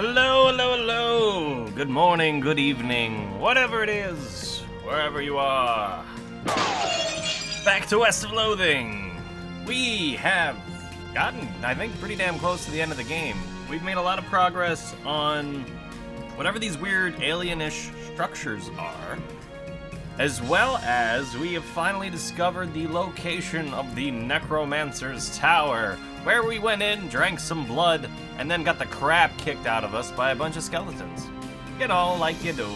Hello, hello, hello. Good morning, good evening, whatever it is, wherever you are. Back to West of Loathing. We have gotten, I think, pretty damn close to the end of the game. We've made a lot of progress on whatever these weird alienish structures are, as well as we have finally discovered the location of the Necromancer's Tower, where we went in, drank some blood, and then got the crap kicked out of us by a bunch of skeletons. You know, like you do.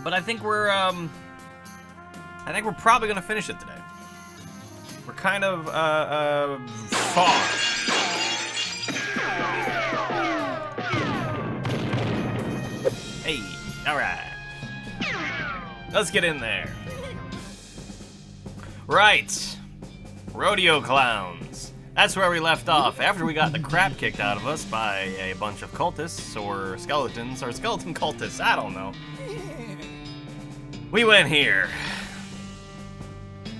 But I think we're probably gonna finish it today. We're kind of, far. Hey, alright. Let's get in there. Right. Rodeo clowns. That's where we left off after we got the crap kicked out of us by a bunch of cultists or skeletons or skeleton cultists. I don't know. We went here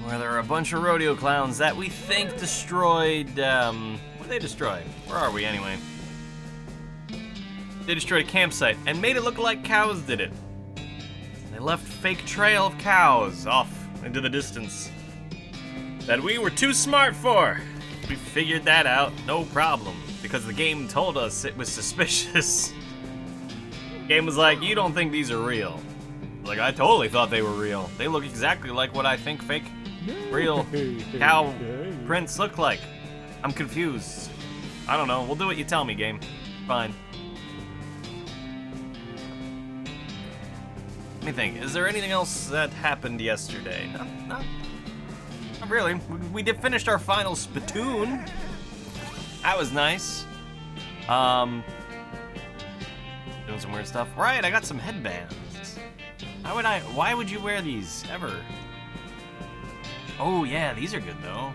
where there are a bunch of rodeo clowns that we think destroyed. What did they destroy? Where are we anyway? They destroyed a campsite and made it look like cows did it. They left a fake trail of cows off into the distance that we were too smart for. We figured that out, no problem, because the game told us it was suspicious. The game was like, you don't think these are real. Like, I totally thought they were real. They look exactly like what I think fake, real cow prints look like. I'm confused. I don't know, we'll do what you tell me, game. Fine. Let me think, is there anything else that happened yesterday? Not really. We did finish our final spittoon. That was nice. Doing some weird stuff. Right, I got some headbands. Why would you wear these, ever? Oh yeah, these are good though.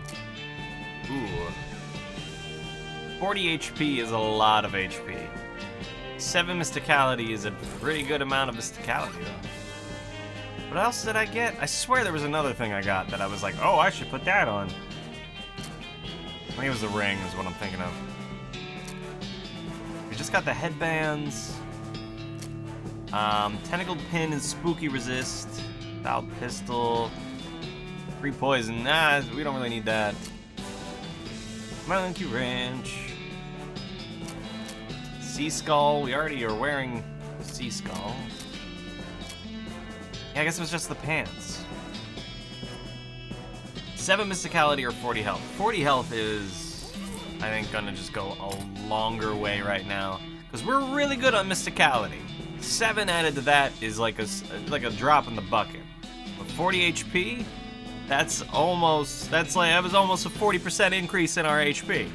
Ooh. 40 HP is a lot of HP. 7 mysticality is a pretty good amount of mysticality though. What else did I get? I swear there was another thing I got that I was like, oh, I should put that on. I think it was the ring is what I'm thinking of. We just got the headbands. Tentacled pin and spooky resist. Foul pistol. Free poison. Nah, we don't really need that. Monkey wrench. Sea skull. We already are wearing sea skull. Yeah, I guess it was just the pants. 7 mysticality or 40 health. 40 health is, I think, gonna just go a longer way right now, because we're really good on mysticality. 7 added to that is like a drop in the bucket. But 40 HP, that was almost a 40% increase in our HP.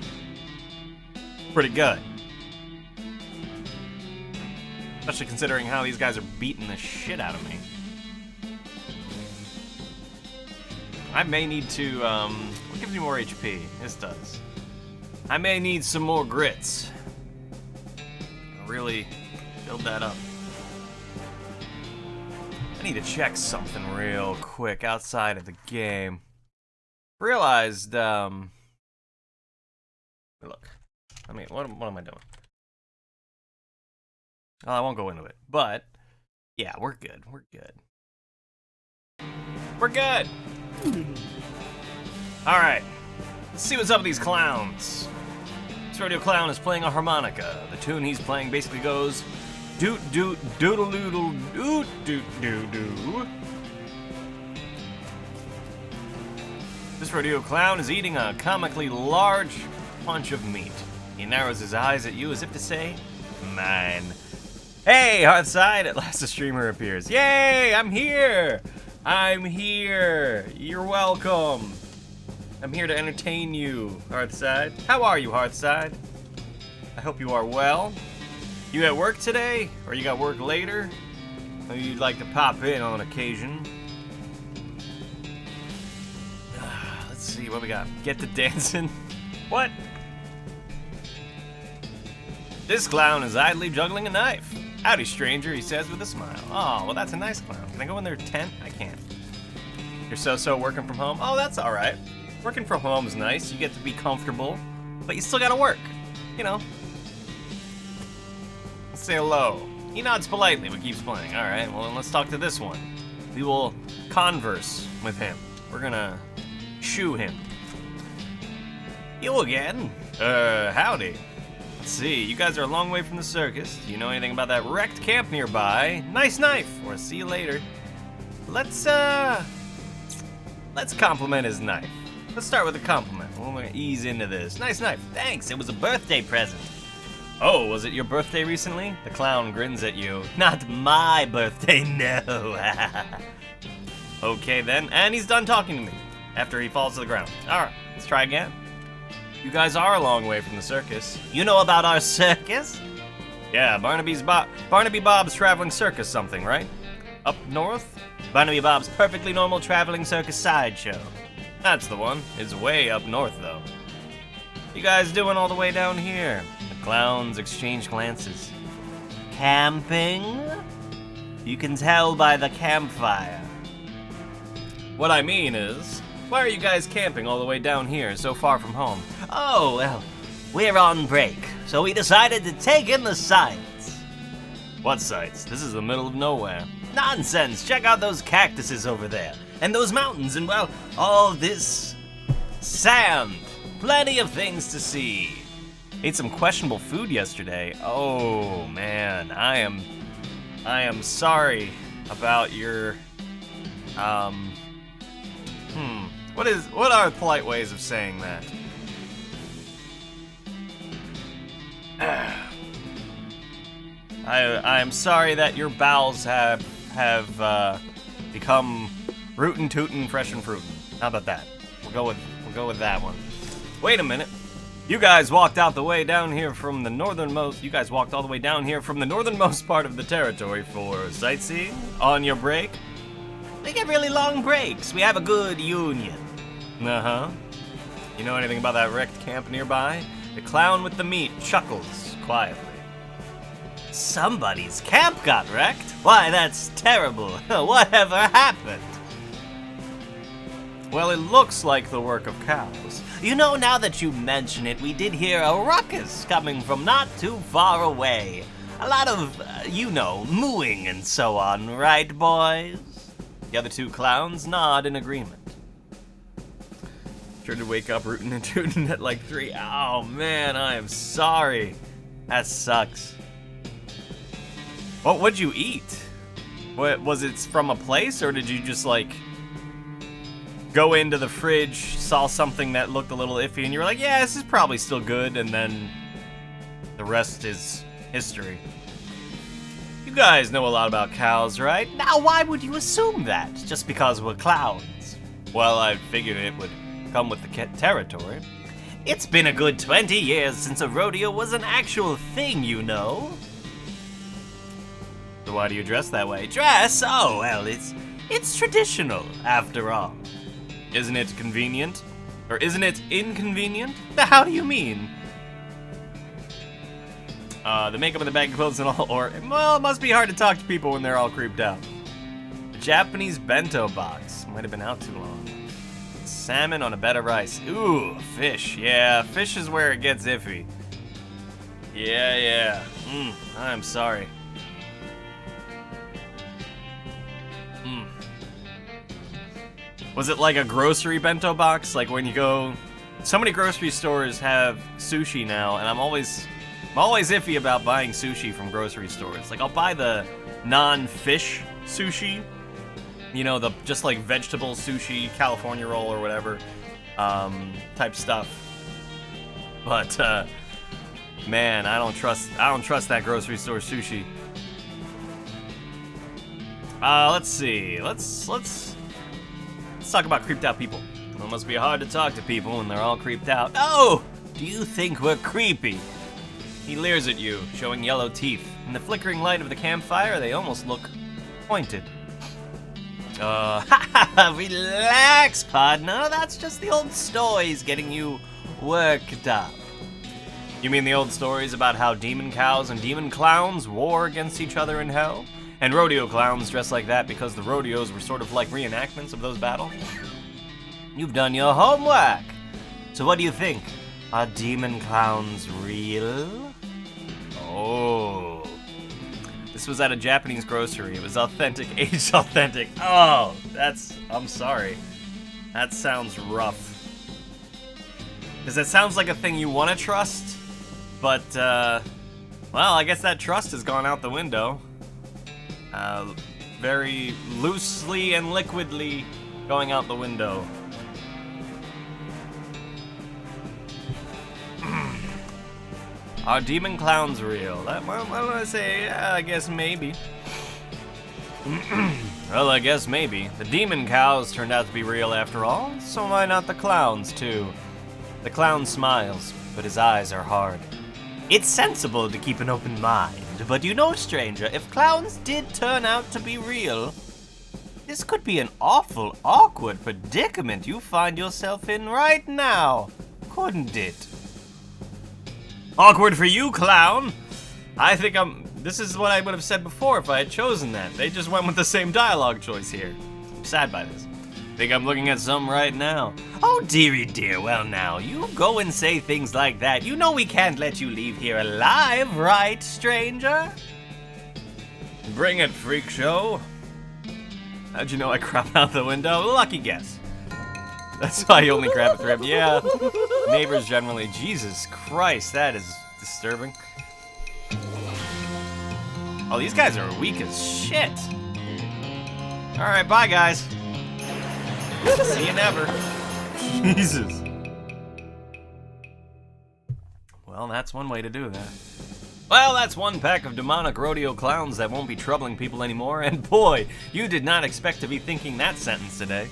Pretty good. Especially considering how these guys are beating the shit out of me. I may need to, what gives me more HP? This does. I may need some more grits. Really build that up. I need to check something real quick outside of the game. Realized, look. What am I doing? Oh, I won't go into it, but yeah, we're good. We're good. We're good. Alright, let's see what's up with these clowns. This rodeo clown is playing a harmonica. The tune he's playing basically goes doot doot doodle doodle doot doot doo doo. This rodeo clown is eating a comically large punch of meat. He narrows his eyes at you as if to say, mine. Hey, Hearthside, at last a streamer appears. Yay, I'm here! I'm here! You're welcome! I'm here to entertain you, Hearthside. How are you, Hearthside? I hope you are well. You at work today? Or you got work later? Maybe you'd like to pop in on occasion. Let's see what we got. Get to dancing. What? This clown is idly juggling a knife. Howdy, stranger, he says with a smile. Oh, well, that's a nice clown. Can I go in their tent? I can't. You're so working from home? Oh, that's all right. Working from home is nice. You get to be comfortable, but you still gotta work. You know, Say hello. He nods politely but keeps playing. Alright, well then let's talk to this one. We will converse with him. We're gonna shoo him. You again? Howdy. Let's see, you guys are a long way from the circus. Do you know anything about that wrecked camp nearby? Nice knife, or see you later. Let's compliment his knife. Let's start with a compliment. We're gonna ease into this. Nice knife. Thanks, it was a birthday present. Oh, was it your birthday recently? The clown grins at you. Not my birthday, no. Okay then, and he's done talking to me after he falls to the ground. Alright, let's try again. You guys are a long way from the circus. You know about our circus? Yeah, Barnaby Bob's Traveling Circus something, right? Up north? Barnaby Bob's Perfectly Normal Traveling Circus Sideshow. That's the one. It's way up north, though. You guys doing all the way down here? The clowns exchange glances. Camping? You can tell by the campfire. What I mean is, why are you guys camping all the way down here, so far from home? Oh, well, we're on break, so we decided to take in the sights. What sights? This is the middle of nowhere. Nonsense! Check out those cactuses over there. And those mountains, and well, all this sand. Plenty of things to see. Ate some questionable food yesterday. Oh man, I am sorry about your what are polite ways of saying that? I am sorry that your bowels have become rootin' tootin' fresh and fruitin'. How about that? We'll go with that one. Wait a minute. You guys walked out the way down here from the northernmost. You guys walked all the way down here from the northernmost part of the territory for sightseeing on your break. We get really long breaks. We have a good union. Uh-huh. You know anything about that wrecked camp nearby? The clown with the meat chuckles quietly. Somebody's camp got wrecked? Why, that's terrible. Whatever happened? Well, it looks like the work of cows. You know, now that you mention it, we did hear a ruckus coming from not too far away. A lot of, mooing and so on, right, boys? The other two clowns nod in agreement. Sure to wake up rootin' and tootin' at like 3. Oh man, I am sorry. That sucks. What'd you eat? What was it from a place, or did you just like go into the fridge, saw something that looked a little iffy, and you were like, yeah, this is probably still good, and then the rest is history? You guys know a lot about cows, right? Now, why would you assume that? Just because we're clowns? Well, I figured it would come with the territory. It's been a good 20 years since a rodeo was an actual thing, you know. So why do you dress that way? Dress? Oh, well, it's traditional, after all. Isn't it convenient? Or isn't it inconvenient? How do you mean? The makeup and the bag of clothes and all, or, well, it must be hard to talk to people when they're all creeped out. The Japanese bento box. Might have been out too long. Salmon on a bed of rice. Ooh, fish. Yeah, fish is where it gets iffy. Yeah. I'm sorry. Was it like a grocery bento box? Like when you go... So many grocery stores have sushi now, and I'm always iffy about buying sushi from grocery stores. Like, I'll buy the non-fish sushi. You know, the just like vegetable sushi, California roll or whatever, type stuff. But, man, I don't trust that grocery store sushi. Let's see. Let's talk about creeped out people. It must be hard to talk to people when they're all creeped out. Oh! Do you think we're creepy? He leers at you, showing yellow teeth. In the flickering light of the campfire, they almost look pointed. Relax, partner. That's just the old stories getting you worked up. You mean the old stories about how demon cows and demon clowns war against each other in hell? And rodeo clowns dress like that because the rodeos were sort of like reenactments of those battles? You've done your homework. So what do you think? Are demon clowns real? Oh, This was at a Japanese grocery. It was authentic, aged authentic. Oh, I'm sorry. That sounds rough. Because it sounds like a thing you want to trust, but, well, I guess that trust has gone out the window. Very loosely and liquidly going out the window. Are demon clowns real? Well, I say, yeah, I guess maybe. Well, I guess maybe. The demon cows turned out to be real after all, so why not the clowns, too? The clown smiles, but his eyes are hard. It's sensible to keep an open mind, but you know, stranger, if clowns did turn out to be real, this could be an awful, awkward predicament you find yourself in right now, couldn't it? Awkward for you, clown! I think this is what I would have said before if I had chosen that. They just went with the same dialogue choice here. I'm sad by this. Think I'm looking at some right now. Oh, dearie dear, well now, you go and say things like that. You know we can't let you leave here alive, right, stranger? Bring it, freak show. How'd you know I crapped out the window? Lucky guess. That's why you only grab a thread. Yeah, neighbors generally. Jesus Christ, that is disturbing. Oh, these guys are weak as shit. All right, bye, guys. See you never. Jesus. Well, that's one way to do that. Well, that's one pack of demonic rodeo clowns that won't be troubling people anymore, and boy, you did not expect to be thinking that sentence today.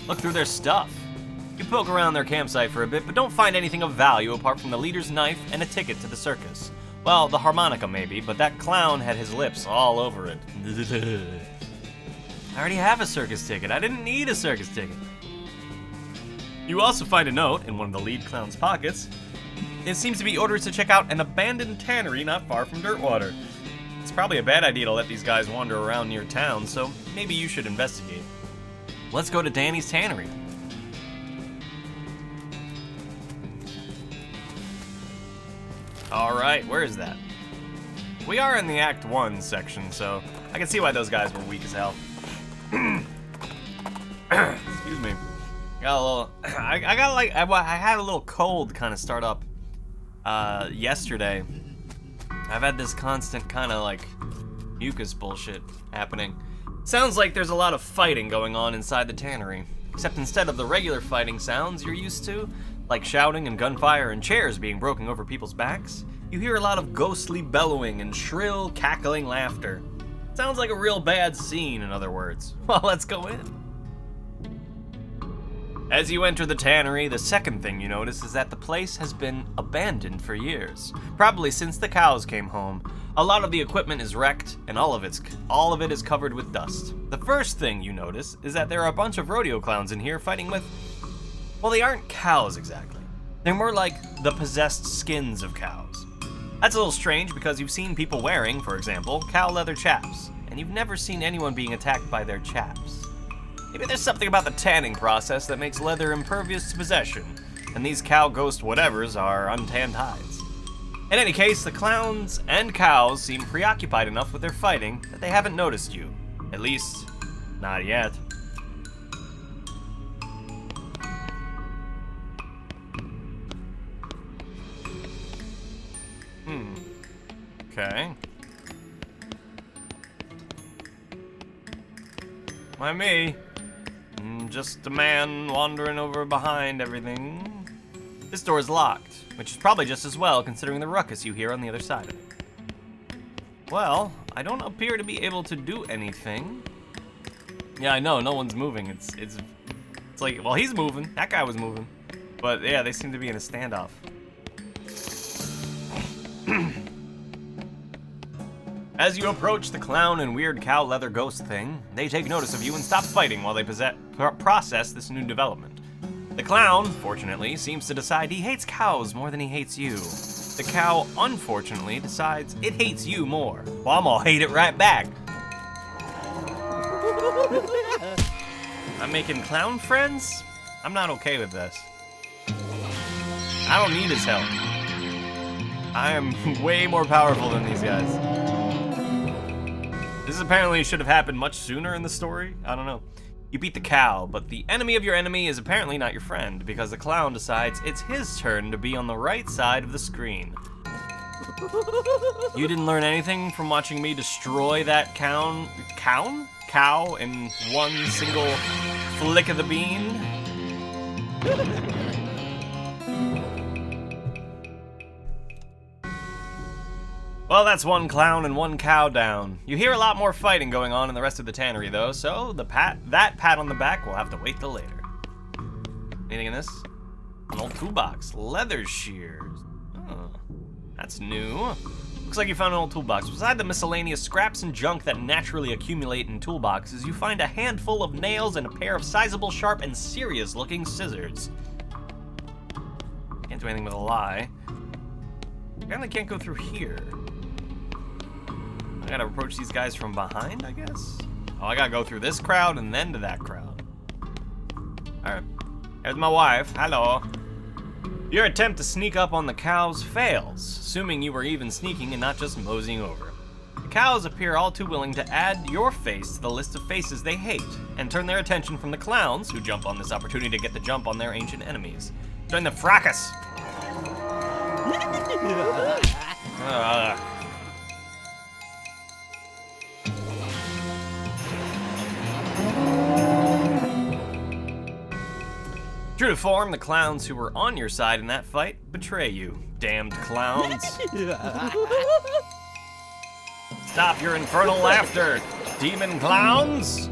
Look through their stuff. You poke around their campsite for a bit, but don't find anything of value apart from the leader's knife and a ticket to the circus. Well, the harmonica maybe, but that clown had his lips all over it. I already have a circus ticket. I didn't need a circus ticket. You also find a note in one of the lead clown's pockets. It seems to be orders to check out an abandoned tannery not far from Dirtwater. It's probably a bad idea to let these guys wander around near town, so maybe you should investigate. Let's go to Danny's Tannery. Alright, where is that? We are in the Act 1 section, so I can see why those guys were weak as hell. Excuse me. Got a little. I had a little cold kind of start up yesterday. I've had this constant kind of like mucus bullshit happening. Sounds like there's a lot of fighting going on inside the tannery. Except instead of the regular fighting sounds you're used to, like shouting and gunfire and chairs being broken over people's backs, you hear a lot of ghostly bellowing and shrill, cackling laughter. Sounds like a real bad scene, in other words. Well, let's go in. As you enter the tannery, the second thing you notice is that the place has been abandoned for years. Probably since the cows came home. A lot of the equipment is wrecked, and all of it is covered with dust. The first thing you notice is that there are a bunch of rodeo clowns in here fighting with... well, they aren't cows exactly. They're more like the possessed skins of cows. That's a little strange because you've seen people wearing, for example, cow leather chaps, and you've never seen anyone being attacked by their chaps. Maybe there's something about the tanning process that makes leather impervious to possession, and these cow ghost whatevers are untanned hides. In any case, the clowns and cows seem preoccupied enough with their fighting that they haven't noticed you. At least, not yet. Okay. Why me? Just a man wandering over behind everything. This door is locked, which is probably just as well considering the ruckus you hear on the other side of it. Well, I don't appear to be able to do anything. Yeah, I know, no one's moving. It's like, well, he's moving. That guy was moving. But yeah, they seem to be in a standoff. As you approach the clown and weird cow leather ghost thing, they take notice of you and stop fighting while they process this new development. The clown, fortunately, seems to decide he hates cows more than he hates you. The cow, unfortunately, decides it hates you more. Well, I'm gonna hate it right back. I'm making clown friends? I'm not okay with this. I don't need his help. I am way more powerful than these guys. This apparently should have happened much sooner in the story. I don't know. You beat the cow, but the enemy of your enemy is apparently not your friend, because the clown decides it's his turn to be on the right side of the screen. You didn't learn anything from watching me destroy that cow in one single flick of the bean? Well, that's one clown and one cow down. You hear a lot more fighting going on in the rest of the tannery, though, so that pat on the back will have to wait till later. Anything in this? An old toolbox. Leather shears. Oh, that's new. Looks like you found an old toolbox. Beside the miscellaneous scraps and junk that naturally accumulate in toolboxes, you find a handful of nails and a pair of sizable, sharp, and serious-looking scissors. Can't do anything with a lie. Apparently can't go through here. I gotta approach these guys from behind, I guess? Oh, I gotta go through this crowd and then to that crowd. Alright. There's my wife. Hello. Your attempt to sneak up on the cows fails, assuming you were even sneaking and not just moseying over. The cows appear all too willing to add your face to the list of faces they hate, and turn their attention from the clowns, who jump on this opportunity to get the jump on their ancient enemies. Join the fracas! True to form, the clowns who were on your side in that fight betray you. Damned clowns. Stop your infernal laughter, demon clowns!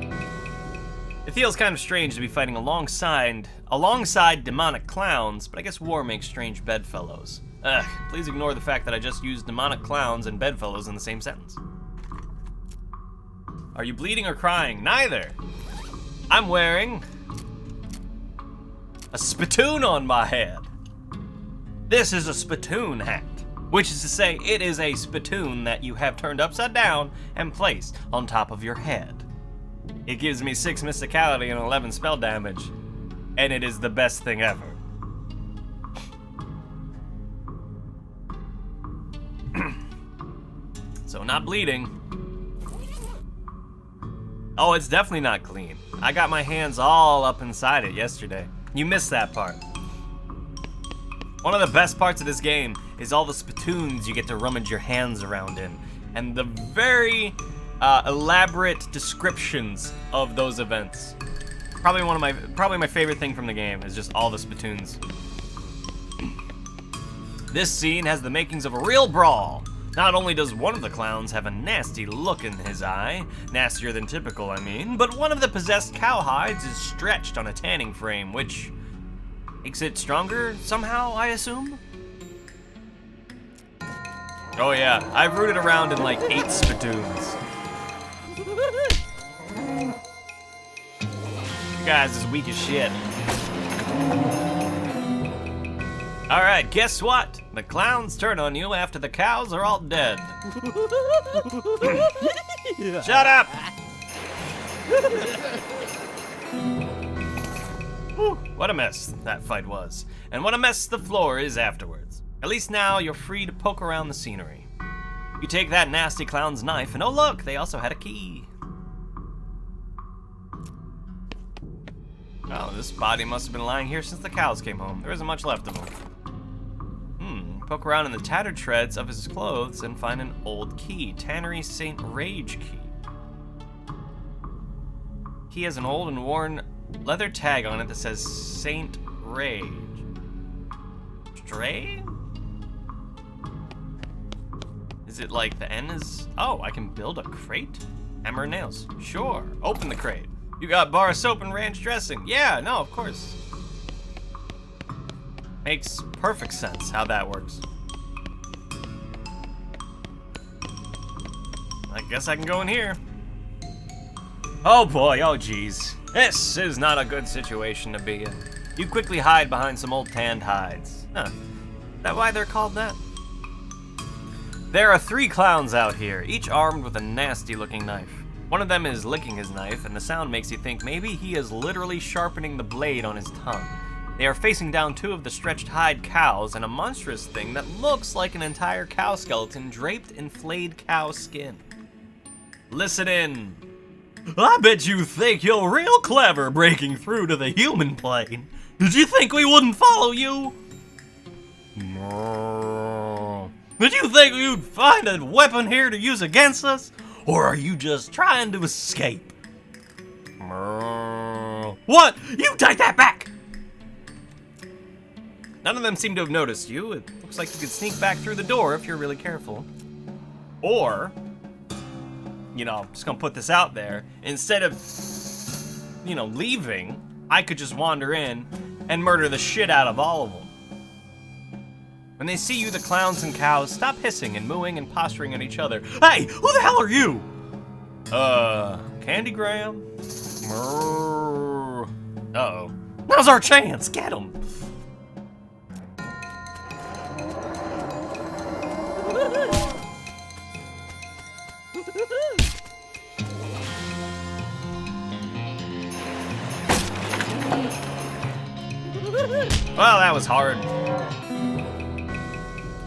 It feels kind of strange to be fighting alongside demonic clowns, but I guess war makes strange bedfellows. Ugh, please ignore the fact that I just used demonic clowns and bedfellows in the same sentence. Are you bleeding or crying? Neither. I'm wearing a spittoon on my head. This is a spittoon hat, which is to say it is a spittoon that you have turned upside down and placed on top of your head. It gives me 6 mysticality and 11 spell damage, and it is the best thing ever. So not bleeding. Oh, it's definitely not clean. I got my hands all up inside it yesterday. You missed that part. One of the best parts of this game is all the spittoons you get to rummage your hands around in, and the very elaborate descriptions of those events. Probably my favorite thing from the game is just all the spittoons. This scene has the makings of a real brawl. Not only does one of the clowns have a nasty look in his eye, nastier than typical, I mean, but one of the possessed cowhides is stretched on a tanning frame, which makes it stronger somehow, I assume? Oh yeah, I've rooted around in like 8 spittoons. You guys is weak as shit. Alright, guess what? The clowns turn on you after the cows are all dead. Shut up! Whew, what a mess that fight was. And what a mess the floor is afterwards. At least now you're free to poke around the scenery. You take that nasty clown's knife and oh look, they also had a key. Oh, this body must have been lying here since the cows came home. There isn't much left of him. Poke around in the tattered shreds of his clothes and find an old key. Tannery St. Rage key. Key has an old and worn leather tag on it that says St. Rage. Stray? Is it like the N is... Oh, I can build a crate? Hammer and nails. Sure. Open the crate. You got bar of soap and ranch dressing. Yeah, no, of course. Makes perfect sense how that works. I guess I can go in here. Oh boy, oh geez. This is not a good situation to be in. You quickly hide behind some old tanned hides. Huh. Is that why they're called that? There are 3 clowns out here, each armed with a nasty looking knife. One of them is licking his knife, and the sound makes you think maybe he is literally sharpening the blade on his tongue. They are facing down 2 of the stretched hide cows and a monstrous thing that looks like an entire cow skeleton draped in flayed cow skin. Listen in. I bet you think you're real clever breaking through to the human plane. Did you think we wouldn't follow you? Did you think you'd find a weapon here to use against us? Or are you just trying to escape? What? You take that back! None of them seem to have noticed you. It looks like you could sneak back through the door if you're really careful. Or, you know, I'm just gonna put this out there. Instead of, you know, leaving, I could just wander in and murder the shit out of all of them. When they see you, the clowns and cows stop hissing and mooing and posturing at each other. Hey, who the hell are you? Candy Graham? Uh-oh. Now's our chance, get him! Well, that was hard.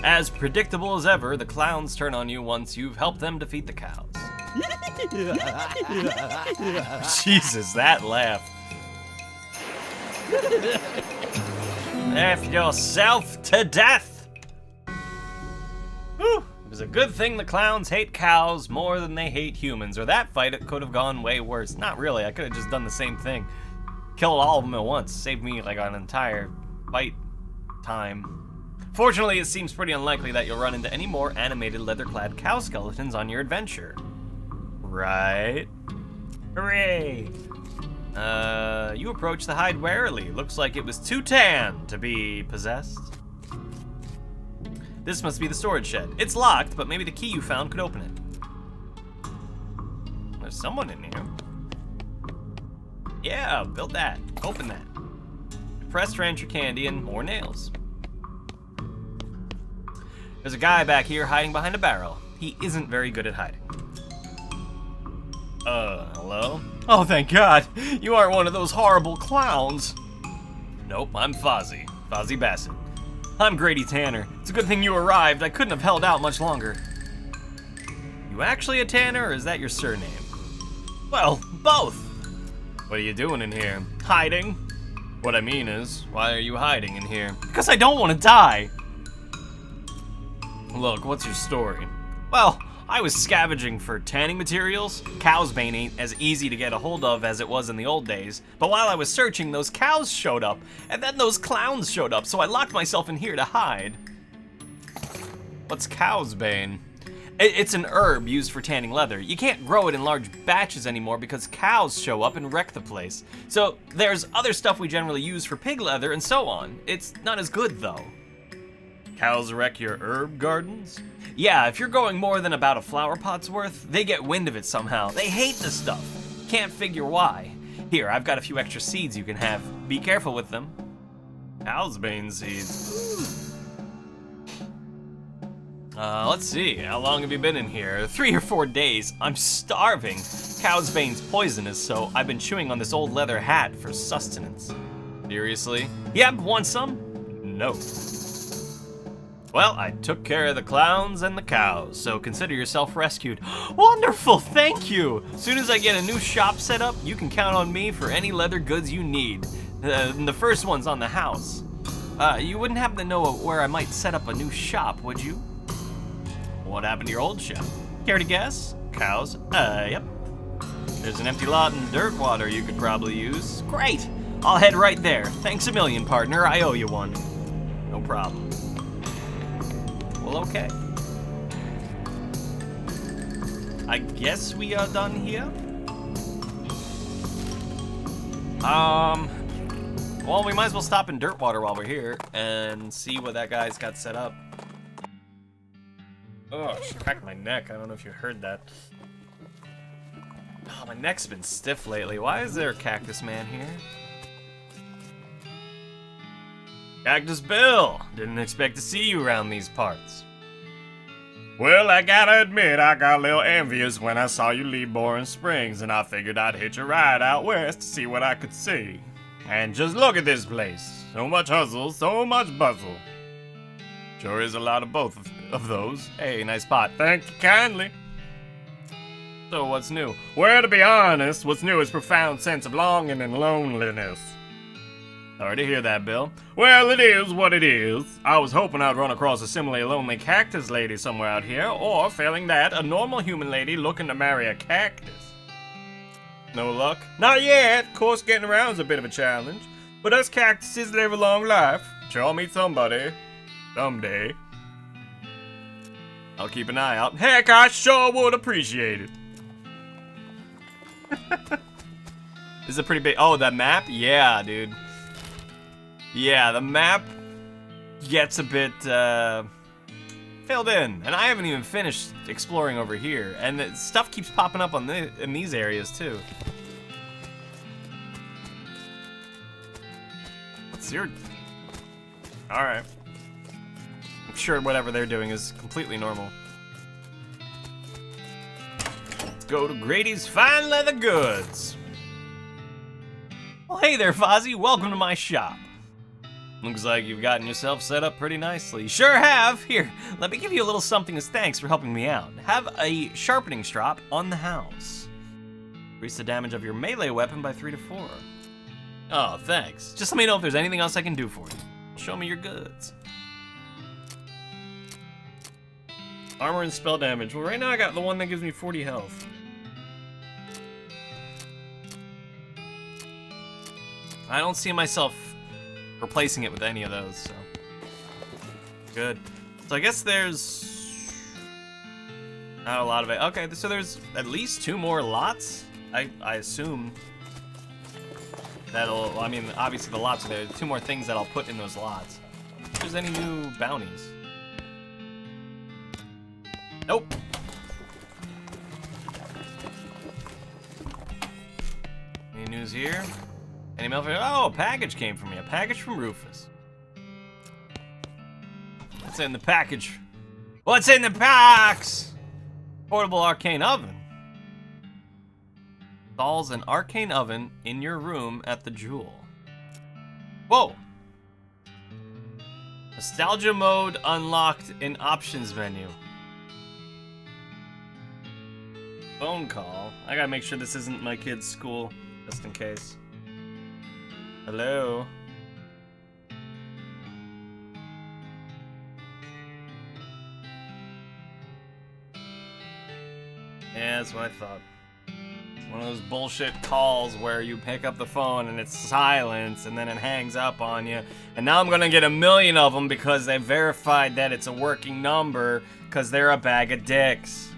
As predictable as ever, the clowns turn on you once you've helped them defeat the cows. Jesus, that laugh. Laugh yourself to death! Whew. It was a good thing the clowns hate cows more than they hate humans, or that fight it could have gone way worse. Not really, I could have just done the same thing. Killed all of them at once, saved me like an entire fight time. Fortunately, it seems pretty unlikely that you'll run into any more animated leather-clad cow skeletons on your adventure. Right? Hooray! You approach the hide warily. Looks like it was too tan to be possessed. This must be the storage shed. It's locked, but maybe the key you found could open it. There's someone in here. Yeah, build that. Open that. Press to enter candy and more nails. There's a guy back here hiding behind a barrel. He isn't very good at hiding. Hello? Oh, thank God. You aren't one of those horrible clowns. Nope, I'm Fozzie. Fozzie Bassett. I'm Grady Tanner. It's a good thing you arrived. I couldn't have held out much longer. You actually a Tanner, or is that your surname? Well, both. What are you doing in here? Hiding? What I mean is, why are you hiding in here? Because I don't want to die. Look, what's your story? Well, I was scavenging for tanning materials. Cow's bane ain't as easy to get a hold of as it was in the old days. But while I was searching, those cows showed up, and then those clowns showed up, so I locked myself in here to hide. What's cow's bane? It's an herb used for tanning leather. You can't grow it in large batches anymore because cows show up and wreck the place. So there's other stuff we generally use for pig leather and so on. It's not as good though. Cows wreck your herb gardens? Yeah, if you're growing more than about a flower pot's worth, they get wind of it somehow. They hate the stuff. Can't figure why. Here, I've got a few extra seeds you can have. Be careful with them. Cow's bane seeds. Let's see, how long have you been in here? 3 or 4 days. I'm starving. Cow's bane's poisonous, so I've been chewing on this old leather hat for sustenance. Seriously? Yep, want some? No. Well, I took care of the clowns and the cows, so consider yourself rescued. Wonderful, thank you! As soon as I get a new shop set up, you can count on me for any leather goods you need. The first one's on the house. You wouldn't happen to know where I might set up a new shop, would you? What happened to your old shop? Care to guess? Cows? Yep. There's an empty lot in Dirtwater you could probably use. Great! I'll head right there. Thanks a million, partner. I owe you one. No problem. Well, okay. I guess we are done here. Well, we might as well stop in Dirtwater while we're here and see what that guy's got set up. Oh, I just cracked my neck. I don't know if you heard that. Oh, my neck's been stiff lately. Why is there a Cactus Man here? Cactus Bill! Didn't expect to see you around these parts. Well, I gotta admit, I got a little envious when I saw you leave Boring Springs, and I figured I'd hitch a ride out west to see what I could see. And just look at this place. So much hustle, so much bustle. Sure is a lot of both of those. Hey, nice pot. Thank you kindly. So what's new? Well, to be honest, what's new is profound sense of longing and loneliness. Sorry to hear that, Bill. Well, it is what it is. I was hoping I'd run across a similarly lonely cactus lady somewhere out here, or, failing that, a normal human lady looking to marry a cactus. No luck? Not yet. Of course, getting around is a bit of a challenge. But us cactuses live a long life. Sure, I'll meet somebody. Someday. I'll keep an eye out. Heck, I sure would appreciate it. This is a pretty big... Oh, that map? Yeah, dude. Yeah, the map gets a bit filled in, and I haven't even finished exploring over here, and the stuff keeps popping up on in these areas too. What's your... Alright. I'm sure whatever they're doing is completely normal. Let's go to Grady's Fine Leather Goods. Well, hey there, Fozzie. Welcome to my shop. Looks like you've gotten yourself set up pretty nicely. Sure have! Here, let me give you a little something as thanks for helping me out. Have a sharpening strop on the house. Increase the damage of your melee weapon by 3 to 4. Oh, thanks. Just let me know if there's anything else I can do for you. Show me your goods. Armor and spell damage. Well, right now I got the one that gives me 40 health. I don't see myself replacing it with any of those, so good. So I guess there's not a lot of it. Okay, so there's at least 2 more lots. I assume that'll. Well, I mean, obviously the lots are there. 2 more things that I'll put in those lots. If there's any new bounties? Nope. Any news here? Any mail for you? Oh, a package came from me. A package from Rufus. What's in the package? What's in the box? Portable arcane oven. Installs an arcane oven in your room at the Jewel. Whoa. Nostalgia mode unlocked in options menu. Phone call. I gotta make sure this isn't my kid's school, just in case. Hello? Yeah, that's what I thought. One of those bullshit calls where you pick up the phone and it's silence and then it hangs up on you. And now I'm gonna get a million of them because they verified that it's a working number because they're a bag of dicks.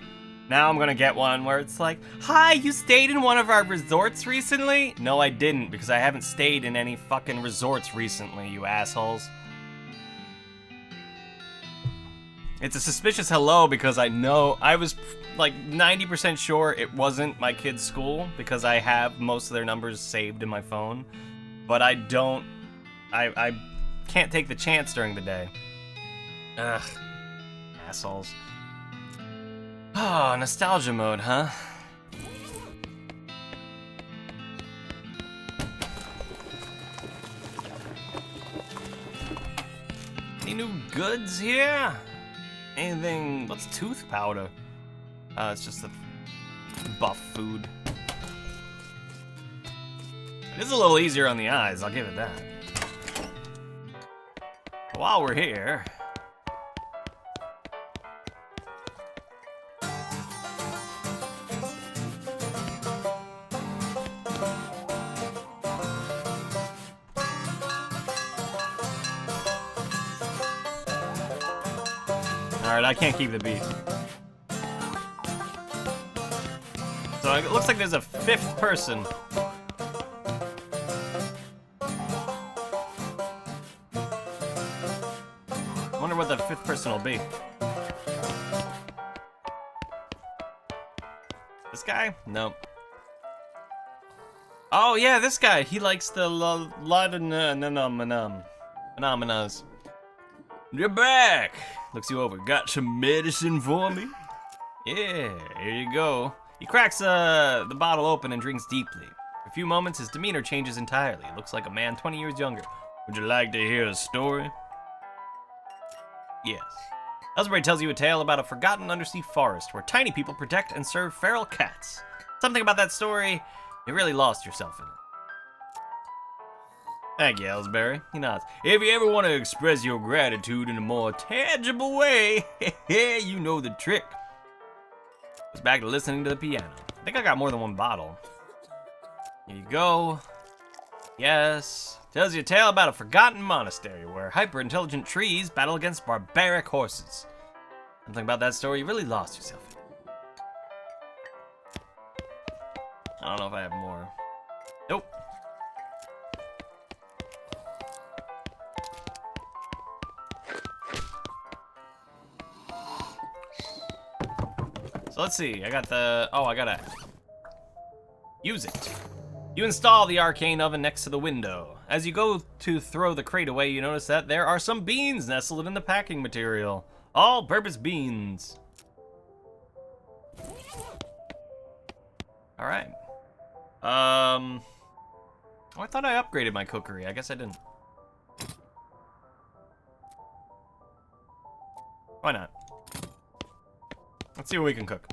Now I'm gonna get one where it's like, hi, you stayed in one of our resorts recently? No, I didn't, because I haven't stayed in any fucking resorts recently, you assholes. It's a suspicious hello because I know, I was like 90% sure it wasn't my kid's school because I have most of their numbers saved in my phone. But I don't, I can't take the chance during the day. Ugh, assholes. Oh, nostalgia mode, huh? Any new goods here? Anything? What's tooth powder? It's just a buff food. It is a little easier on the eyes, I'll give it that. While we're here... Alright, I can't keep the beat. So it looks like there's a 5th person. I wonder what the 5th person will be. This guy? Nope. Oh yeah, this guy. He likes the phenomenas. You're back! Looks you over. Got some medicine for me? Yeah, here you go. He cracks the bottle open and drinks deeply. For a few moments, his demeanor changes entirely. Looks like a man 20 years younger. Would you like to hear a story? Yes. Ellsbury tells you a tale about a forgotten undersea forest where tiny people protect and serve feral cats. Something about that story, you really lost yourself in it. Thank you, Ellsbury. He nods. If you ever want to express your gratitude in a more tangible way, you know the trick. Goes back to listening to the piano. I think I got more than one bottle. Here you go. Yes. Tells you a tale about a forgotten monastery where hyper-intelligent trees battle against barbaric horses. Something about that story, you really lost yourself in. I don't know if I have more. Nope. So let's see, I got the, I gotta use it. You install the arcane oven next to the window. As you go to throw the crate away, you notice that there are some beans nestled in the packing material. All-purpose beans. All right. I thought I upgraded my cookery. I guess I didn't. Why not? Let's see what we can cook.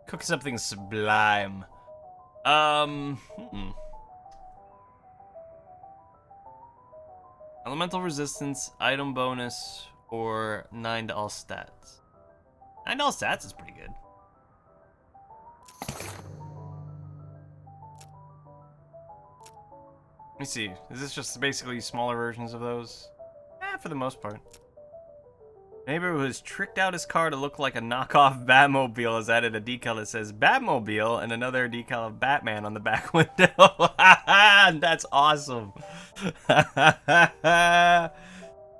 Cook something sublime. Elemental resistance, item bonus, or 9 to all stats. 9 to all stats is pretty good. Let me see. Is this just basically smaller versions of those? For the most part. Neighbor who has tricked out his car to look like a knockoff Batmobile has added a decal that says Batmobile and another decal of Batman on the back window. That's awesome.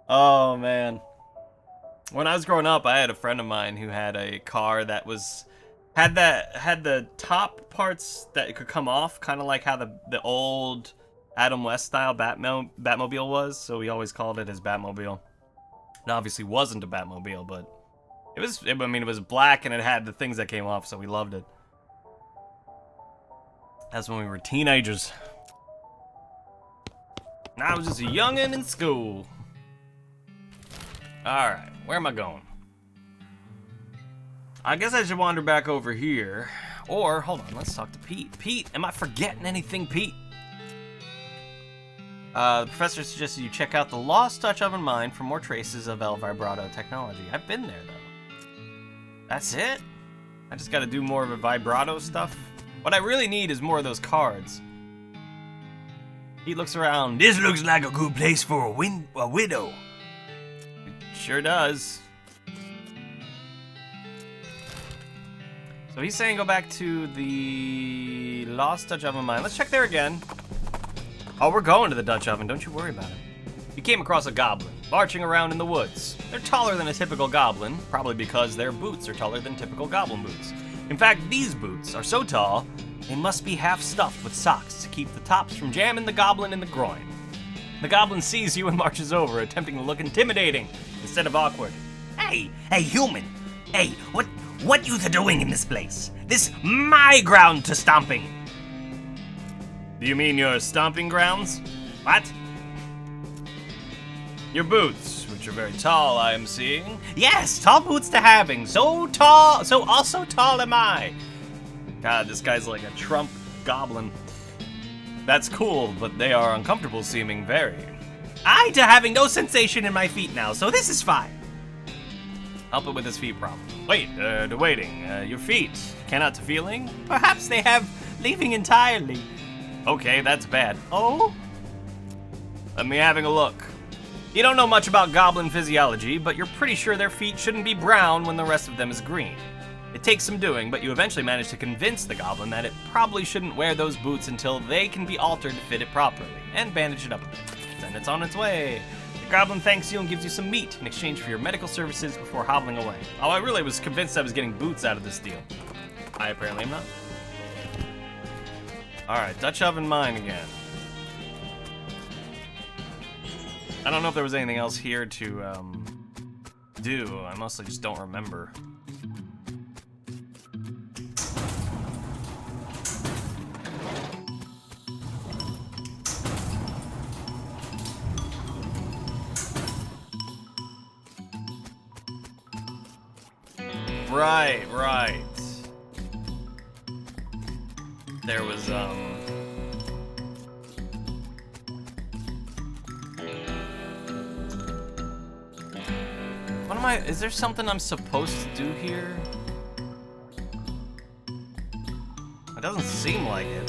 Oh man. When I was growing up, I had a friend of mine who had a car that had the top parts that could come off, kind of like how the old Adam West style Batmobile was. So we always called it his Batmobile. It obviously wasn't a Batmobile, but it was black and it had the things that came off, so we loved it. That's when we were teenagers. And I was just a youngin' in school. Alright, where am I going? I guess I should wander back over here. Or, hold on, let's talk to Pete. Pete, am I forgetting anything, Pete? The professor suggested you check out the Lost Touch Oven Mine for more traces of El Vibrato technology. I've been there, though. That's it? I just gotta do more of a vibrato stuff? What I really need is more of those cards. He looks around. This looks like a good place for a widow. It sure does. So he's saying go back to the Lost Touch Oven Mine. Let's check there again. Oh, we're going to the Dutch oven, don't you worry about it. You came across a goblin, marching around in the woods. They're taller than a typical goblin, probably because their boots are taller than typical goblin boots. In fact, these boots are so tall, they must be half stuffed with socks to keep the tops from jamming the goblin in the groin. The goblin sees you and marches over, attempting to look intimidating instead of awkward. Hey, human! Hey, what you doing in this place? This my ground to stomping. Do you mean your stomping grounds? What? Your boots, which are very tall, I am seeing. Yes, tall boots to having. So tall, so also tall am I. God, this guy's like a Trump goblin. That's cool, but they are uncomfortable seeming very. I to having no sensation in my feet now, so this is fine. Help it with his feet problem. Wait, waiting. Your feet cannot to feeling? Perhaps they have leaving entirely. Okay, that's bad. Oh? Let me having a look. You don't know much about goblin physiology, but you're pretty sure their feet shouldn't be brown when the rest of them is green. It takes some doing, but you eventually manage to convince the goblin that it probably shouldn't wear those boots until they can be altered to fit it properly, and bandage it up a bit. Then it's on its way. The goblin thanks you and gives you some meat in exchange for your medical services before hobbling away. Oh, I really was convinced I was getting boots out of this deal. I apparently am not. Alright, Dutch oven mine again. I don't know if there was anything else here to do. I mostly just don't remember. Right, right. There was, what am I, is there something I'm supposed to do here? It doesn't seem like it.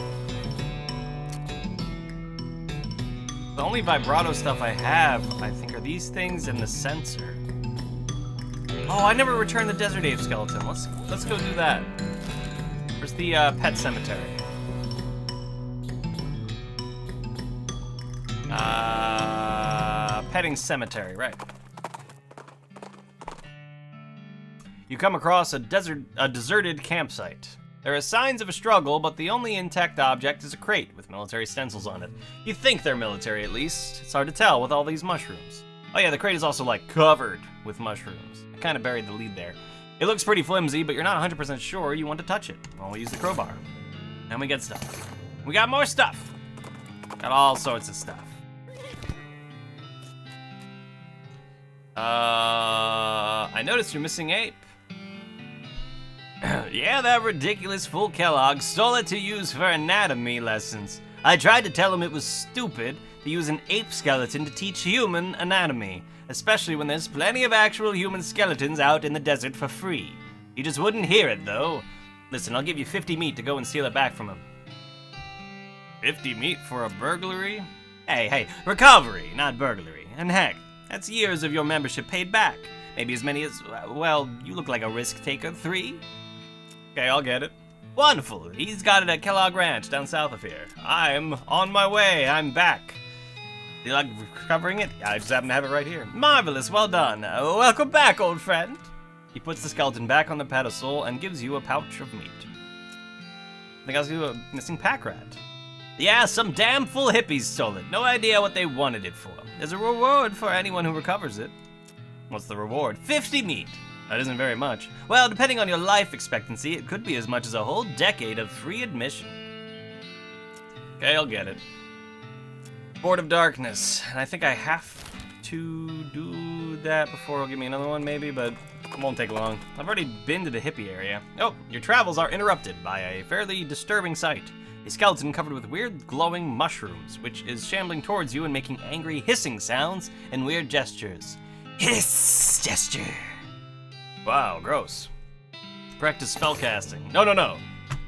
The only vibrato stuff I have, I think, are these things and the sensor. Oh, I never returned the Desert Ape skeleton. Let's go do that. Where's the pet cemetery? Petting cemetery, right. You come across a deserted campsite. There are signs of a struggle, but the only intact object is a crate with military stencils on it. You think they're military, at least. It's hard to tell with all these mushrooms. Oh yeah, the crate is also, like, covered with mushrooms. I kind of buried the lead there. It looks pretty flimsy, but you're not 100% sure you want to touch it. Well, we'll use the crowbar. And we get stuff. We got more stuff. Got all sorts of stuff. I noticed you're missing ape. Yeah, that ridiculous fool Kellogg stole it to use for anatomy lessons. I tried to tell him it was stupid to use an ape skeleton to teach human anatomy, especially when there's plenty of actual human skeletons out in the desert for free. He just wouldn't hear it, though. Listen, I'll give you 50 meat to go and steal it back from him. 50 meat for a burglary? Hey, recovery, not burglary. And heck, that's years of your membership paid back. Maybe as many as, well, you look like a risk taker. 3? Okay, I'll get it. Wonderful. He's got it at Kellogg Ranch down south of here. I'm on my way. I'm back. Do you like recovering it? I just happen to have it right here. Marvelous. Well done. Welcome back, old friend. He puts the skeleton back on the pedestal and gives you a pouch of meat. I think I was a missing pack rat. Yeah, some damn fool hippies stole it. No idea what they wanted it for. There's a reward for anyone who recovers it. What's the reward? 50 meat. That isn't very much. Well, depending on your life expectancy, it could be as much as a whole decade of free admission. Okay, I'll get it. Board of Darkness. And I think I have to do that before it'll give me another one, maybe, but it won't take long. I've already been to the hippie area. Oh, your travels are interrupted by a fairly disturbing sight. A skeleton covered with weird glowing mushrooms, which is shambling towards you and making angry hissing sounds and weird gestures. Hiss gesture. Wow, gross. Practice spellcasting. No.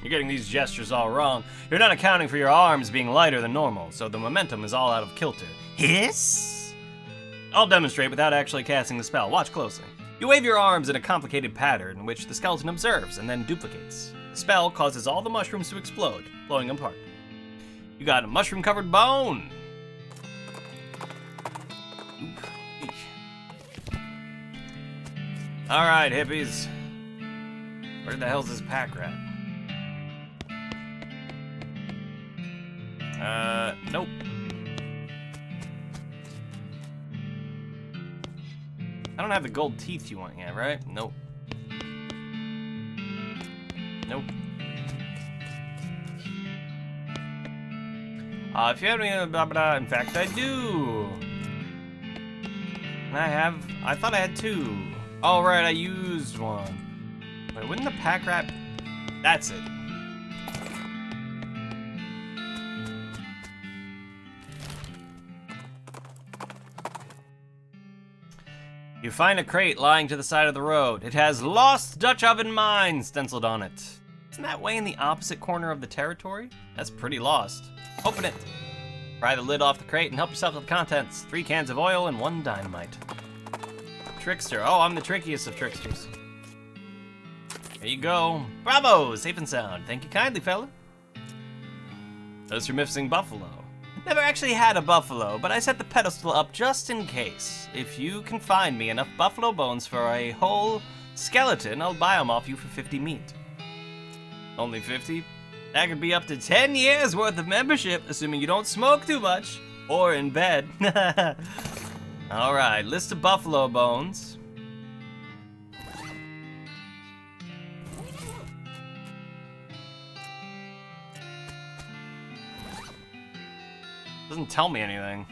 You're getting these gestures all wrong. You're not accounting for your arms being lighter than normal, so the momentum is all out of kilter. Hiss? I'll demonstrate without actually casting the spell. Watch closely. You wave your arms in a complicated pattern, which the skeleton observes and then duplicates. The spell causes all the mushrooms to explode, blowing them apart. You got a mushroom-covered bone. Alright, hippies. Where the hell's this pack rat? Nope. I don't have the gold teeth you want yet, right? Nope. Nope. If you have any, blah, blah, in fact, I do. I thought I had 2. Oh, right, I used one. Wait, wouldn't the pack rat? That's it. You find a crate lying to the side of the road. It has "Lost Dutch Oven Mine" stenciled on it. Isn't that way in the opposite corner of the territory? That's pretty lost. Open it. Pry the lid off the crate and help yourself to the contents. 3 cans of oil and 1 dynamite. Trickster. Oh, I'm the trickiest of tricksters. There you go. Bravo! Safe and sound. Thank you kindly, fella. Those are missing buffalo. Never actually had a buffalo, but I set the pedestal up just in case. If you can find me enough buffalo bones for a whole skeleton, I'll buy them off you for 50 meat. Only 50? That could be up to 10 years worth of membership, assuming you don't smoke too much. Or in bed. Alright, list of buffalo bones. Doesn't tell me anything.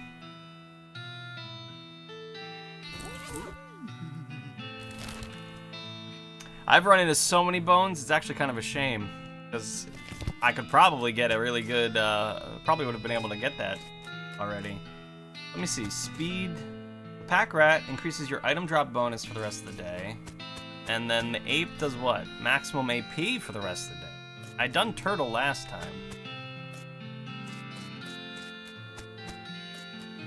I've run into so many bones, it's actually kind of a shame. Because I could probably get a really good, probably would have been able to get that already. Let me see, speed. The pack rat increases your item drop bonus for the rest of the day. And then the ape does what? Maximum AP for the rest of the day. I done turtle last time.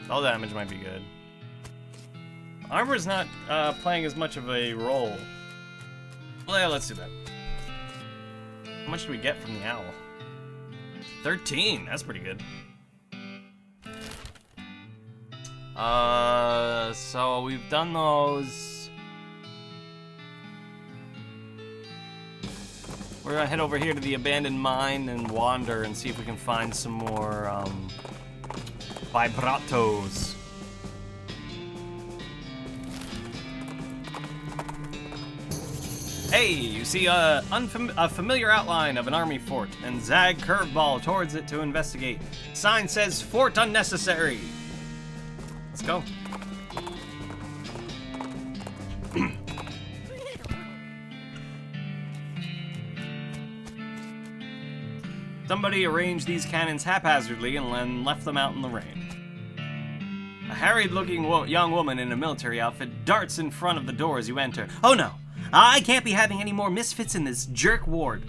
All damage might be good. Armor's not playing as much of a role. Well, yeah, let's do that. How much do we get from the owl? 13, that's pretty good. So we've done those. We're gonna head over here to the abandoned mine and wander and see if we can find some more, vibratos. Hey, you see a familiar outline of an army fort, and zag curveball towards it to investigate. Sign says fort unnecessary. Let's go. Somebody arranged these cannons haphazardly and then left them out in the rain. A harried-looking young woman in a military outfit darts in front of the door as you enter. Oh no! I can't be having any more misfits in this jerk ward.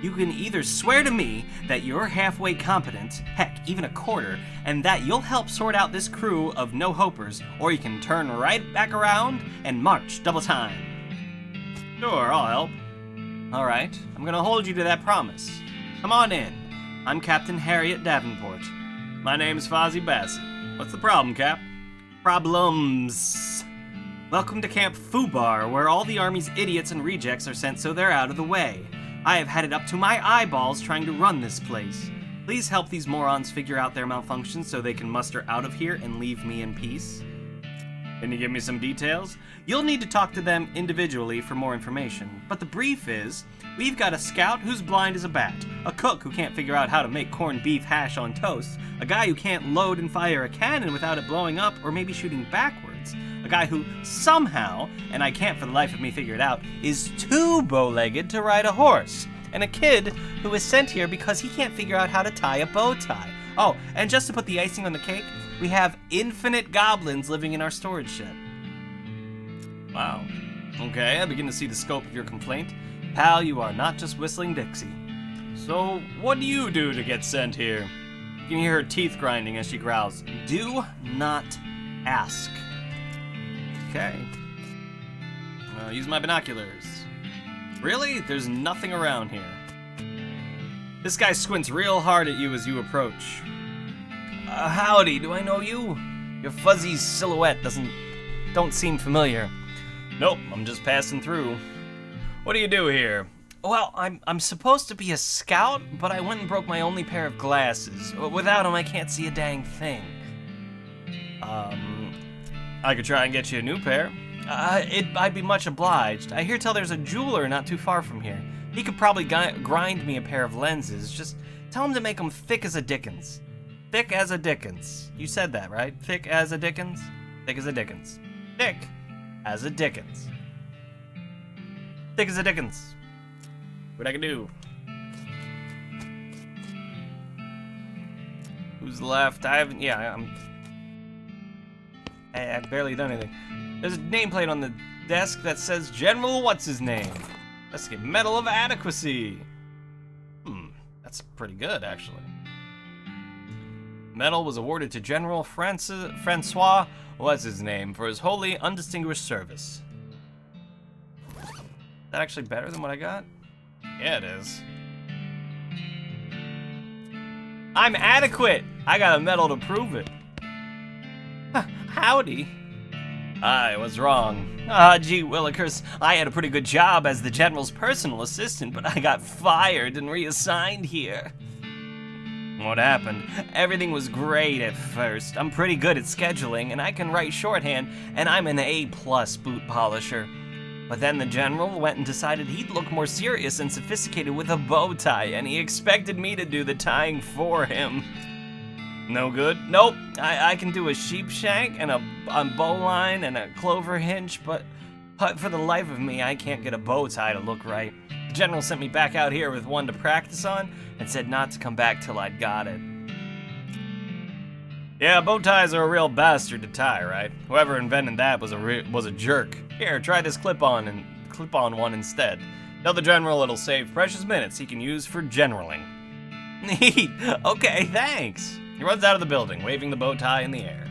You can either swear to me that you're halfway competent, heck, even a quarter, and that you'll help sort out this crew of no-hopers, or you can turn right back around and march double time. Sure, I'll help. Alright, I'm gonna hold you to that promise. Come on in. I'm Captain Harriet Davenport. My name's Fozzie Bassett. What's the problem, Cap? Problems. Welcome to Camp Fubar, where all the Army's idiots and rejects are sent so they're out of the way. I have had it up to my eyeballs trying to run this place. Please help these morons figure out their malfunctions so they can muster out of here and leave me in peace. Can you give me some details? You'll need to talk to them individually for more information, but the brief is, we've got a scout who's blind as a bat, a cook who can't figure out how to make corned beef hash on toast, a guy who can't load and fire a cannon without it blowing up or maybe shooting backwards, a guy who somehow, and I can't for the life of me figure it out, is too bow-legged to ride a horse, and a kid who is sent here because he can't figure out how to tie a bow tie. Oh, and just to put the icing on the cake, we have infinite goblins living in our storage shed. Wow. Okay, I begin to see the scope of your complaint. Pal, you are not just whistling Dixie. So, what do you do to get sent here? You can hear her teeth grinding as she growls. Do not ask. Okay. Use my binoculars. Really? There's nothing around here. This guy squints real hard at you as you approach. Howdy, do I know you? Your fuzzy silhouette don't seem familiar. Nope, I'm just passing through. What do you do here? Well, I'm supposed to be a scout, but I went and broke my only pair of glasses. Without them, I can't see a dang thing. I could try and get you a new pair. I'd be much obliged. I hear tell there's a jeweler not too far from here. He could probably grind me a pair of lenses. Just tell him to make them thick as a Dickens. Thick as a Dickens. You said that, right? Thick as a Dickens? Thick as a Dickens. Thick as a Dickens. Thick as a Dickens. What I can do? Who's left? I barely done anything. There's a nameplate on the desk that says General What's-His-Name. Let's get Medal of Adequacy. That's pretty good, actually. Medal was awarded to General Francois What's-His-Name for his wholly undistinguished service. Is that actually better than what I got? Yeah, it is. I'm adequate! I got a medal to prove it. Howdy. I was wrong. Gee willikers, I had a pretty good job as the General's personal assistant, but I got fired and reassigned here. What happened? Everything was great at first. I'm pretty good at scheduling, and I can write shorthand, and I'm an A+ boot polisher. But then the General went and decided he'd look more serious and sophisticated with a bow tie, and he expected me to do the tying for him. No good? Nope. I can do a sheep shank and a bowline and a clover hinge, but But for the life of me, I can't get a bow tie to look right. The general sent me back out here with one to practice on and said not to come back till I'd got it. Yeah, bow ties are a real bastard to tie, right? Whoever invented that was a jerk. Here, try this clip-on one instead. Tell the general it'll save precious minutes he can use for generaling. Neat. Okay, thanks. He runs out of the building, waving the bow tie in the air.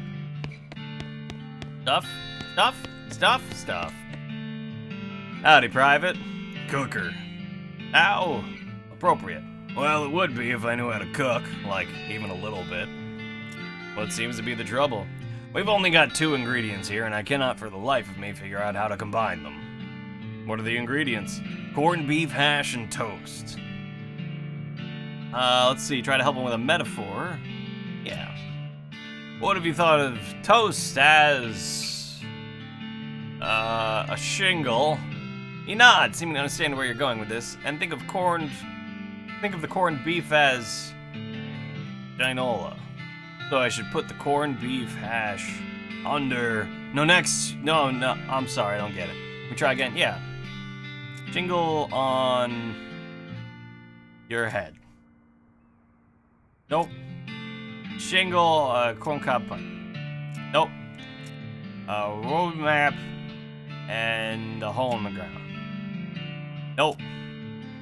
Stuff, stuff, stuff, stuff. Howdy, Private. Cooker. Ow. Appropriate. Well, it would be if I knew how to cook, like, even a little bit. What seems to be the trouble? We've only got 2 ingredients here, and I cannot for the life of me figure out how to combine them. What are the ingredients? Corned beef hash and toast. Let's see, try to help him with a metaphor. Yeah. What have you thought of toast as... a shingle? He nods, seeming to understand where you're going with this, and think of the corned beef as... ginola. So I should put the corned beef hash under... No, I'm sorry, I don't get it. Let me try again, yeah. Jingle on... your head. Nope. Shingle, corncob pipe. Nope. A road map and a hole in the ground. Nope.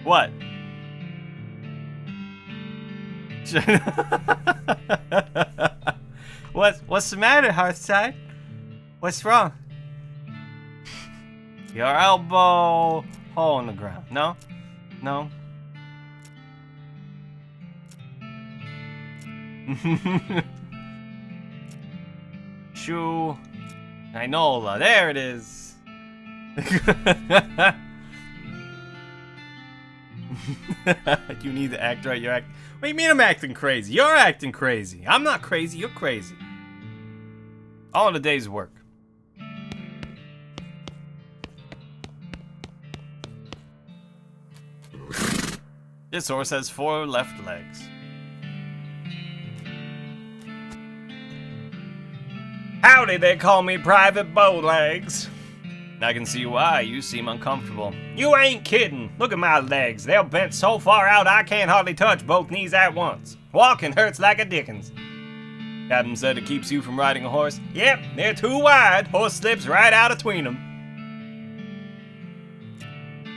What? What's the matter, Hearthside? What's wrong? Your elbow, hole in the ground. No? No? Shoe, Ginola. There it is. You need to act right. What do you mean I'm acting crazy? You're acting crazy. I'm not crazy. You're crazy. All in a day's work. This horse has 4 left legs. Howdy, they call me Private Bowlegs. I can see why you seem uncomfortable. You ain't kidding. Look at my legs. They're bent so far out I can't hardly touch both knees at once. Walking hurts like a dickens. Captain said it keeps you from riding a horse. Yep, they're too wide. Horse slips right out between them.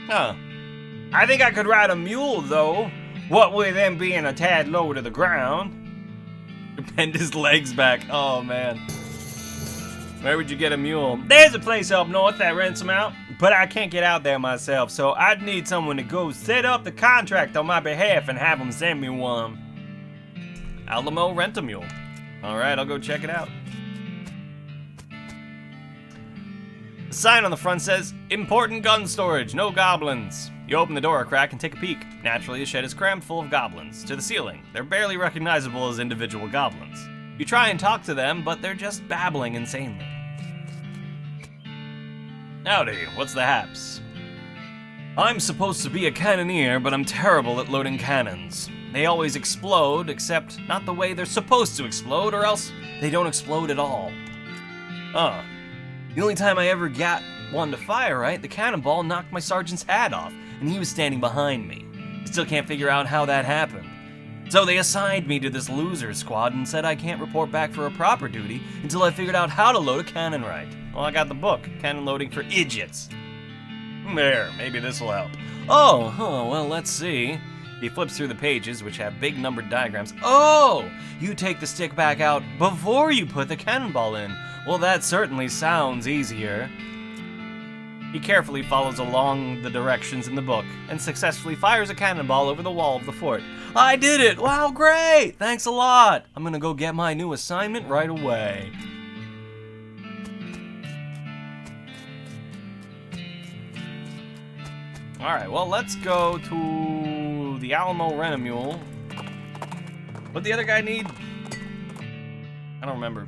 Huh. I think I could ride a mule, though. What with them being a tad low to the ground. Bend his legs back. Oh, man. Where would you get a mule? There's a place up north that rents them out, but I can't get out there myself, so I'd need someone to go set up the contract on my behalf and have them send me one. Alamo Rent-A-Mule. Alright, I'll go check it out. The sign on the front says, Important gun storage, no goblins. You open the door a crack and take a peek. Naturally, the shed is crammed full of goblins, to the ceiling. They're barely recognizable as individual goblins. You try and talk to them, but they're just babbling insanely. Howdy, what's the haps? I'm supposed to be a cannoneer, but I'm terrible at loading cannons. They always explode, except not the way they're supposed to explode, or else they don't explode at all. The only time I ever got one to fire right, the cannonball knocked my sergeant's hat off, and he was standing behind me. Still can't figure out how that happened. So they assigned me to this loser squad and said I can't report back for a proper duty until I figured out how to load a cannon right. Well, I got the book, Cannon Loading for Idiots. There, maybe this'll help. Oh, well, let's see. He flips through the pages, which have big numbered diagrams. Oh, you take the stick back out before you put the cannonball in. Well, that certainly sounds easier. He carefully follows along the directions in the book and successfully fires a cannonball over the wall of the fort. I did it! Wow, great! Thanks a lot! I'm gonna go get my new assignment right away. Alright, well, let's go to the Alamo Rent-A-Mule. What'd the other guy need? I don't remember.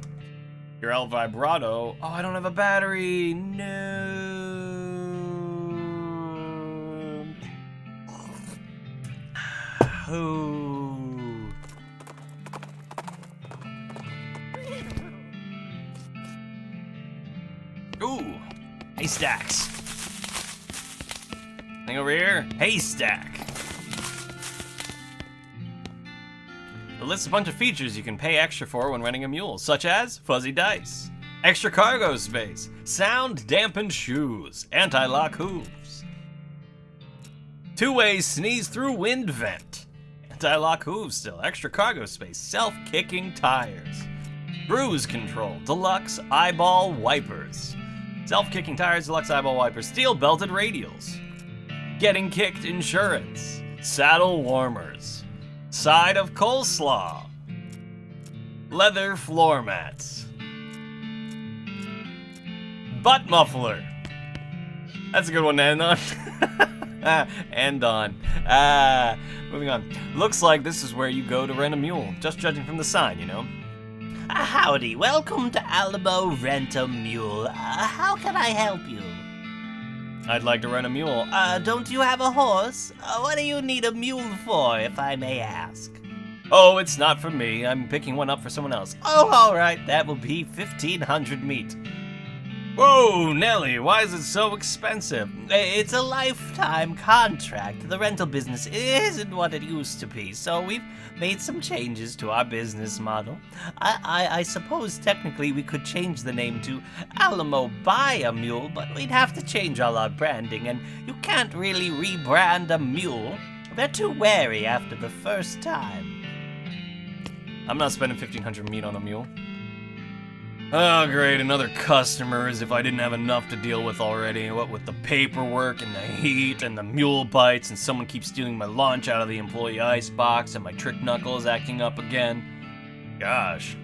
Your El Vibrato. Oh, I don't have a battery. No. Oh. Ooh, a Haystacks. Anything over here? Haystack. It lists a bunch of features you can pay extra for when renting a mule, such as fuzzy dice, extra cargo space, sound-dampened shoes, anti-lock hooves, two-way sneeze-through wind vent, anti-lock hooves still, extra cargo space, self-kicking tires, bruise control, deluxe eyeball wipers, self-kicking tires, deluxe eyeball wipers, steel-belted radials, getting kicked insurance, saddle warmers, side of coleslaw, leather floor mats, butt muffler. That's a good one to end on. End on. Moving on. Looks like this is where you go to rent a mule, just judging from the sign, you know. Howdy, welcome to Alamo Rent a Mule. How can I help you? I'd like to rent a mule. Don't you have a horse? What do you need a mule for, if I may ask? Oh, it's not for me. I'm picking one up for someone else. Oh, all right, that will be 1,500 meat. Whoa, Nelly, why is it so expensive? It's a lifetime contract. The rental business isn't what it used to be, so we've made some changes to our business model. I suppose technically we could change the name to Alamo Buy a Mule, but we'd have to change all our branding, and you can't really rebrand a mule. They're too wary after the first time. I'm not spending 1,500 meat on a mule. Oh, great, another customer, as if I didn't have enough to deal with already. What with the paperwork and the heat and the mule bites, and someone keeps stealing my lunch out of the employee icebox, and my trick knuckle is acting up again. Gosh,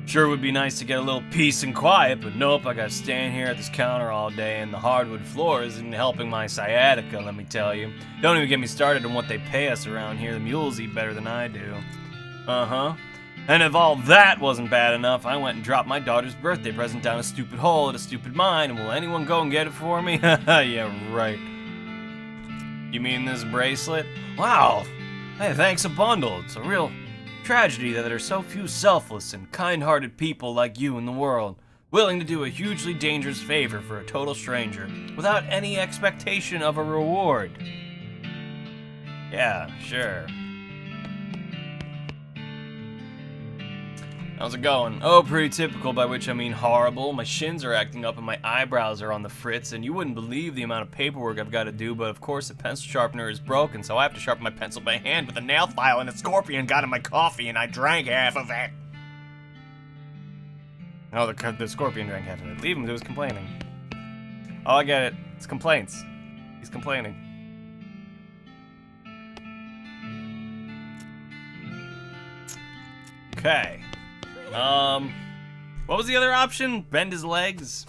sure would be nice to get a little peace and quiet, but nope, I gotta stand here at this counter all day, and the hardwood floor isn't helping my sciatica, let me tell you. Don't even get me started on what they pay us around here. The mules eat better than I do. Uh-huh. And if all that wasn't bad enough, I went and dropped my daughter's birthday present down a stupid hole at a stupid mine, and will anyone go and get it for me? Yeah, right. You mean this bracelet? Wow! Hey, thanks a bundle. It's a real tragedy that there are so few selfless and kind-hearted people like you in the world, willing to do a hugely dangerous favor for a total stranger, without any expectation of a reward. Yeah, sure. How's it going? Oh, pretty typical, by which I mean horrible. My shins are acting up and my eyebrows are on the fritz, and you wouldn't believe the amount of paperwork I've got to do, but of course the pencil sharpener is broken, so I have to sharpen my pencil by hand with a nail file, and a scorpion got in my coffee and I drank half of it. Oh, the scorpion drank half of it. Leave him, he was complaining. Oh, I get it. It's complaints. He's complaining. Okay. What was the other option? Bend his legs?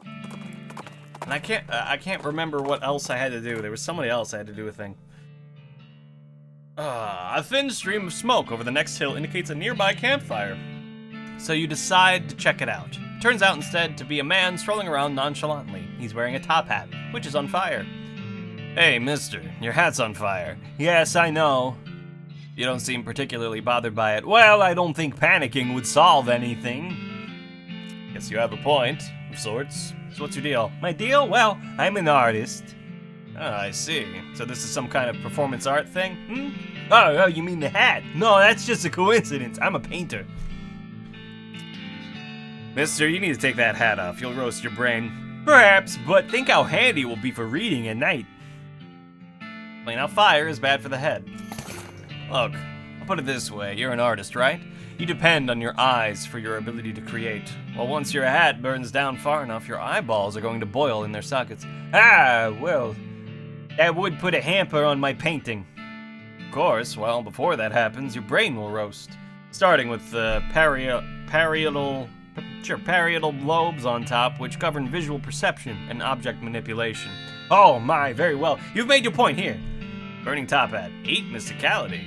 And I can't remember what else I had to do. There was somebody else I had to do a thing. A thin stream of smoke over the next hill indicates a nearby campfire. So you decide to check it out. Turns out instead to be a man strolling around nonchalantly. He's wearing a top hat, which is on fire. Hey, mister, your hat's on fire. Yes, I know. You don't seem particularly bothered by it. Well, I don't think panicking would solve anything. Guess you have a point, of sorts. So what's your deal? My deal? Well, I'm an artist. Oh, I see. So this is some kind of performance art thing? Oh, you mean the hat? No, that's just a coincidence. I'm a painter. Mister, you need to take that hat off. You'll roast your brain. Perhaps, but think how handy it will be for reading at night. Playing out fire is bad for the head. Look, I'll put it this way. You're an artist, right? You depend on your eyes for your ability to create. Well, once your hat burns down far enough, your eyeballs are going to boil in their sockets. Ah, well, that would put a hamper on my painting. Of course, well, before that happens, your brain will roast. Starting with the parietal lobes on top, which govern visual perception and object manipulation. Oh my, very well. You've made your point here. Burning top hat, 8 mysticality.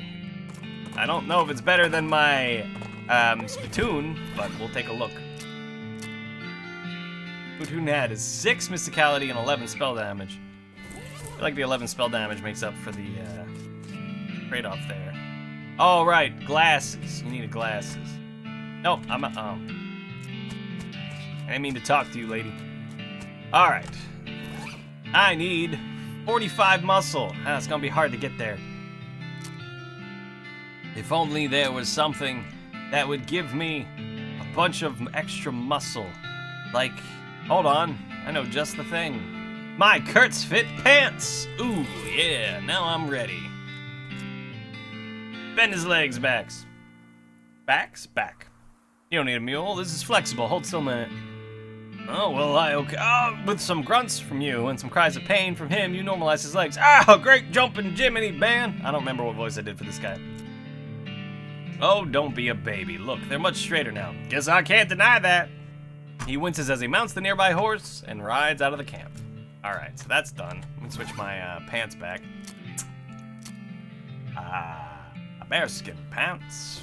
I don't know if it's better than my spittoon, but we'll take a look. Spittoon hat is 6 mysticality and 11 spell damage. I feel like the 11 spell damage makes up for the trade-off there. Oh, right, glasses. You need glasses. No, I'm not. I didn't mean to talk to you, lady. Alright. I need 45 muscle. It's gonna be hard to get there. If only there was something that would give me a bunch of extra muscle. Like, hold on, I know just the thing. My Kurt's Fit pants! Ooh, yeah, now I'm ready. Bend his legs, backs. Backs? Back. You don't need a mule, this is flexible, hold still a minute. Oh, well, okay. With some grunts from you and some cries of pain from him, you normalize his legs. Great jumping Jiminy man! I don't remember what voice I did for this guy. Oh, don't be a baby. Look, they're much straighter now. Guess I can't deny that. He winces as he mounts the nearby horse and rides out of the camp. Alright, so that's done. Let me switch my pants back. A bearskin pants.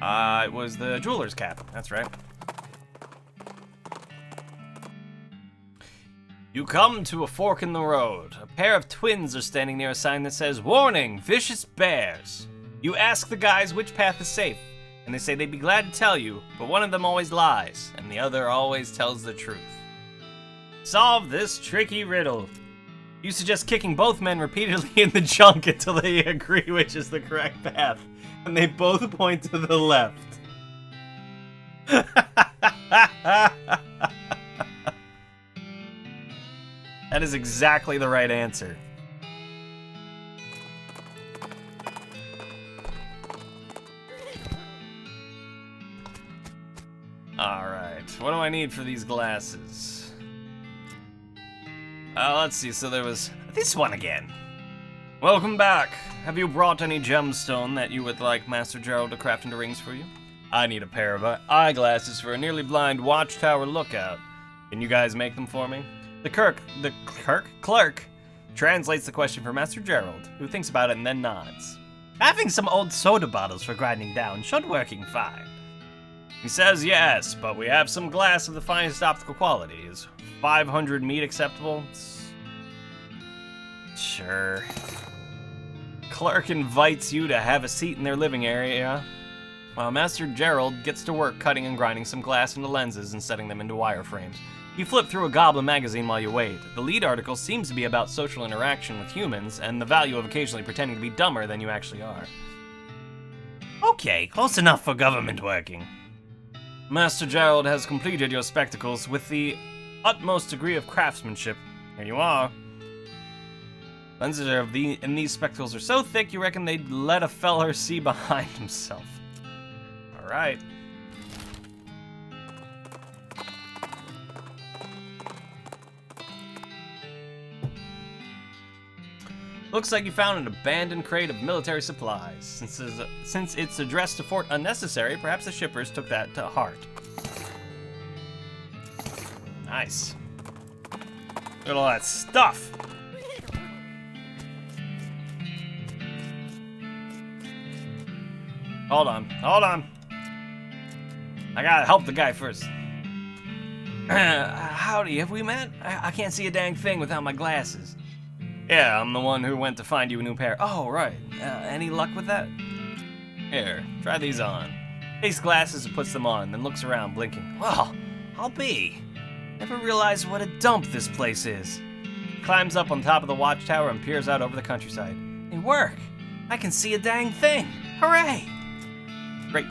It was the jeweler's cap. That's right. You come to a fork in the road. A pair of twins are standing near a sign that says, "Warning, vicious bears." You ask the guys which path is safe, and they say they'd be glad to tell you, but one of them always lies, and the other always tells the truth. Solve this tricky riddle. You suggest kicking both men repeatedly in the junk until they agree which is the correct path, and they both point to the left. That is exactly the right answer. Alright, what do I need for these glasses? Let's see, so there was this one again. Welcome back. Have you brought any gemstone that you would like Master Gerald to craft into rings for you? I need a pair of eyeglasses for a nearly blind watchtower lookout. Can you guys make them for me? The clerk translates the question for Master Gerald, who thinks about it and then nods. Having some old soda bottles for grinding down should working fine. He says yes, but we have some glass of the finest optical quality. Is 500 meat acceptable? Sure. Clerk invites you to have a seat in their living area, while Master Gerald gets to work cutting and grinding some glass into lenses and setting them into wireframes. You flip through a Goblin magazine while you wait. The lead article seems to be about social interaction with humans and the value of occasionally pretending to be dumber than you actually are. Okay, close enough for government working. Master Gerald has completed your spectacles with the utmost degree of craftsmanship. Here you are. Lenses in these spectacles are so thick you reckon they'd let a feller see behind himself. Alright. Looks like you found an abandoned crate of military supplies. Since it's addressed to Fort Unnecessary, perhaps the shippers took that to heart. Nice. Look at all that stuff. Hold on. I gotta help the guy first. Howdy, have we met? I can't see a dang thing without my glasses. Yeah, I'm the one who went to find you a new pair. Oh, right. Any luck with that? Here, try these on. Takes glasses and puts them on, then looks around, blinking. Well, I'll be. Never realized what a dump this place is. Climbs up on top of the watchtower and peers out over the countryside. They work. I can see a dang thing. Hooray! Great.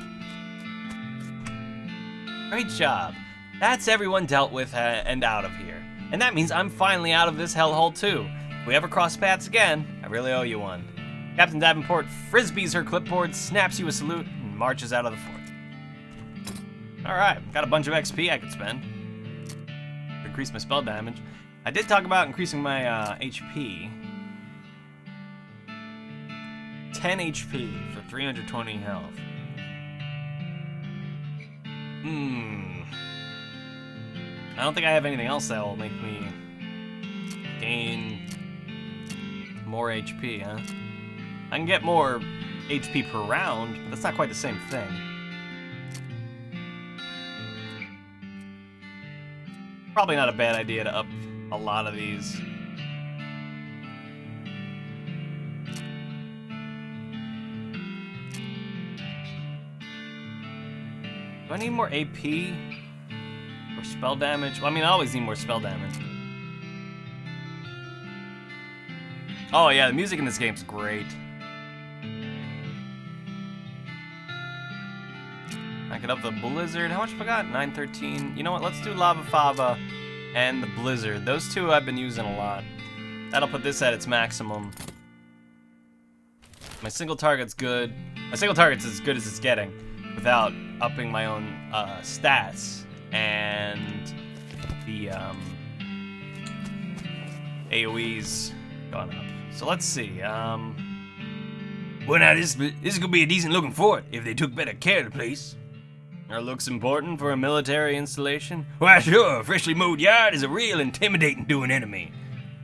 Great job. That's everyone dealt with and out of here. And that means I'm finally out of this hellhole too. If we ever cross paths again, I really owe you one. Captain Davenport frisbees her clipboard, snaps you a salute, and marches out of the fort. Alright, got a bunch of XP I could spend. Increase my spell damage. I did talk about increasing my HP. 10 HP for 320 health. I don't think I have anything else that will make me gain more HP, huh? I can get more HP per round, but that's not quite the same thing. Probably not a bad idea to up a lot of these. Do I need more AP? Or spell damage? Well, I mean, I always need more spell damage. Oh yeah, the music in this game's great. Back it up the Blizzard. How much have I got? 913. You know what? Let's do Lava Fava and the Blizzard. Those two I've been using a lot. That'll put this at its maximum. My single target's good. My single target's as good as it's getting without upping my own stats. And the AoE's gone up. So let's see. Well, now this is gonna be a decent looking fort if they took better care of the place. Or looks important for a military installation? Why, sure. A freshly mowed yard is a real intimidating to an enemy.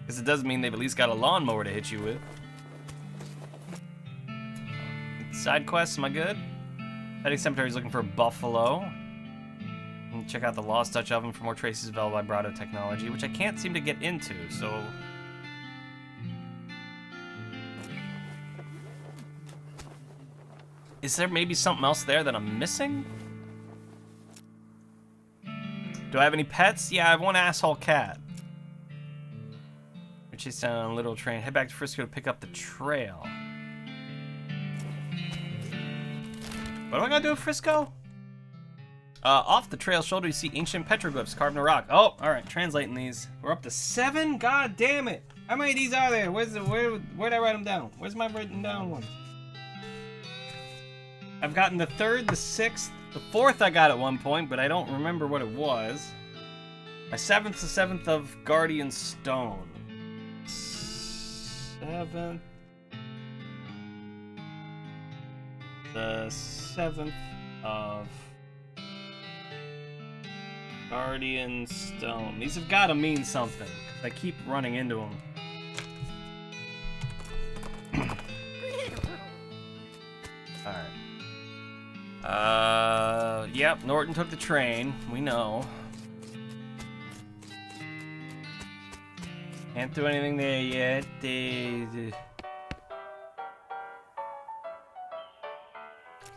Because it does mean they've at least got a lawnmower to hit you with. Side quests, am I good? Petty Cemetery is looking for a buffalo. And check out the Lost Dutch Oven for more traces of El Vibrato technology, which I can't seem to get into, so... Is there maybe something else there that I'm missing? Do I have any pets? Yeah, I have one asshole cat. We chase down on a little train. Head back to Frisco to pick up the trail. What am I gonna do with Frisco? Off the trail shoulder, you see ancient petroglyphs carved in a rock. Oh, all right, translating these. We're up to 7. God damn it! How many of these are there? Where'd I write them down? Where's my written down one? I've gotten the 3rd, the 6th, the 4th I got at one point, but I don't remember what it was. My 7th, the 7th of Guardian Stone. 7th. The 7th of Guardian Stone. These have got to mean something. I keep running into them. Alright. Yep, Norton took the train. We know. Can't do anything there yet.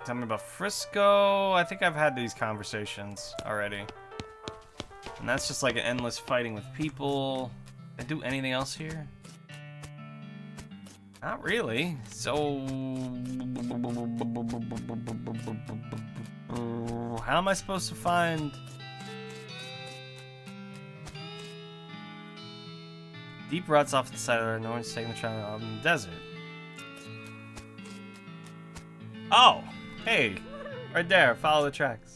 Tell me about Frisco. I think I've had these conversations already. And that's just like an endless fighting with people. Did I do anything else here? Not really. So... How am I supposed to find... Deep ruts off the side of the north, taking the trail out in the desert. Oh! Hey! Right there, follow the tracks.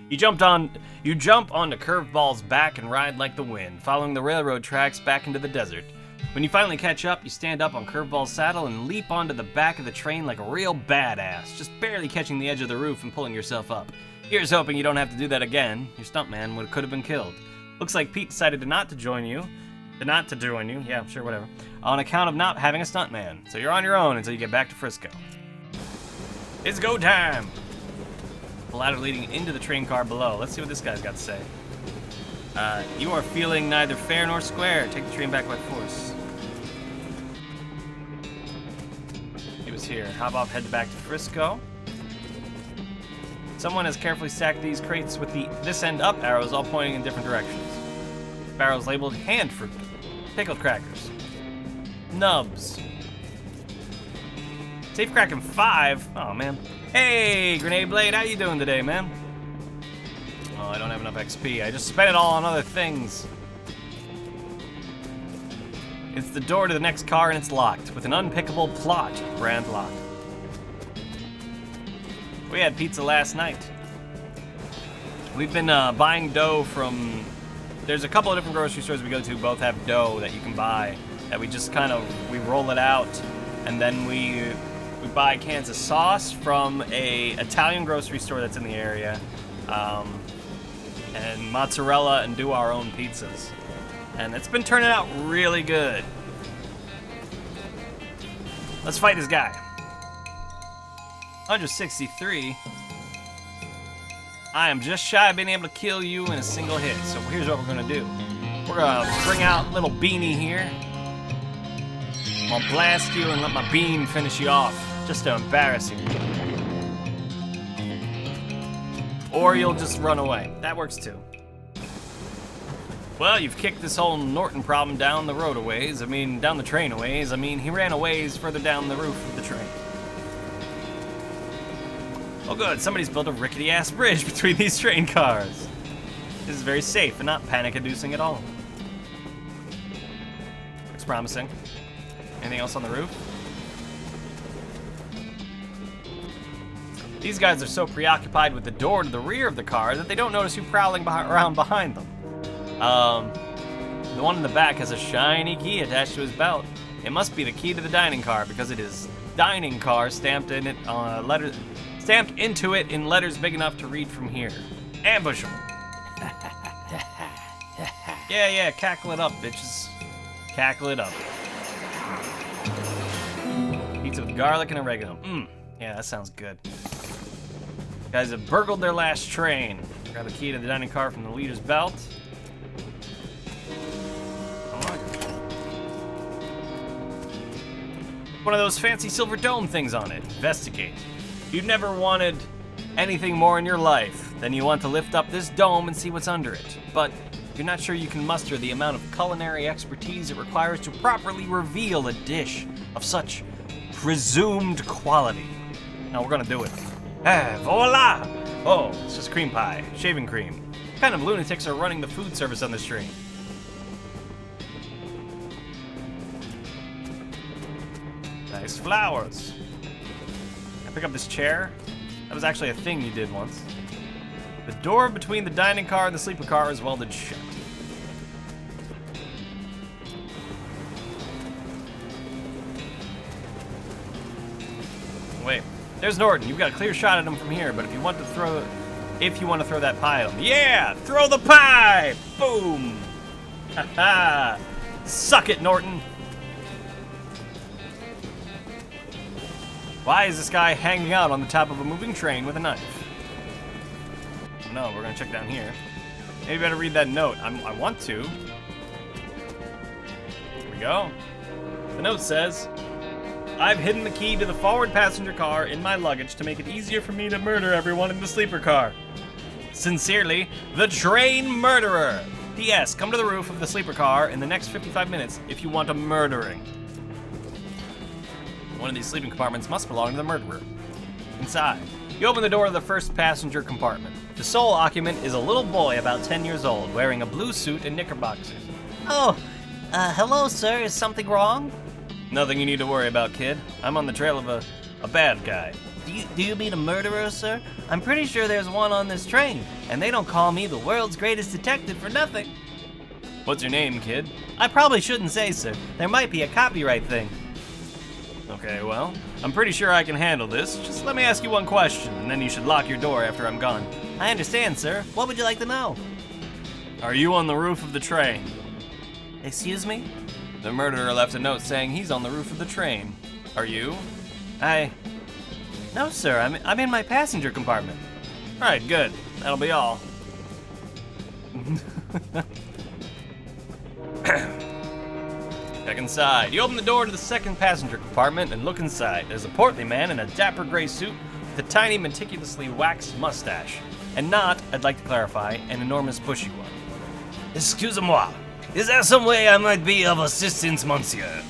You jump onto Curveball's back and ride like the wind, following the railroad tracks back into the desert. When you finally catch up, you stand up on Curveball's saddle and leap onto the back of the train like a real badass, just barely catching the edge of the roof and pulling yourself up. Here's hoping you don't have to do that again. Your stuntman could have been killed. Looks like Pete decided not to join you. Yeah, sure, whatever. On account of not having a stuntman. So you're on your own until you get back to Frisco. It's go time! The ladder leading into the train car below. Let's see what this guy's got to say. You are feeling neither fair nor square. Take the train back by force. He was here. Hop off, head back to Frisco. Someone has carefully stacked these crates with this end up arrows all pointing in different directions. Barrels labeled hand fruit, pickled crackers, nubs. Safe cracking 5. Oh man. Hey, Grenade Blade, how you doing today, man? Oh, I don't have enough XP. I just spent it all on other things. It's the door to the next car and it's locked with an unpickable plot brand lock. We had pizza last night. We've been buying dough from... There's a couple of different grocery stores we go to, both have dough that you can buy, that we just we roll it out, and then we buy cans of sauce from a Italian grocery store that's in the area, and mozzarella, and do our own pizzas. And it's been turning out really good. Let's fight this guy. 163. I am just shy of being able to kill you in a single hit. So here's what we're gonna do. We're gonna bring out little Beanie here. I'm gonna blast you and let my bean finish you off, just to embarrass you. or you'll just run away. That works too. Well, you've kicked this whole Norton problem down the road a ways. Down the train a ways. He ran a ways further down the roof of the train. Oh good, somebody's built a rickety-ass bridge between these train cars. This is very safe and not panic-inducing at all. Looks promising. Anything else on the roof? These guys are so preoccupied with the door to the rear of the car that they don't notice you prowling around behind them. The one in the back has a shiny key attached to his belt. It must be the key to the dining car because it is dining car stamped in it stamped into it in letters big enough to read from here. Ambush him. Yeah, cackle it up, bitches. Cackle it up. Pizza with garlic and oregano. Yeah, that sounds good. Guys have burgled their last train. Grab a key to the dining car from the leader's belt. One of those fancy silver dome things on it. Investigate. You've never wanted anything more in your life than you want to lift up this dome and see what's under it. But you're not sure you can muster the amount of culinary expertise it requires to properly reveal a dish of such presumed quality. Now we're gonna do it. Voila! Oh, it's just cream pie, shaving cream. What kind of lunatics are running the food service on this train? Nice flowers. Can I pick up this chair? That was actually a thing you did once. The door between the dining car and the sleeper car is welded shut. Wait, there's Norton. You've got a clear shot at him from here, but if you want to throw that pie at him, yeah, throw the pie! Boom! Ha-ha! Suck it, Norton! Why is this guy hanging out on the top of a moving train with a knife? No, we're gonna check down here. Maybe better read that note. I want to. Here we go. The note says, I've hidden the key to the forward passenger car in my luggage to make it easier for me to murder everyone in the sleeper car. Sincerely, the train murderer. P.S. Come to the roof of the sleeper car in the next 55 minutes if you want a murdering. One of these sleeping compartments must belong to the murderer. Inside, you open the door of the first passenger compartment. The sole occupant is a little boy about 10 years old, wearing a blue suit and knickerbockers. Oh, hello, sir. Is something wrong? Nothing you need to worry about, kid. I'm on the trail of a bad guy. Do you mean a murderer, sir? I'm pretty sure there's one on this train, and they don't call me the world's greatest detective for nothing. What's your name, kid? I probably shouldn't say, sir. There might be a copyright thing. Okay, well, I'm pretty sure I can handle this. Just let me ask you one question, and then you should lock your door after I'm gone. I understand, sir. What would you like to know? Are you on the roof of the train? Excuse me? The murderer left a note saying he's on the roof of the train. Are you? No, sir. I'm in my passenger compartment. All right, good. That'll be all. Check inside. You open the door to the second passenger compartment and look inside. There's a portly man in a dapper gray suit with a tiny, meticulously waxed mustache. And not, I'd like to clarify, an enormous bushy one. Excusez-moi. Is there some way I might be of assistance, monsieur?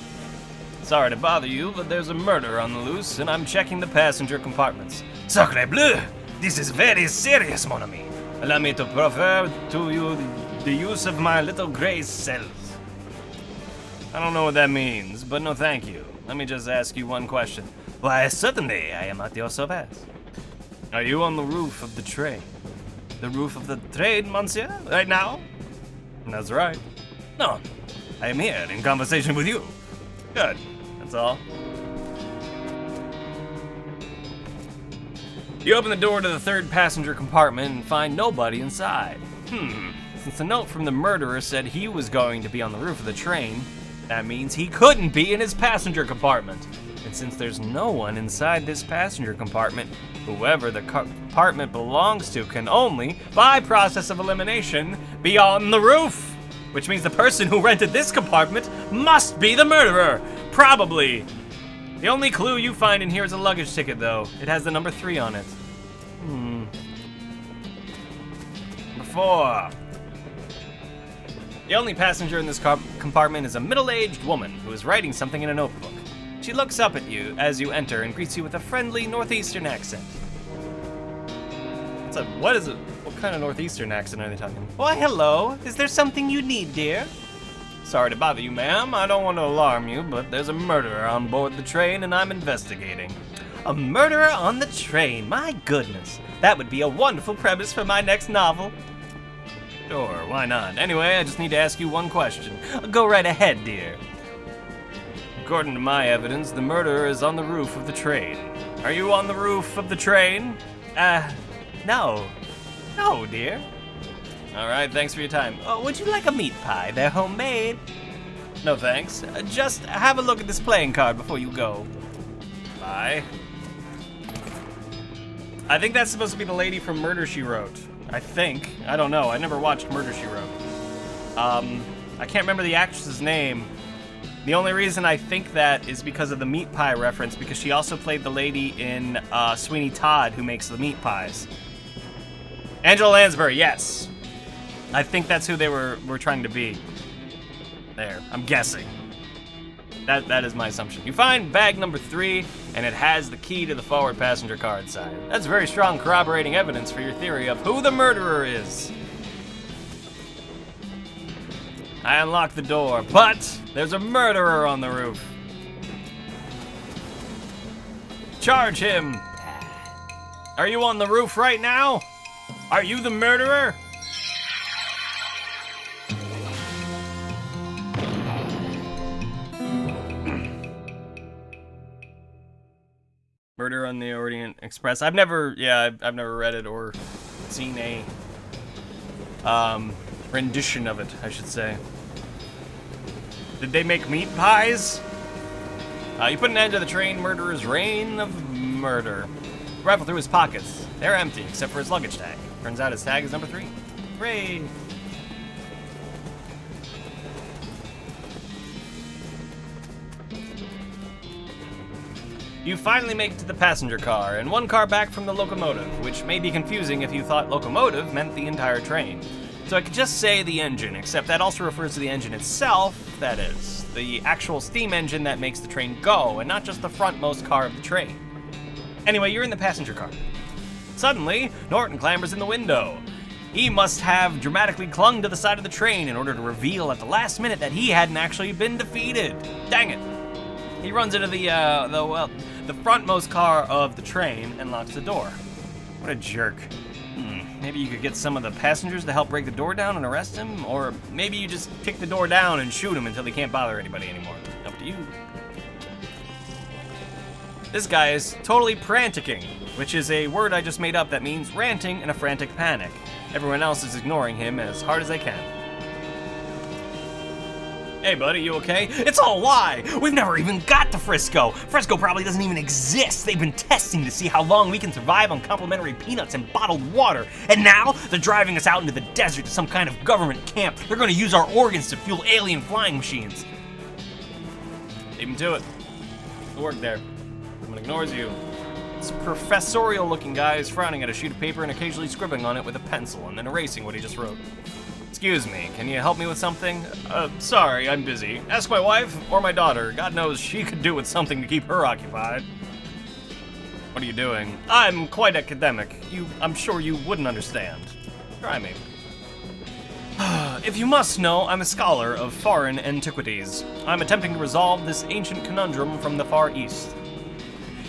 Sorry to bother you, but there's a murder on the loose, and I'm checking the passenger compartments. Sacre bleu! This is very serious, mon ami. Allow me to proffer to you the use of my little gray cells. I don't know what that means, but no thank you. Let me just ask you one question. Why, certainly, I am at your service. Are you on the roof of the train? The roof of the train, monsieur? Right now? That's right. No, I am here in conversation with you. Good. That's all. You open the door to the third passenger compartment and find nobody inside. Since the note from the murderer said he was going to be on the roof of the train, that means he couldn't be in his passenger compartment. And since there's no one inside this passenger compartment, whoever the compartment belongs to can only, by process of elimination, be on the roof. Which means the person who rented this compartment must be the murderer. Probably. The only clue you find in here is a luggage ticket, though. It has the number 3 on it. 4. The only passenger in this compartment is a middle-aged woman who is writing something in a notebook. She looks up at you as you enter and greets you with a friendly northeastern accent. What kind of northeastern accent are they talking? Why, hello. Is there something you need, dear? Sorry to bother you, ma'am. I don't want to alarm you, but there's a murderer on board the train and I'm investigating. A murderer on the train? My goodness. That would be a wonderful premise for my next novel. Sure, why not? Anyway, I just need to ask you one question. Go right ahead, dear. According to my evidence, the murderer is on the roof of the train. Are you on the roof of the train? No. No, dear. All right, thanks for your time. Would you like a meat pie? They're homemade. No thanks. Just have a look at this playing card before you go. Bye. I think that's supposed to be the lady from Murder, She Wrote. I think. I don't know. I never watched Murder, She Wrote. I can't remember the actress's name. The only reason I think that is because of the meat pie reference, because she also played the lady in Sweeney Todd who makes the meat pies. Angela Lansbury, yes. I think that's who they were trying to be. There, I'm guessing. That is my assumption. You find bag number 3, and it has the key to the forward passenger car inside. That's very strong corroborating evidence for your theory of who the murderer is. I unlock the door, but there's a murderer on the roof. Charge him! Are you on the roof right now? Are you the murderer? Murder on the Orient Express. I've never read it or seen a rendition of it, I should say. Did they make meat pies? You put an end to the train murderer's reign of murder. Rifle through his pockets. They're empty, except for his luggage tag. Turns out his tag is number 3. Hooray! You finally make it to the passenger car, and one car back from the locomotive, which may be confusing if you thought locomotive meant the entire train. So I could just say the engine, except that also refers to the engine itself, that is, the actual steam engine that makes the train go, and not just the frontmost car of the train. Anyway, you're in the passenger car. Suddenly, Norton clambers in the window. He must have dramatically clung to the side of the train in order to reveal at the last minute that he hadn't actually been defeated. Dang it. He runs into the frontmost car of the train and locks the door. What a jerk. Maybe you could get some of the passengers to help break the door down and arrest him, or maybe you just kick the door down and shoot him until he can't bother anybody anymore. Up to you. This guy is totally pranticking, which is a word I just made up that means ranting in a frantic panic. Everyone else is ignoring him as hard as they can. Hey buddy, you okay? It's all a lie! We've never even got to Frisco! Frisco probably doesn't even exist! They've been testing to see how long we can survive on complimentary peanuts and bottled water, and now they're driving us out into the desert to some kind of government camp. They're gonna use our organs to fuel alien flying machines. Leave him to it. Good work there. Someone ignores you. This professorial looking guy is frowning at a sheet of paper and occasionally scribbling on it with a pencil and then erasing what he just wrote. Excuse me, can you help me with something? Sorry, I'm busy. Ask my wife or my daughter. God knows she could do with something to keep her occupied. What are you doing? I'm quite academic. I'm sure you wouldn't understand. Try me. If you must know, I'm a scholar of foreign antiquities. I'm attempting to resolve this ancient conundrum from the Far East.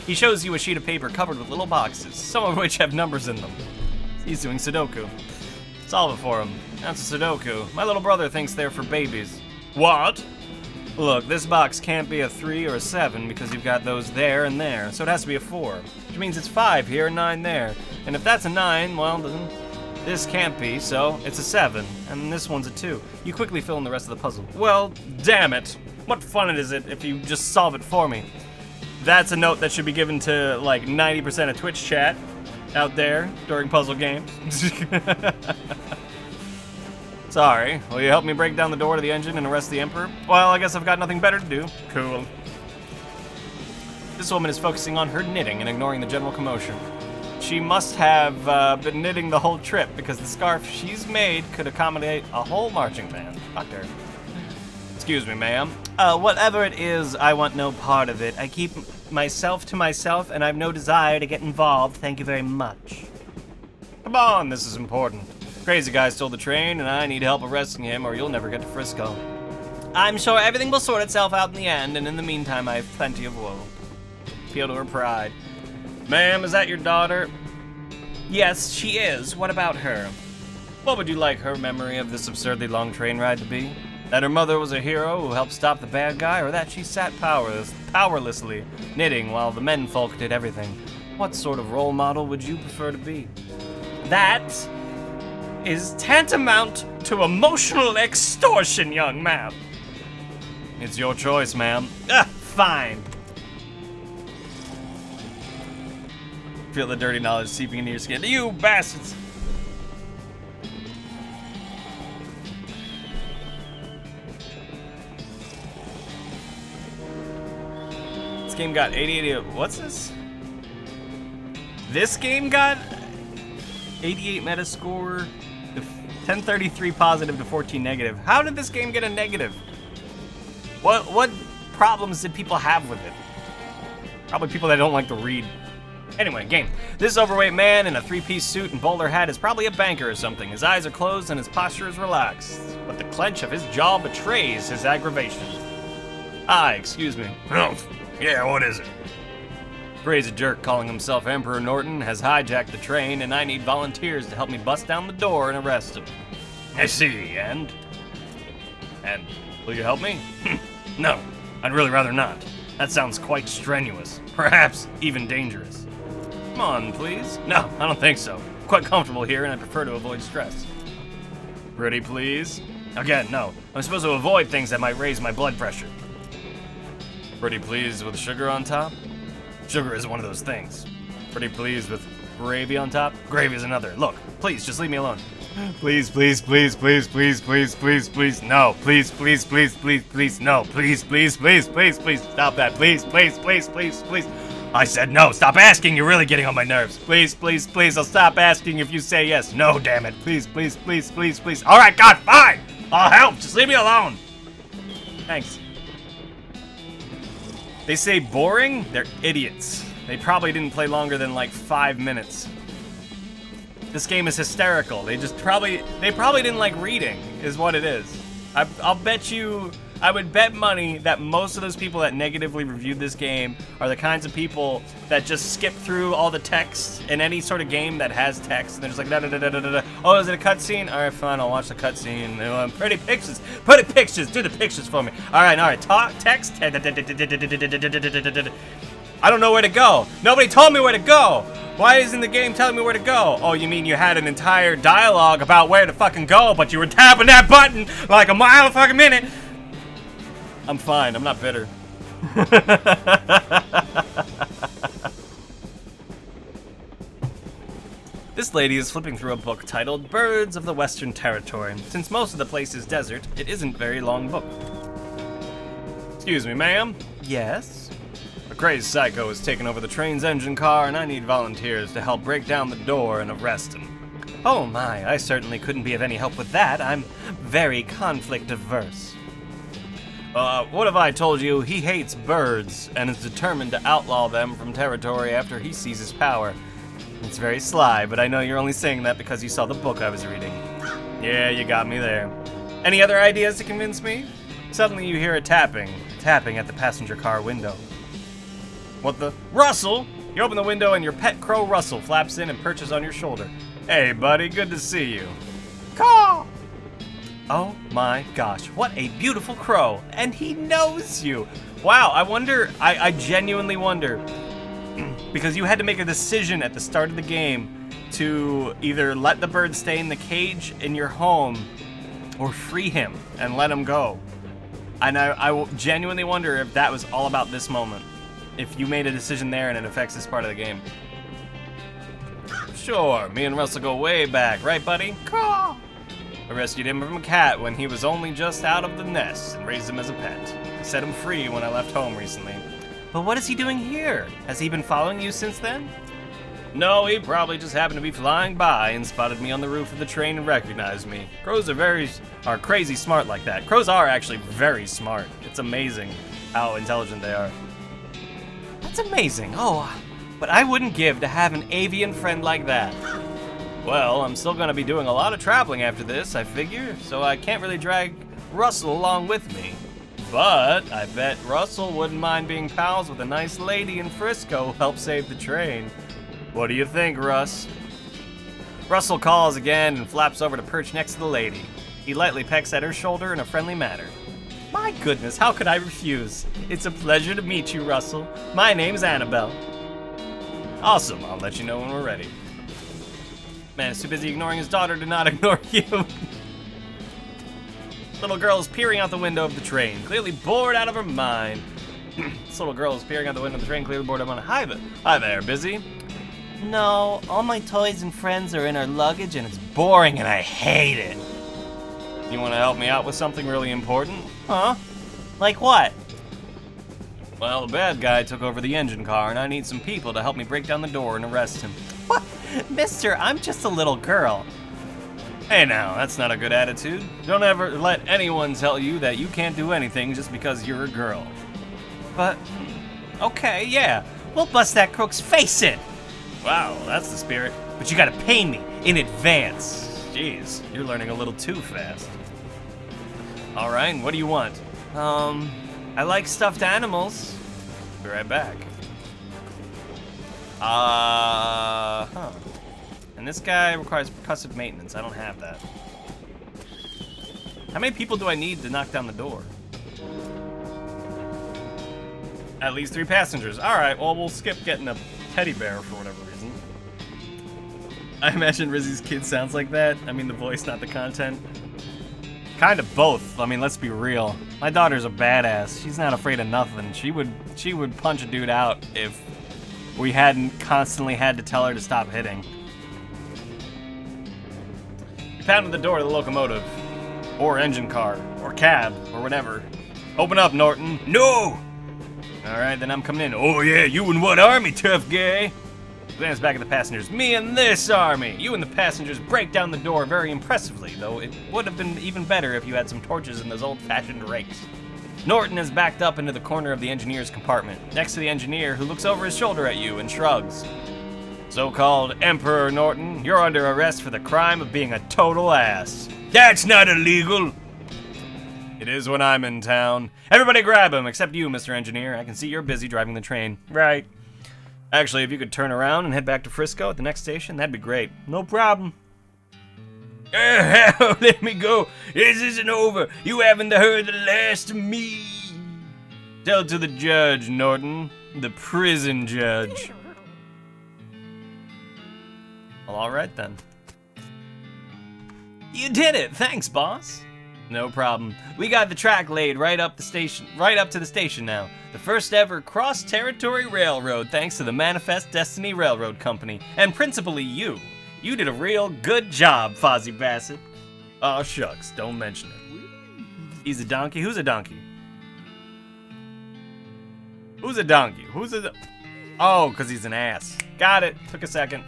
He shows you a sheet of paper covered with little boxes, some of which have numbers in them. He's doing Sudoku. Solve it for him. That's a Sudoku. My little brother thinks they're for babies. What? Look, this box can't be a 3 or a 7 because you've got those there and there, so it has to be a 4. Which means it's 5 here and 9 there. And if that's a 9, well, then this can't be, so it's a 7. And this one's a 2. You quickly fill in the rest of the puzzle. Well, damn it. What fun is it if you just solve it for me? That's a note that should be given to, like, 90% of Twitch chat out there during puzzle games. Sorry, will you help me break down the door to the engine and arrest the Emperor? Well, I guess I've got nothing better to do. Cool. This woman is focusing on her knitting and ignoring the general commotion. She must have been knitting the whole trip because the scarf she's made could accommodate a whole marching band. Fuck her. Excuse me, ma'am. Whatever it is, I want no part of it. I keep myself to myself, and I've no desire to get involved. Thank you very much. Come on, this is important. Crazy guy stole the train, and I need help arresting him, or you'll never get to Frisco. I'm sure everything will sort itself out in the end, and in the meantime, I have plenty of woe. Appeal to her pride. Ma'am, is that your daughter? Yes, she is. What about her? What would you like her memory of this absurdly long train ride to be? That her mother was a hero who helped stop the bad guy, or that she sat powerlessly knitting while the menfolk did everything? What sort of role model would you prefer to be? That is tantamount to emotional extortion, young man. It's your choice, ma'am. Fine. Feel the dirty knowledge seeping into your skin. You bastards! This game got 88. What's this? This game got 88 Metascore, 1033 positive to 14 negative. How did this game get a negative? What problems did people have with it? Probably people that don't like to read. Anyway, game. This overweight man in a three-piece suit and bowler hat is probably a banker or something. His eyes are closed and his posture is relaxed, but the clench of his jaw betrays his aggravation. Hi, excuse me. Yeah, what is it? Crazy jerk calling himself Emperor Norton has hijacked the train, and I need volunteers to help me bust down the door and arrest him. I see, And will you help me? No, I'd really rather not. That sounds quite strenuous, perhaps even dangerous. Come on, please. No, I don't think so. I'm quite comfortable here, and I prefer to avoid stress. Pretty please? Again, no. I'm supposed to avoid things that might raise my blood pressure. Pretty pleased with sugar on top? Sugar is one of those things. Pretty pleased with gravy on top? Gravy is another. Look, please, just leave me alone. Please, please, please, please, please, please, please, please, no. Please, please, please, please, please, no. Please, please, please, please, please, stop that. Please, please, please, please, please. I said no. Stop asking. You're really getting on my nerves. Please, please, please, I'll stop asking if you say yes. No, damn it. Please, please, please, please, please. All right, God, fine. I'll help. Just leave me alone. Thanks. They say boring? They're idiots. They probably didn't play longer than like 5 minutes. This game is hysterical. They probably didn't like reading, is what it is. I'll bet you, I would bet money that most of those people that negatively reviewed this game are the kinds of people that just skip through all the text in any sort of game that has text. And they're just like, da da da da da da. Oh, is it a cutscene? All right, fine, I'll watch the cutscene. Pretty pictures, do the pictures for me. All right, talk, text. I don't know where to go. Nobody told me where to go. Why isn't the game telling me where to go? Oh, you mean you had an entire dialogue about where to fucking go, but you were tapping that button like a mile a fucking minute? I'm fine. I'm not bitter. This lady is flipping through a book titled Birds of the Western Territory. Since most of the place is desert, it isn't a very long book. Excuse me, ma'am? Yes? A crazed psycho has taken over the train's engine car, and I need volunteers to help break down the door and arrest him. Oh my, I certainly couldn't be of any help with that. I'm very conflict averse. What if I told you he hates birds and is determined to outlaw them from territory after he seizes power? It's very sly, but I know you're only saying that because you saw the book I was reading. Yeah, you got me there. Any other ideas to convince me? Suddenly you hear a tapping at the passenger car window. What the? Russell! You open the window and your pet crow Russell flaps in and perches on your shoulder. Hey, buddy, good to see you. Caw! Oh my gosh, what a beautiful crow. And he knows you. Wow, I genuinely wonder, because you had to make a decision at the start of the game to either let the bird stay in the cage in your home or free him and let him go. And I genuinely wonder if that was all about this moment. If you made a decision there and it affects this part of the game. Sure, me and Russell go way back, right, buddy? Caw! I rescued him from a cat when he was only just out of the nest and raised him as a pet. I set him free when I left home recently. But what is he doing here? Has he been following you since then? No, he probably just happened to be flying by and spotted me on the roof of the train and recognized me. Crows are crazy smart like that. Crows are actually very smart. It's amazing how intelligent they are. That's amazing. Oh, but I wouldn't give to have an avian friend like that. Well, I'm still gonna be doing a lot of traveling after this, I figure, so I can't really drag Russell along with me. But I bet Russell wouldn't mind being pals with a nice lady in Frisco who help save the train. What do you think, Russ? Russell calls again and flaps over to perch next to the lady. He lightly pecks at her shoulder in a friendly manner. My goodness, how could I refuse? It's a pleasure to meet you, Russell. My name's Annabelle. Awesome, I'll let you know when we're ready. Man is too busy ignoring his daughter to not ignore you. Little girl is peering out the window of the train, clearly bored out of her mind. This little girl is peering out the window of the train, clearly bored out of her mind. Hi there, busy? No, all my toys and friends are in our luggage and it's boring and I hate it. You want to help me out with something really important? Huh? Like what? Well, the bad guy took over the engine car and I need some people to help me break down the door and arrest him. What? Mister, I'm just a little girl. Hey now, that's not a good attitude. Don't ever let anyone tell you that you can't do anything just because you're a girl. But, okay, yeah. We'll bust that crook's face in. Wow, that's the spirit. But you gotta pay me in advance. Jeez, you're learning a little too fast. Alright, what do you want? I like stuffed animals. Be right back. And this guy requires percussive maintenance. I don't have that. How many people do I need to knock down the door? At least 3 passengers. Alright, well, we'll skip getting a teddy bear for whatever reason. I imagine Rizzy's kid sounds like that. I mean, the voice, not the content. Kind of both. I mean, let's be real. My daughter's a badass. She's not afraid of nothing. She would punch a dude out if we hadn't constantly had to tell her to stop hitting. You pounded the door to the locomotive, or engine car, or cab, or whatever. Open up, Norton. No! Alright, then I'm coming in. Oh yeah, you in what army, tough guy? Glance back at the passengers. Me and this army! You and the passengers break down the door very impressively, though it would have been even better if you had some torches in those old-fashioned rakes. Norton is backed up into the corner of the engineer's compartment, next to the engineer, who looks over his shoulder at you and shrugs. So-called Emperor Norton, you're under arrest for the crime of being a total ass. That's not illegal! It is when I'm in town. Everybody grab him, except you, Mr. Engineer. I can see you're busy driving the train. Right. Actually, if you could turn around and head back to Frisco at the next station, that'd be great. No problem. Let me go. This isn't over. You haven't heard the last of me. Tell it to the judge, Norton. The prison judge. Well, alright then. You did it. Thanks, boss. No problem. We got the track laid right up to the station now. The first ever cross-territory railroad thanks to the Manifest Destiny Railroad Company, and principally you. You did a real good job, Fozzie Bassett. Aw, shucks, don't mention it. He's a donkey? Who's a donkey? Who's a donkey? Oh, because he's an ass. Got it. Took a second.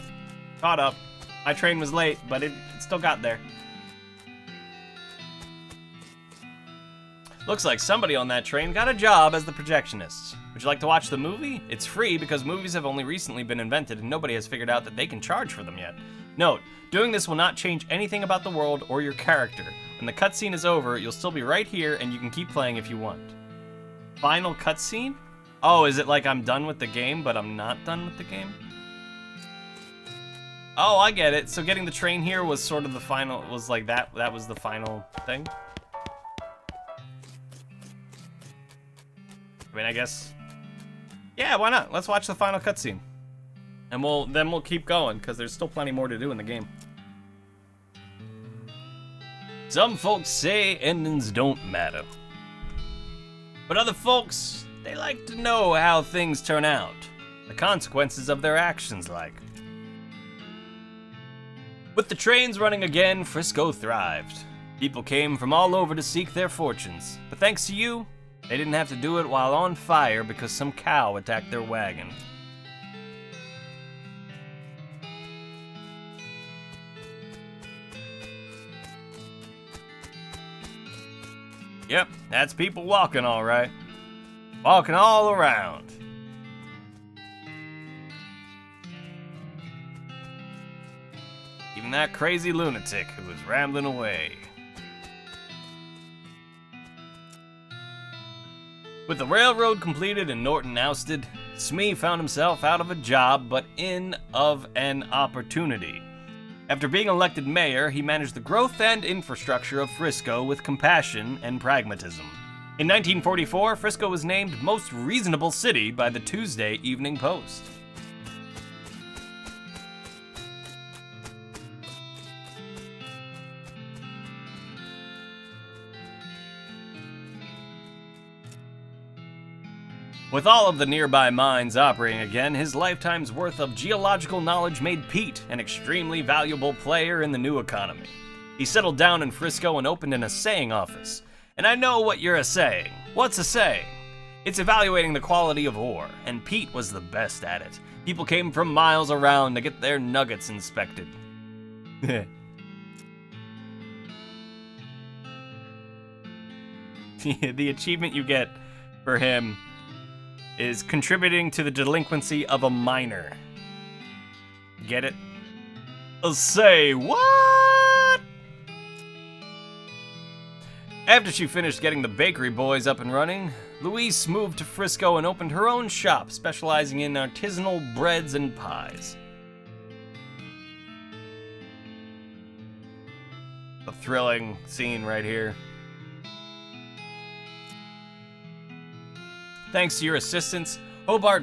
Caught up. My train was late, but it still got there. Looks like somebody on that train got a job as the projectionist. Would you like to watch the movie? It's free because movies have only recently been invented and nobody has figured out that they can charge for them yet. Note, doing this will not change anything about the world or your character. When the cutscene is over, you'll still be right here and you can keep playing if you want. Final cutscene? Oh, is it like I'm done with the game, but I'm not done with the game? Oh, I get it. So getting the train here was sort of the final, was like that was the final thing? I mean, I guess, yeah, why not? Let's watch the final cutscene. And then we'll keep going, because there's still plenty more to do in the game. Some folks say endings don't matter. But other folks, they like to know how things turn out. The consequences of their actions, like. With the trains running again, Frisco thrived. People came from all over to seek their fortunes. But thanks to you, they didn't have to do it while on fire because some cow attacked their wagon. Yep, that's people walking, all right. Walking all around. Even that crazy lunatic who was rambling away. With the railroad completed and Norton ousted, Smee found himself out of a job but in of an opportunity. After being elected mayor, he managed the growth and infrastructure of Frisco with compassion and pragmatism. In 1944, Frisco was named Most Reasonable City by the Tuesday Evening Post. With all of the nearby mines operating again, his lifetime's worth of geological knowledge made Pete an extremely valuable player in the new economy. He settled down in Frisco and opened an assaying office. And I know what you're assaying. What's assaying? It's evaluating the quality of ore, and Pete was the best at it. People came from miles around to get their nuggets inspected. The achievement you get for him is contributing to the delinquency of a minor. Get it? Say what? After she finished getting the bakery boys up and running, Louise moved to Frisco and opened her own shop specializing in artisanal breads and pies. A thrilling scene right here. Thanks to your assistance, Hobart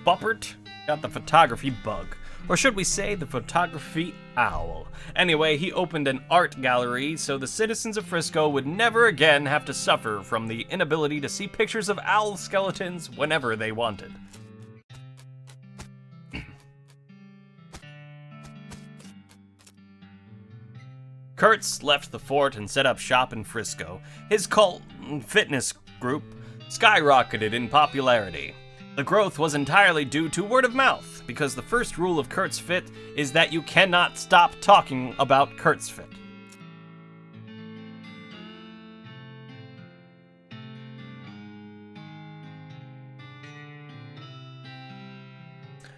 Buppert got the photography bug. Or should we say the photography owl. Anyway, he opened an art gallery so the citizens of Frisco would never again have to suffer from the inability to see pictures of owl skeletons whenever they wanted. Kurtz left the fort and set up shop in Frisco. His cult fitness group skyrocketed in popularity. The growth was entirely due to word of mouth, because the first rule of Kurt's Fit is that you cannot stop talking about Kurt's Fit.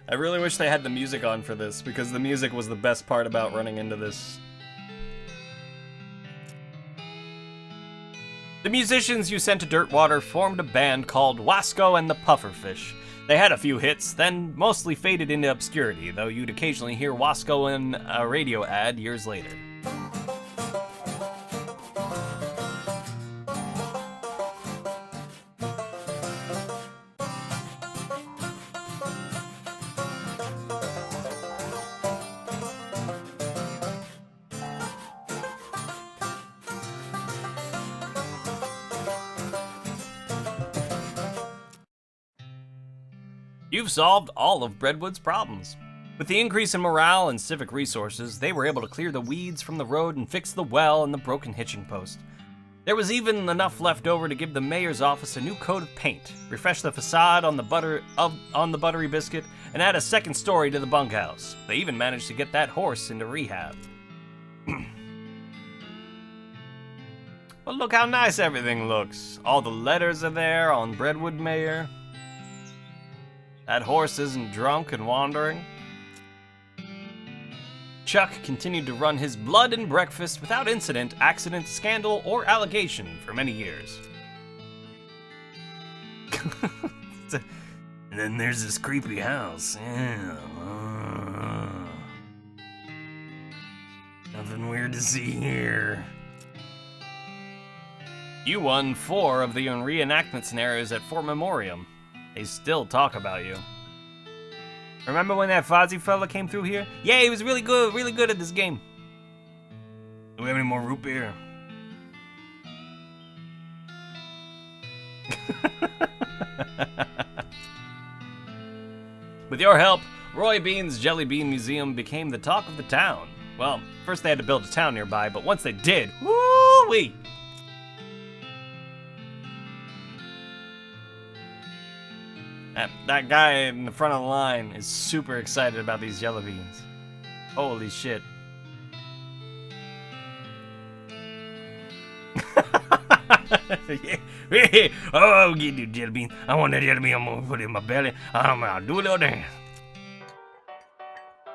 I really wish they had the music on for this, because the music was the best part about running into this. The musicians you sent to Dirtwater formed a band called Wasco and the Pufferfish. They had a few hits, then mostly faded into obscurity, though you'd occasionally hear Wasco in a radio ad years later. You've solved all of Breadwood's problems. With the increase in morale and civic resources, they were able to clear the weeds from the road and fix the well and the broken hitching post. There was even enough left over to give the mayor's office a new coat of paint, refresh the facade on the buttery biscuit, and add a second story to the bunkhouse. They even managed to get that horse into rehab. But look how nice everything looks. All the letters are there on Breadwood Mayor. That horse isn't drunk and wandering. Chuck continued to run his blood and breakfast without incident, accident, scandal, or allegation for many years. And then there's this creepy house. Yeah. Nothing weird to see here. You won 4 of the reenactment scenarios at Fort Memoriam. They still talk about you. Remember when that Fozzie fella came through here? Yeah, he was really good at this game. Do we have any more root beer? With your help, Roy Bean's Jelly Bean Museum became the talk of the town. Well, first they had to build a town nearby, but once they did, woo-wee! That guy in the front of the line is super excited about these jelly beans. Holy shit. Oh, get you jelly bean. I want that jelly bean. I'm gonna put it in my belly. I'll do a little dance.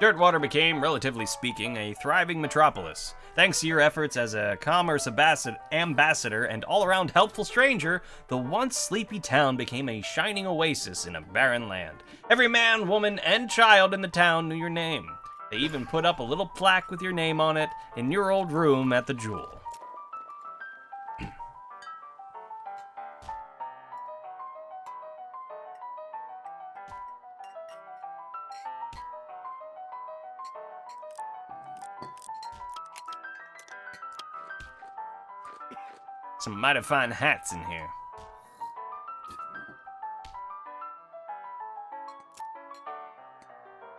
Dirtwater became, relatively speaking, a thriving metropolis. Thanks to your efforts as a commerce ambassador and all-around helpful stranger, the once sleepy town became a shining oasis in a barren land. Every man, woman, and child in the town knew your name. They even put up a little plaque with your name on it in your old room at the Jewel. Some mighty fine hats in here.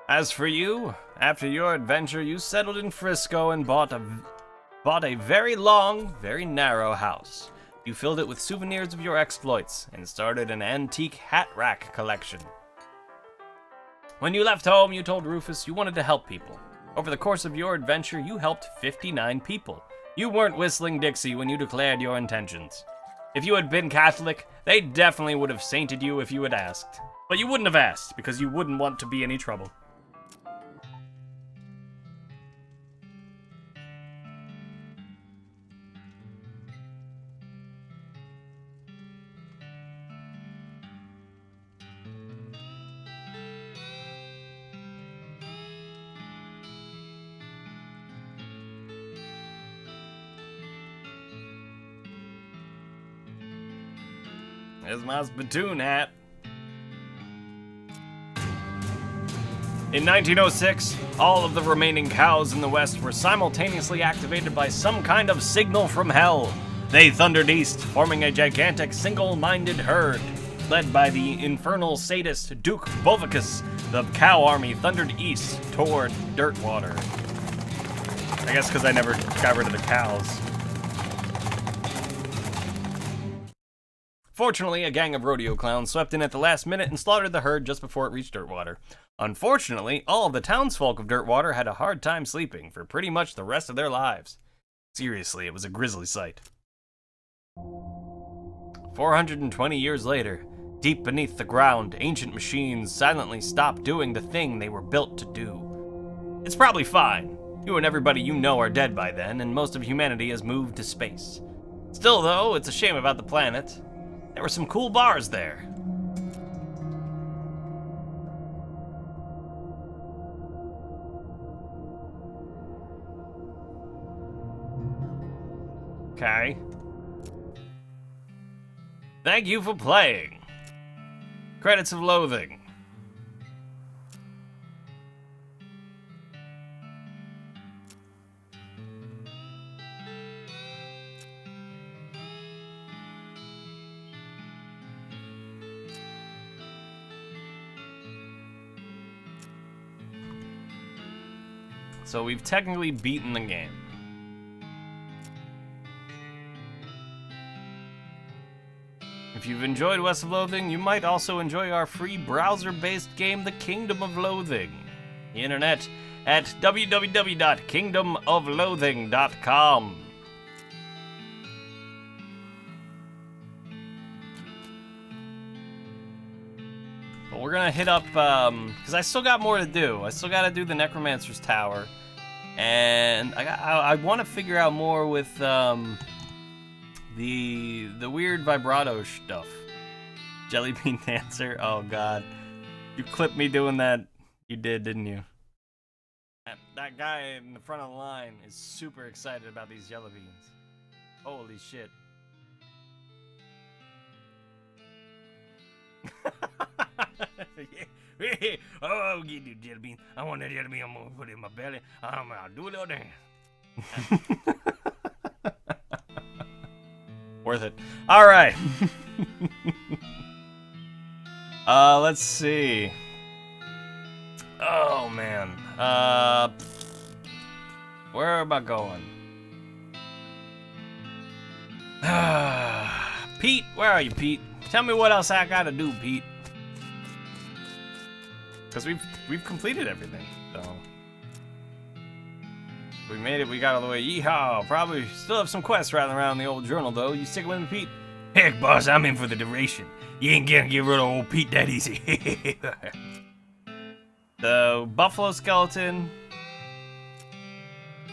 As for you, after your adventure, you settled in Frisco and bought a very long, very narrow house. You filled it with souvenirs of your exploits and started an antique hat rack collection. When you left home, you told Rufus you wanted to help people. Over the course of your adventure, you helped 59 people. You weren't whistling Dixie when you declared your intentions. If you had been Catholic, they definitely would have sainted you if you had asked. But you wouldn't have asked, because you wouldn't want to be any trouble. There's my spittoon hat. In 1906, all of the remaining cows in the West were simultaneously activated by some kind of signal from hell. They thundered east, forming a gigantic single-minded herd. Led by the infernal sadist Duke Bovicus, the cow army thundered east toward Dirtwater. I guess because I never got rid of the cows. Fortunately, a gang of rodeo clowns swept in at the last minute and slaughtered the herd just before it reached Dirtwater. Unfortunately, all of the townsfolk of Dirtwater had a hard time sleeping for pretty much the rest of their lives. Seriously, it was a grisly sight. 420 years later, deep beneath the ground, ancient machines silently stopped doing the thing they were built to do. It's probably fine. You and everybody you know are dead by then, and most of humanity has moved to space. Still, though, it's a shame about the planet. There were some cool bars there. Okay. Thank you for playing. Credits of Loathing. So we've technically beaten the game. If you've enjoyed West of Loathing, you might also enjoy our free browser-based game, The Kingdom of Loathing. The internet at www.kingdomofloathing.com. But we're gonna hit up, because I still got more to do. I still gotta do the Necromancer's Tower. And I want to figure out more with, the weird vibrato stuff. Jelly bean dancer. Oh god, you clipped me doing that. You did, didn't you? That guy in the front of the line is super excited about these jelly beans. Holy shit. Oh, get you jelly bean. I want that jelly bean. I'm gonna put it in my belly. I'll do a little dance. Worth it. All right. Let's see. Oh man. Where am I going? Pete, where are you, Pete? Tell me what else I gotta do, Pete. Because we've completed everything, so. We made it. We got all the way. Yeehaw! Probably still have some quests rattling around the old journal, though. You sticking with me, Pete? Heck, boss, I'm in for the duration. You ain't gonna get rid of old Pete that easy. The buffalo skeleton,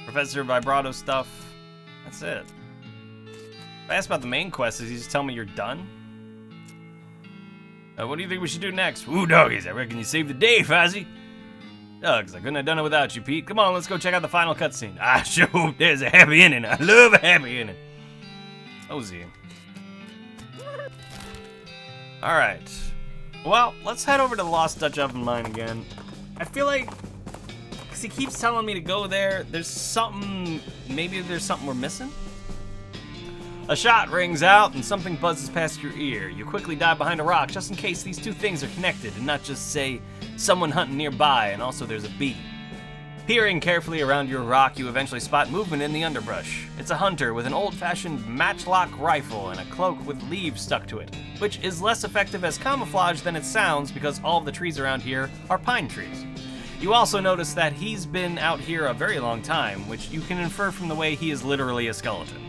Professor Vibrato stuff. That's it. If I ask about the main quest, does he just tell me you're done? What do you think we should do next? Ooh, doggies, I reckon you saved the day, Fozzie. Dogs, I couldn't have done it without you, Pete. Come on, let's go check out the final cutscene. I sure hope there's a happy ending. I love a happy ending. Cozy. Alright. Well, let's head over to the Lost Dutch Oven Mine again. I feel like, because he keeps telling me to go there, there's something, maybe there's something we're missing? A shot rings out and something buzzes past your ear. You quickly dive behind a rock just in case these two things are connected and not just, say, someone hunting nearby and also there's a bee. Peering carefully around your rock, you eventually spot movement in the underbrush. It's a hunter with an old-fashioned matchlock rifle and a cloak with leaves stuck to it, which is less effective as camouflage than it sounds because all of the trees around here are pine trees. You also notice that he's been out here a very long time, which you can infer from the way he is literally a skeleton.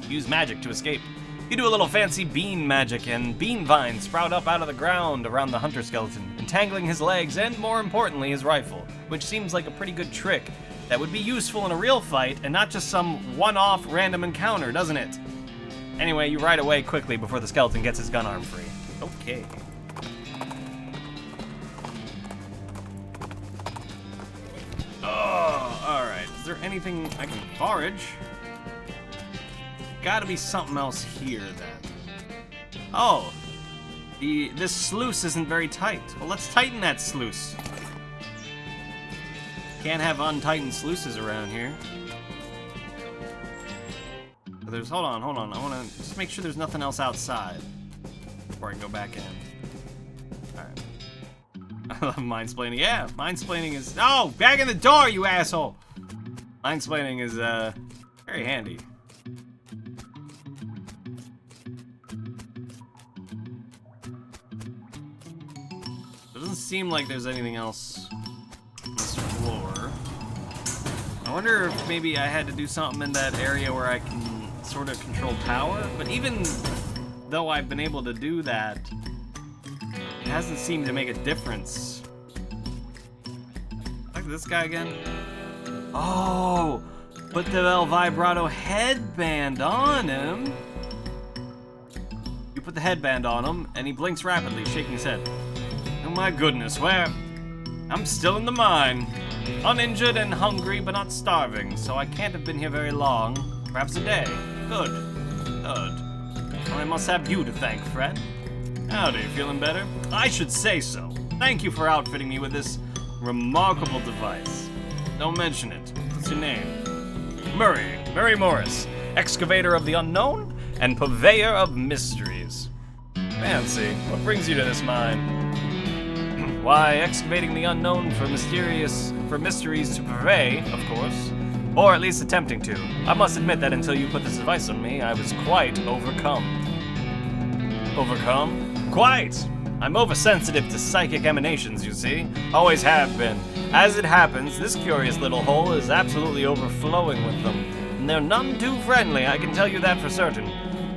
Use magic to escape. You do a little fancy bean magic, and bean vines sprout up out of the ground around the hunter skeleton, entangling his legs and, more importantly, his rifle, which seems like a pretty good trick that would be useful in a real fight and not just some one-off random encounter, doesn't it? Anyway, you ride away quickly before the skeleton gets his gun arm free. Okay. Oh, alright. Is there anything I can forage? Gotta be something else here, then. Oh! This sluice isn't very tight. Well, let's tighten that sluice. Can't have untightened sluices around here. But there's, hold on. I wanna just make sure there's nothing else outside before I go back in. Alright. I love mindsplaining. Yeah, mindsplaining is, oh, back in the door, you asshole! Mindsplaining is, very handy. It doesn't seem like there's anything else on this floor. I wonder if maybe I had to do something in that area where I can sort of control power, but even though I've been able to do that, it hasn't seemed to make a difference. Look at this guy again. Oh, put the El Vibrato headband on him. You put the headband on him, and he blinks rapidly, shaking his head. Oh my goodness, where? I'm still in the mine. Uninjured and hungry, but not starving, so I can't have been here very long. Perhaps a day. Good. Good. Well, I must have you to thank, friend. Howdy, feeling better? I should say so. Thank you for outfitting me with this remarkable device. Don't mention it. What's your name? Murray Morris, excavator of the unknown and purveyor of mysteries. Fancy. What brings you to this mine? Why, excavating the unknown for mysteries to purvey, of course. Or at least attempting to. I must admit that until you put this device on me, I was quite overcome. Overcome? Quite! I'm oversensitive to psychic emanations, you see. Always have been. As it happens, this curious little hole is absolutely overflowing with them. And they're none too friendly, I can tell you that for certain.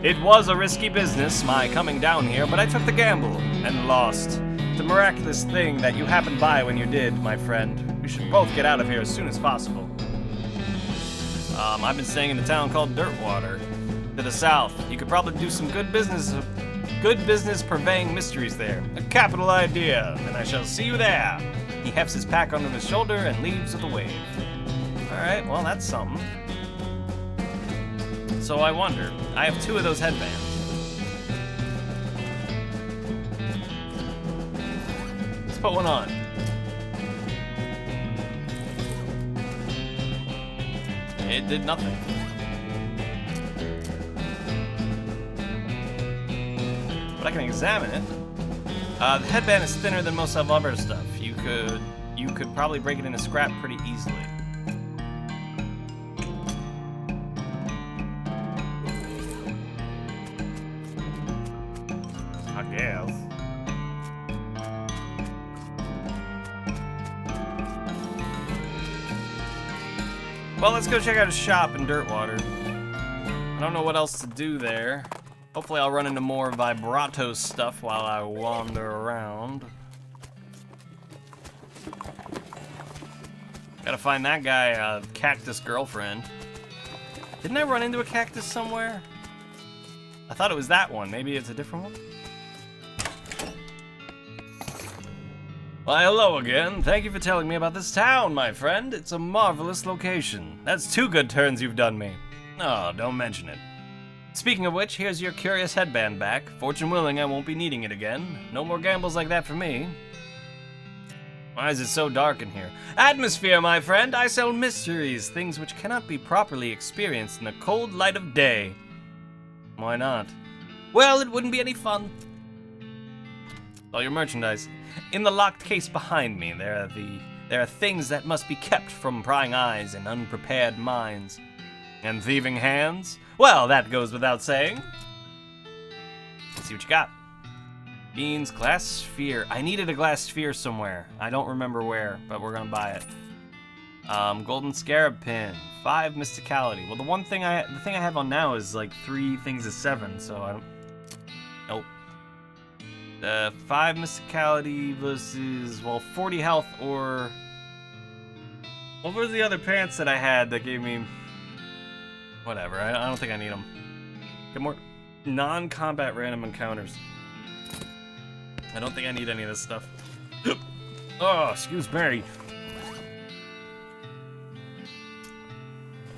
It was a risky business, my coming down here, but I took the gamble and lost. The miraculous thing that you happened by when you did, my friend. We should both get out of here as soon as possible. I've been staying in a town called Dirtwater. To the south. You could probably do some good business purveying mysteries there. A capital idea, and I shall see you there. He hefts his pack onto his shoulder and leaves with a wave. Alright, well that's something. So I wonder, I have 2 of those headbands. Let's put one on. It did nothing. But I can examine it. The headband is thinner than most of other stuff. You could probably break it into scrap pretty easily. I guess. Well, let's go check out his shop in Dirtwater. I don't know what else to do there. Hopefully I'll run into more vibrato stuff while I wander around. Gotta find that guy a cactus girlfriend. Didn't I run into a cactus somewhere? I thought it was that one. Maybe it's a different one? Why, hello again. Thank you for telling me about this town, my friend. It's a marvelous location. That's 2 good turns you've done me. Oh, don't mention it. Speaking of which, here's your curious headband back. Fortune willing, I won't be needing it again. No more gambles like that for me. Why is it so dark in here? Atmosphere, my friend. I sell mysteries, things which cannot be properly experienced in the cold light of day. Why not? Well, it wouldn't be any fun. All your merchandise. In the locked case behind me, there are things that must be kept from prying eyes and unprepared minds. And thieving hands? Well, that goes without saying. Let's see what you got. Beans, glass sphere. I needed a glass sphere somewhere. I don't remember where, but we're gonna buy it. Golden scarab pin. 5 mysticality. Well, the thing I have on now is like 3 things of 7, so I don't. Nope. 5 mysticality versus 40 health, or what were the other pants that I had that gave me? Whatever. I don't think I need them. Get more non-combat random encounters. I don't think I need any of this stuff. Oh, excuse me.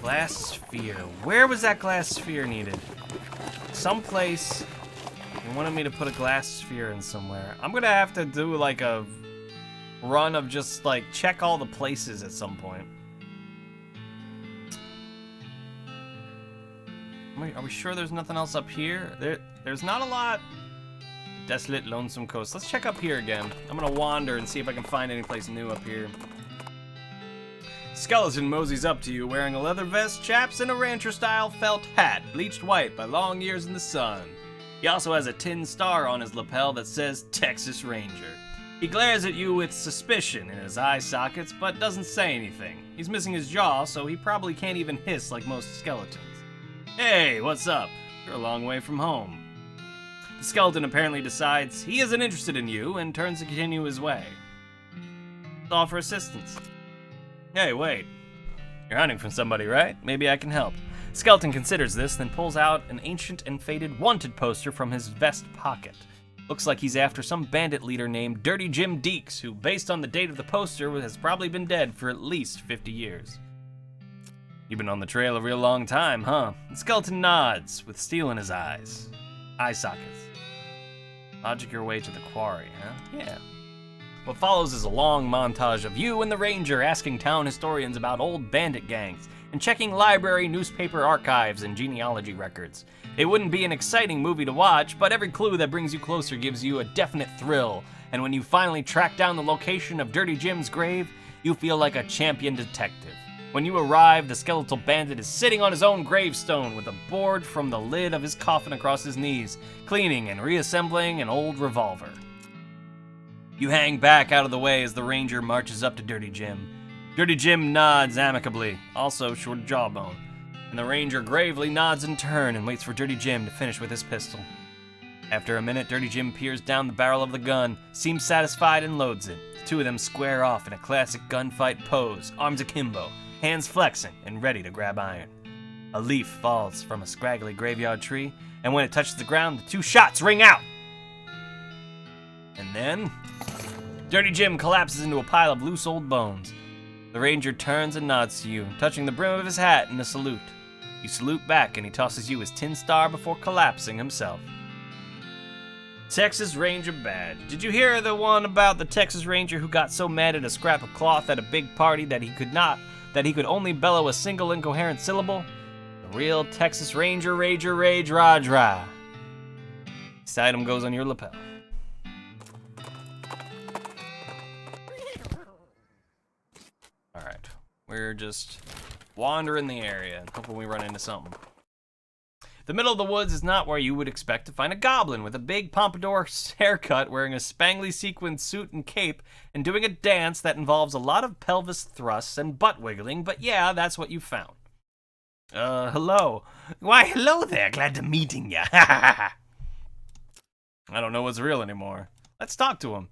Glass sphere. Where was that glass sphere needed? Someplace. They wanted me to put a glass sphere in somewhere. I'm gonna have to do like a run of just like check all the places at some point. Are we sure there's nothing else up here? There's not a lot. Desolate, lonesome coast. Let's check up here again. I'm gonna wander and see if I can find any place new up here. Skeleton moseys up to you wearing a leather vest, chaps, and a rancher-style felt hat, bleached white by long years in the sun. He also has a tin star on his lapel that says Texas Ranger. He glares at you with suspicion in his eye sockets, but doesn't say anything. He's missing his jaw, so he probably can't even hiss like most skeletons. Hey, what's up? You're a long way from home. The skeleton apparently decides he isn't interested in you and turns to continue his way. Offer assistance. Hey, wait. You're hunting for somebody, right? Maybe I can help. Skeleton considers this, then pulls out an ancient and faded wanted poster from his vest pocket. Looks like he's after some bandit leader named Dirty Jim Deeks, who, based on the date of the poster, has probably been dead for at least 50 years. You've been on the trail a real long time, huh? The skeleton nods, with steel in his eyes. Eye sockets. Logic your way to the quarry, huh? Yeah. What follows is a long montage of you and the ranger asking town historians about old bandit gangs and checking library, newspaper archives, and genealogy records. It wouldn't be an exciting movie to watch, but every clue that brings you closer gives you a definite thrill, and when you finally track down the location of Dirty Jim's grave, you feel like a champion detective. When you arrive, the skeletal bandit is sitting on his own gravestone with a board from the lid of his coffin across his knees, cleaning and reassembling an old revolver. You hang back out of the way as the ranger marches up to Dirty Jim. Dirty Jim nods amicably, also short jawbone, and the ranger gravely nods in turn and waits for Dirty Jim to finish with his pistol. After a minute, Dirty Jim peers down the barrel of the gun, seems satisfied, and loads it. The two of them square off in a classic gunfight pose, arms akimbo, hands flexing and ready to grab iron. A leaf falls from a scraggly graveyard tree, and when it touches the ground, the 2 shots ring out. And then, Dirty Jim collapses into a pile of loose old bones. The ranger turns and nods to you, touching the brim of his hat in a salute. You salute back, and he tosses you his tin star before collapsing himself. Texas Ranger badge. Did you hear the one about the Texas Ranger who got so mad at a scrap of cloth at a big party that he could only bellow a single incoherent syllable? The real Texas Ranger, rager, rage, raj, rah. This item goes on your lapel. Alright, we're just wandering the area and hoping we run into something. The middle of the woods is not where you would expect to find a goblin with a big pompadour haircut, wearing a spangly sequined suit and cape, and doing a dance that involves a lot of pelvis thrusts and butt wiggling, but yeah, that's what you found. Hello. Why, hello there. Glad to meeting ya. I don't know what's real anymore. Let's talk to him.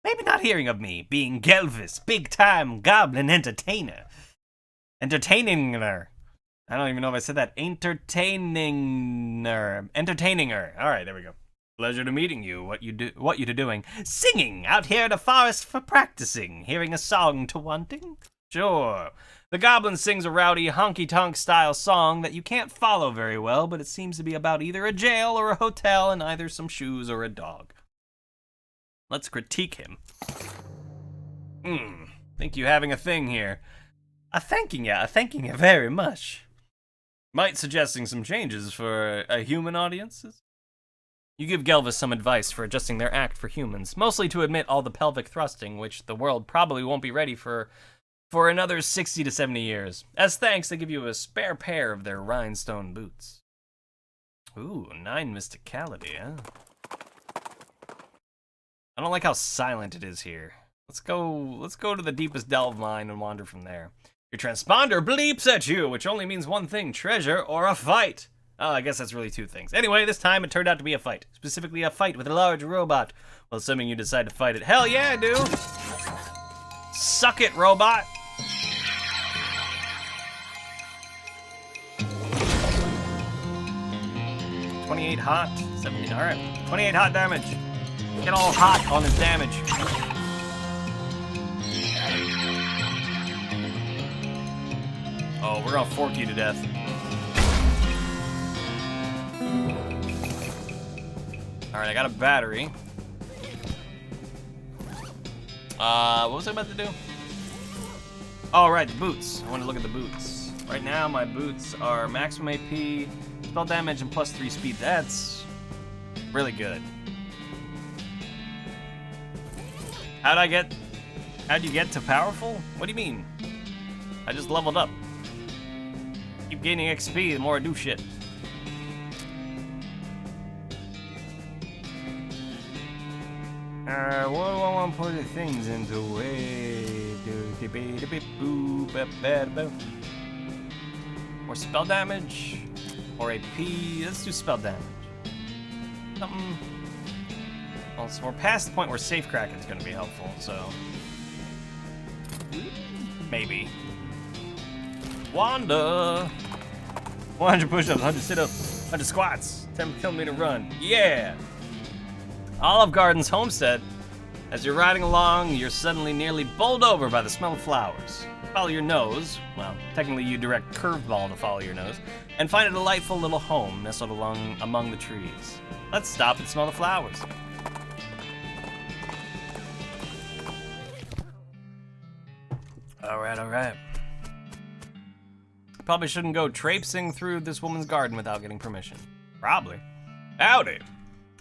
Maybe not hearing of me, being Gelvis, big-time goblin entertainer. Entertaining-er. I don't even know if I said that. Entertaining-er. Entertaining-er. All right, there we go. Pleasure to meeting you. What you doing? Singing, out here in the forest for practicing. Hearing a song to wanting? Sure. The goblin sings a rowdy honky-tonk style song that you can't follow very well, but it seems to be about either a jail or a hotel and either some shoes or a dog. Let's critique him. Think you having a thing here. Thanking ya very much. Might suggesting some changes for a human audiences? You give Gelvis some advice for adjusting their act for humans, mostly to admit all the pelvic thrusting, which the world probably won't be ready for another 60 to 70 years. As thanks, they give you a spare pair of their rhinestone boots. Ooh, 9 mysticality, huh? I don't like how silent it is here. Let's go to the deepest delve mine and wander from there. Your transponder bleeps at you, which only means one thing, treasure or a fight. Oh, I guess that's really 2 things. Anyway, this time it turned out to be a fight. Specifically a fight with a large robot. Well, assuming you decide to fight it. Hell yeah, dude! Suck it, robot! $28 hot, 17, alright. 28 hot damage. Get all hot on his damage. Oh, we're gonna fork you to death. Alright, I got a battery. What was I about to do? Oh, right, the boots. I want to look at the boots. Right now, my boots are maximum AP, spell damage, and +3 speed. That's really good. How'd you get to powerful? What do you mean? I just leveled up. Keep gaining XP the more I do shit. What do I want to put the things into? Or spell damage? Or AP? Let's do spell damage. Something. Well, so we're past the point where safe cracking is going to be helpful, so. Maybe. Wanda! 100 push-ups, 100 sit-ups, 100 squats, 10 kilometer run. Yeah! Olive Garden's homestead. As you're riding along, you're suddenly nearly bowled over by the smell of flowers. Follow your nose, well, technically you direct curveball to follow your nose, and find a delightful little home nestled among the trees. Let's stop and smell the flowers. Alright. Probably shouldn't go traipsing through this woman's garden without getting permission. Probably. Howdy.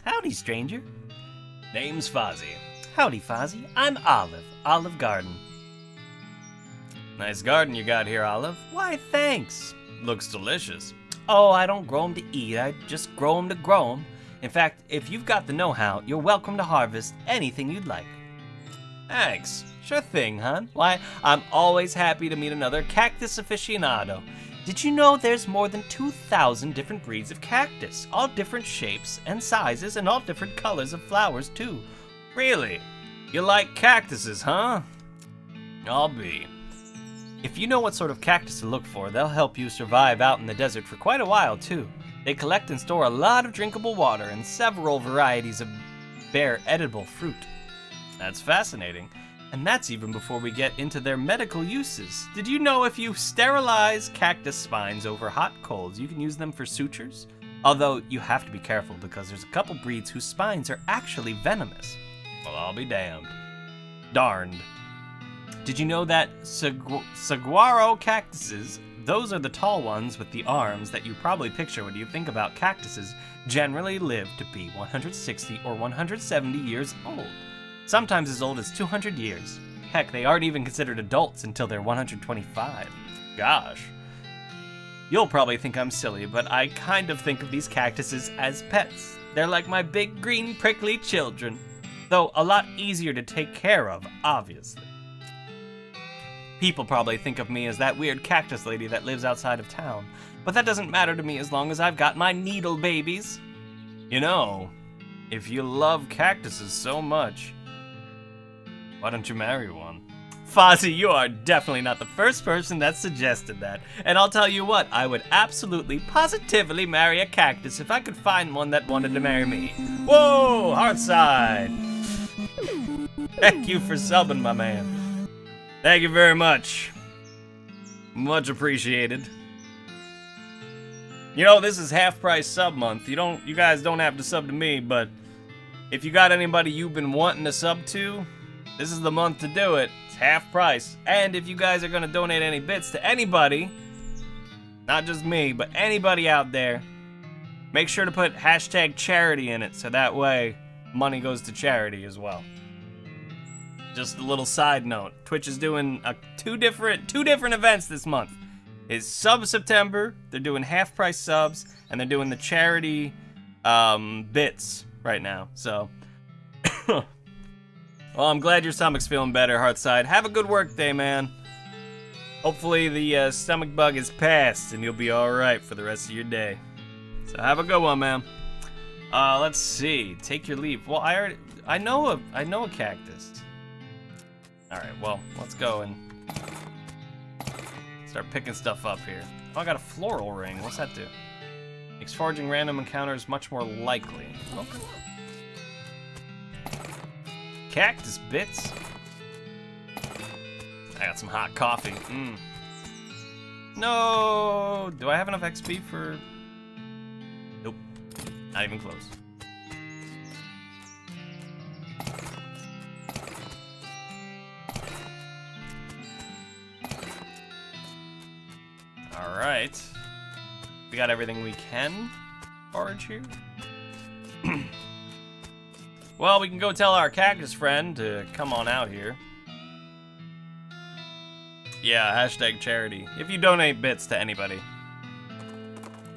Howdy, stranger. Name's Fozzie. Howdy, Fozzie. I'm Olive. Olive Garden. Nice garden you got here, Olive. Why, thanks. Looks delicious. Oh, I don't grow 'em to eat. I just grow 'em to grow 'em. In fact, if you've got the know-how, you're welcome to harvest anything you'd like. Thanks. Sure thing, hon. Why, I'm always happy to meet another cactus aficionado. Did you know there's more than 2,000 different breeds of cactus, all different shapes and sizes and all different colors of flowers, too? Really? You like cactuses, huh? I'll be. If you know what sort of cactus to look for, they'll help you survive out in the desert for quite a while, too. They collect and store a lot of drinkable water and several varieties of bear edible fruit. That's fascinating. And that's even before we get into their medical uses. Did you know if you sterilize cactus spines over hot coals, you can use them for sutures? Although you have to be careful because there's a couple breeds whose spines are actually venomous. Well, I'll be damned. Darned. Did you know that saguaro cactuses, those are the tall ones with the arms that you probably picture when you think about cactuses, generally live to be 160 or 170 years old. Sometimes as old as 200 years. Heck, they aren't even considered adults until they're 125. Gosh. You'll probably think I'm silly, but I kind of think of these cactuses as pets. They're like my big green prickly children, though a lot easier to take care of, obviously. People probably think of me as that weird cactus lady that lives outside of town, but that doesn't matter to me as long as I've got my needle babies. You know, if you love cactuses so much, why don't you marry one? Fozzie, you are definitely not the first person that suggested that. And I'll tell you what, I would absolutely, positively marry a cactus if I could find one that wanted to marry me. Whoa, Heartside! Thank you for subbing, my man. Thank you very much. Much appreciated. You know, this is half price sub month. You guys don't have to sub to me, but if you got anybody you've been wanting to sub to, this is the month to do it. It's half price. And if you guys are gonna donate any bits to anybody, not just me, but anybody out there, make sure to put hashtag charity in it, so that way money goes to charity as well. Just a little side note, Twitch is doing two different events this month. It's Sub September, they're doing half price subs, and they're doing the charity bits right now, so. Well, I'm glad your stomach's feeling better, Heartside. Have a good work day, man. Hopefully the stomach bug is past and you'll be alright for the rest of your day. So have a good one, man. Let's see, take your leave. Well, I know a cactus. Alright, well, let's go and start picking stuff up here. Oh, I got a floral ring. What's that do? Makes foraging random encounters much more likely. Okay. Cactus bits. I got some hot coffee. No! Do I have enough XP for... Nope. Not even close. Alright. We got everything we can forage here. Well, we can go tell our cactus friend to come on out here. Yeah, hashtag charity. If you donate bits to anybody.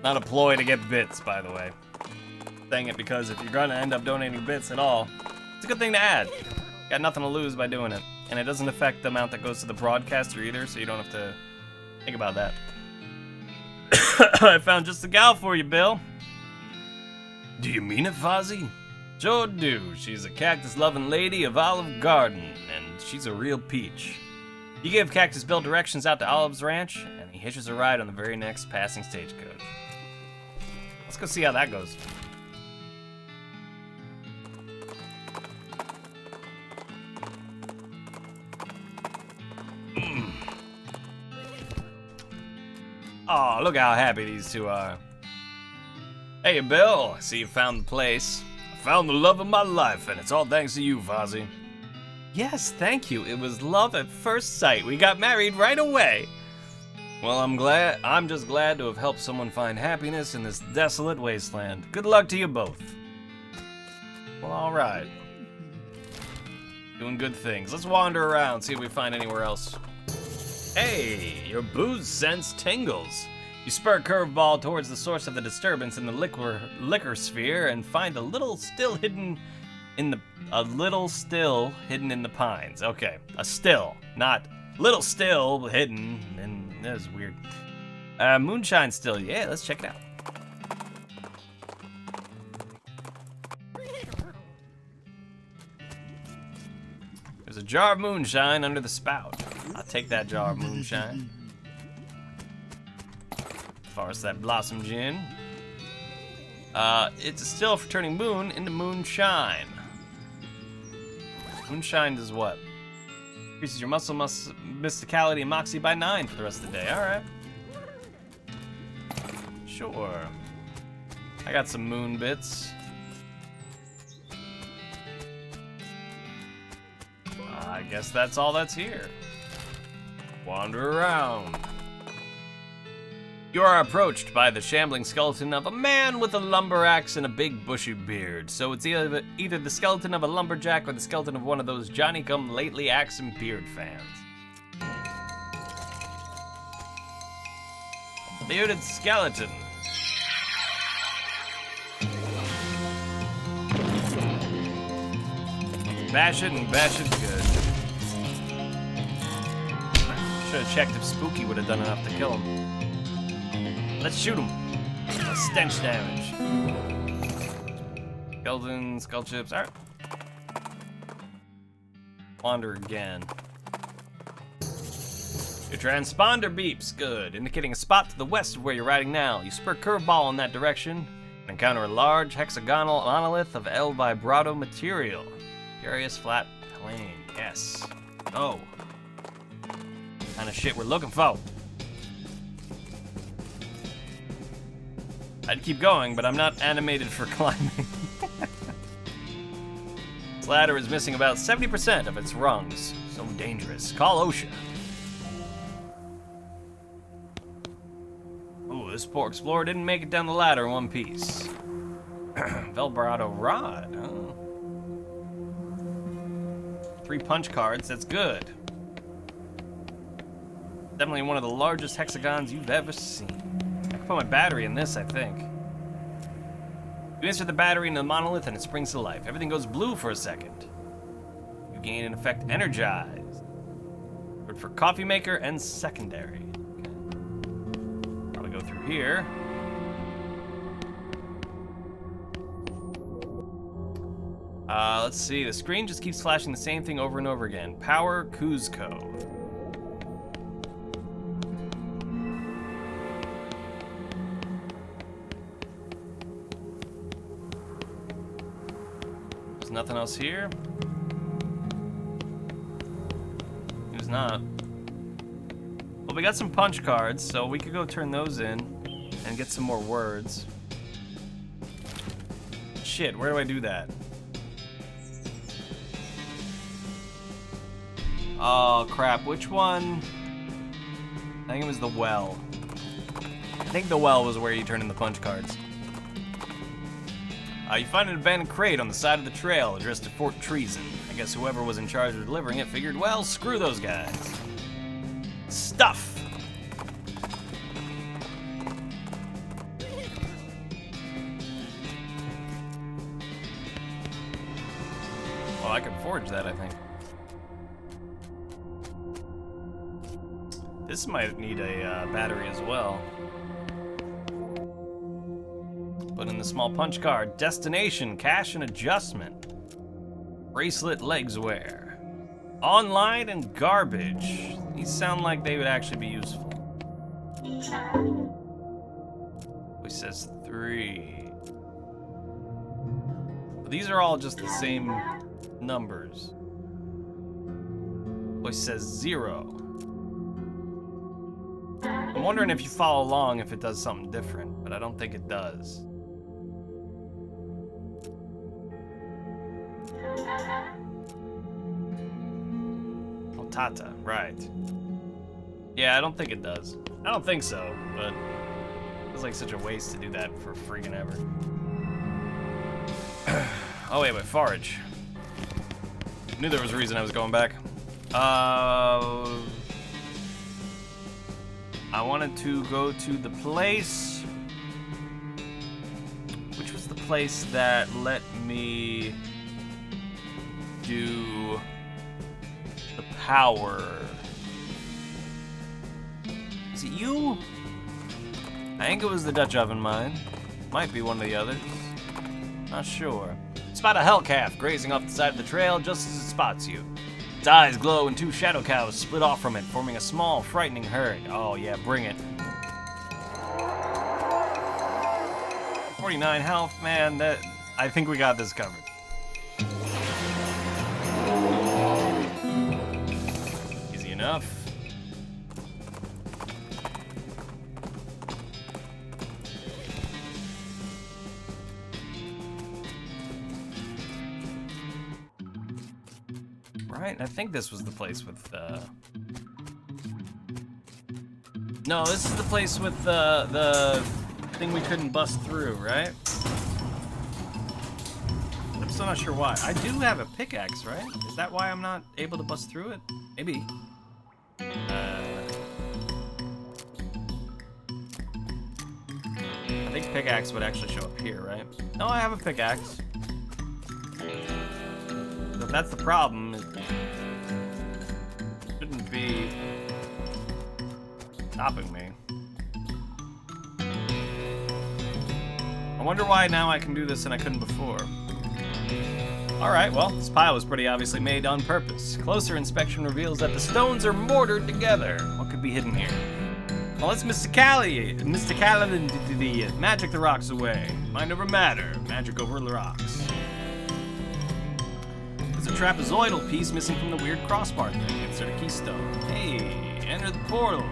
Not a ploy to get bits, by the way. Saying it because if you're gonna end up donating bits at all, it's a good thing to add. Got nothing to lose by doing it. And it doesn't affect the amount that goes to the broadcaster either, so you don't have to think about that. I found just the gal for you, Bill. Do you mean it, Fozzie? Sure do. She's a cactus-loving lady of Olive Garden, and she's a real peach. You give Cactus Bill directions out to Olive's ranch, and he hitches a ride on the very next passing stagecoach. Let's go see how that goes. Oh, look how happy these two are. Hey, Bill, I see you found the place. I found the love of my life, and it's all thanks to you, Fozzie. Yes, thank you. It was love at first sight. We got married right away. Well, I'm just glad to have helped someone find happiness in this desolate wasteland. Good luck to you both. Well, all right. Doing good things. Let's wander around, see if we find anywhere else. Hey, your booze sense tingles. You spur a curveball towards the source of the disturbance in the liquor sphere and find a little still hidden in the pines. Okay, a still, not little still hidden, and that was weird. Moonshine still, yeah, let's check it out. There's a jar of moonshine under the spout. I'll take that jar of moonshine. Forest that blossom gin. It's a still for turning moon into moonshine. Moonshine does what? Increases your muscle mysticality and moxie by 9 for the rest of the day. Alright. Sure. I got some moon bits. I guess that's all that's here. Wander around. You are approached by the shambling skeleton of a man with a lumber axe and a big bushy beard. So it's either the skeleton of a lumberjack or the skeleton of one of those Johnny-come-lately axe and beard fans. Bearded skeleton. Bash it and bash it good. Should have checked if Spooky would have done enough to kill him. Let's shoot him. Stench damage. Skeleton, skull chips. Alright. Wander again. Your transponder beeps. Good. Indicating a spot to the west of where you're riding now. You spur curveball in that direction and encounter a large hexagonal monolith of El Vibrato material. Curious flat plane. Yes. Oh. Kind of shit we're looking for. I'd keep going, but I'm not animated for climbing. This ladder is missing about 70% of its rungs. So dangerous. Call OSHA. Ooh, this poor explorer didn't make it down the ladder in one piece. Velbrado rod. Oh. 3 punch cards. That's good. Definitely one of the largest hexagons you've ever seen. I can put my battery in this, I think. You insert the battery into the monolith and it springs to life. Everything goes blue for a second. You gain, in effect, energized. Good for coffee maker and secondary. Okay. Probably go through here. Let's see. The screen just keeps flashing the same thing over and over again. Power Kuzco. Nothing else here? There's not. Well, we got some punch cards, so we could go turn those in and get some more words. Shit, where do I do that? Oh, crap. Which one? I think it was the well. I think the well was where you turn in the punch cards. You find an abandoned crate on the side of the trail addressed to Fort Treason. I guess whoever was in charge of delivering it figured, well, screw those guys. Stuff! Well, I can forge that, I think. This might need a battery as well. Put in the small punch card. Destination, cash and adjustment. Bracelet, legs wear. Online and garbage. These sound like they would actually be useful. It says 3. But these are all just the same numbers. It says 0. I'm wondering if you follow along if it does something different, but I don't think it does. Oh, Tata, right. Yeah, I don't think it does. I don't think so, but it's like such a waste to do that for freaking ever. Oh, wait, forage. Knew there was a reason I was going back. I wanted to go to the place. Which was the place that let me do the power? Is it you? I think it was the Dutch oven mine. Might be one of the others. Not sure. Spot a hell calf grazing off the side of the trail just as it spots you. Its eyes glow and 2 shadow cows split off from it, forming a small, frightening herd. Oh yeah, bring it. 49 health, man, I think we got this covered. Easy enough. Right, I think this was the place with, No, this is the place with the thing we couldn't bust through, right? I'm still not sure why. I do have a pickaxe, right? Is that why I'm not able to bust through it? Maybe. pickaxe would actually show up here, right? No, I have a pickaxe. So if that's the problem, it shouldn't be stopping me. I wonder why now I can do this and I couldn't before. Alright, well, this pile was pretty obviously made on purpose. Closer inspection reveals that the stones are mortared together. What could be hidden here? Well, it's mysticality, magic the rocks away. Mind over matter, magic over the rocks. There's a trapezoidal piece missing from the weird crossbar thing. Insert a keystone. Hey, enter the portal.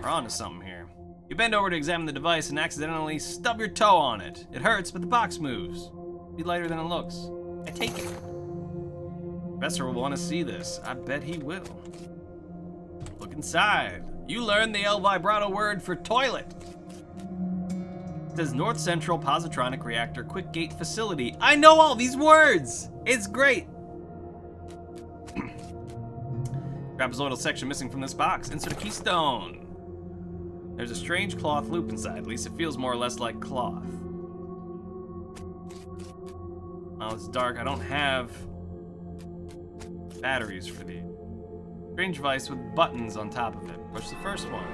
We're on to something here. You bend over to examine the device and accidentally stub your toe on it. It hurts, but the box moves. Be lighter than it looks. I take it. Professor will want to see this. I bet he will. Look inside. You learned the El Vibrato word for toilet. It says North Central Positronic Reactor Quick Gate Facility. I know all these words! It's great! Trapezoidal section missing from this box. Insert a keystone. There's a strange cloth loop inside. At least it feels more or less like cloth. Oh, it's dark. I don't have batteries for these. Strange device with buttons on top of it. Push the first one.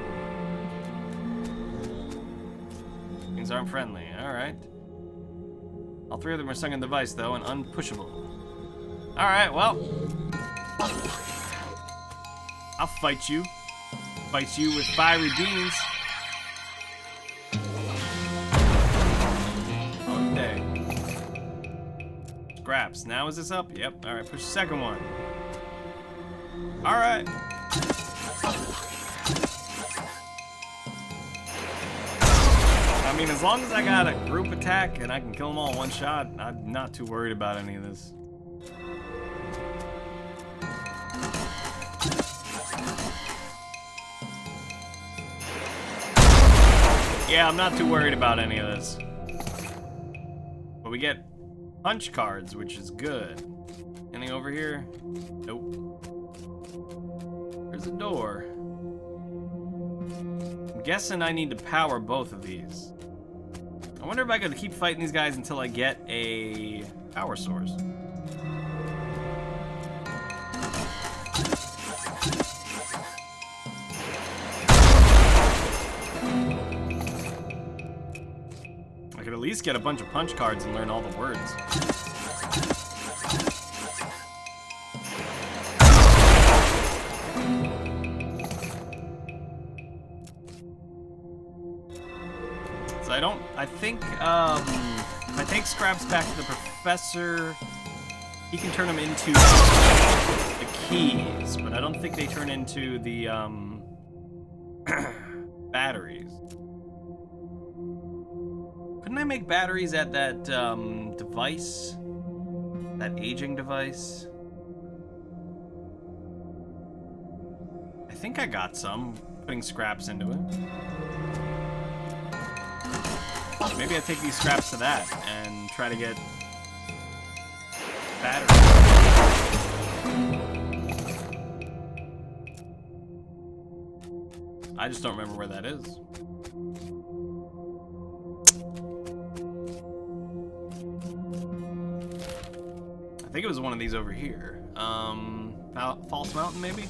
Things aren't friendly. Alright. All three of them are stuck in the device, though, and unpushable. Alright, well. I'll fight you. Fight you with fiery beams. Okay. Scraps. Now is this up? Yep. Alright, push the second one. Alright. I mean, as long as I got a group attack and I can kill them all in one shot, I'm not too worried about any of this. Yeah, I'm not too worried about any of this. But we get punch cards, which is good. Anything over here? Nope. There's a door. I'm guessing I need to power both of these. I wonder if I could keep fighting these guys until I get a power source. I could at least get a bunch of punch cards and learn all the words. So I think, if I take scraps back to the professor, he can turn them into the keys, but I don't think they turn into the, batteries. Couldn't I make batteries at that, device? That aging device? I think I got some, putting scraps into it. Maybe I take these scraps to that and try to get batteries. I just don't remember where that is. I think it was one of these over here. False Mountain, maybe?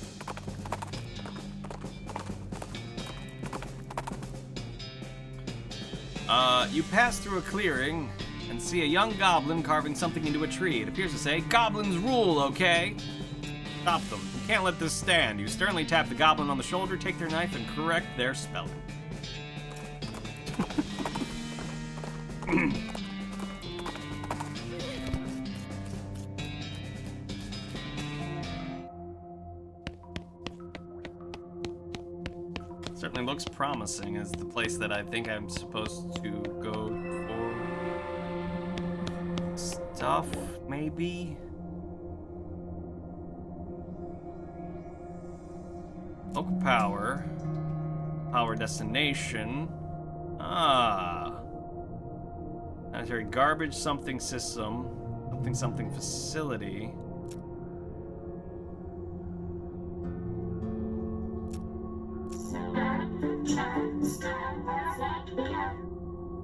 You pass through a clearing and see a young goblin carving something into a tree. It appears to say, "Goblins rule, okay?" Stop them. You can't let this stand. You sternly tap the goblin on the shoulder, take their knife, and correct their spelling. Certainly looks promising as the place that I think I'm supposed to go for. Stuff, maybe? Oak power. Power destination. Planetary garbage something system. Something facility.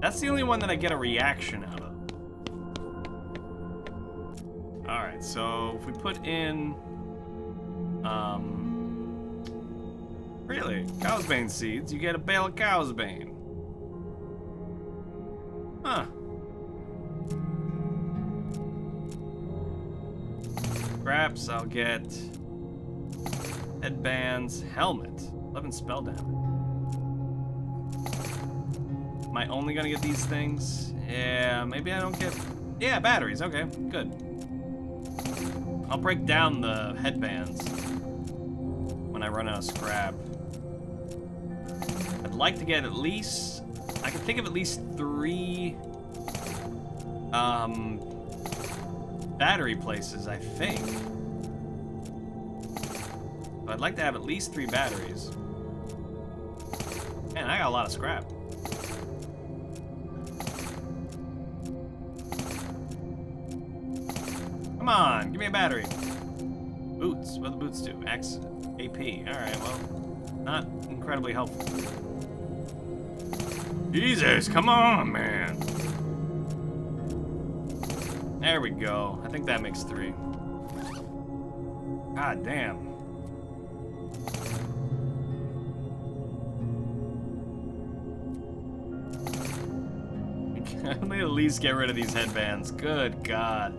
That's the only one that I get a reaction out of. Alright, so if we put in... Really? Cow's bane seeds, you get a bale of cow's bane. Huh. Scraps, I'll get... Headbands, helmet. 11 spell damage. Am I only gonna get these things? Yeah, maybe I don't get... Yeah, batteries, okay, good. I'll break down the headbands when I run out of scrap. I'd like to get at least... I can think of at least 3... battery places, I think. But I'd like to have at least 3 batteries. Man, I got a lot of scrap. Come on, give me a battery. Boots, what do the boots do? X, AP. Alright, well, not incredibly helpful. Jesus, come on, man. There we go. I think that makes 3. God damn. Let me at least get rid of these headbands. Good God.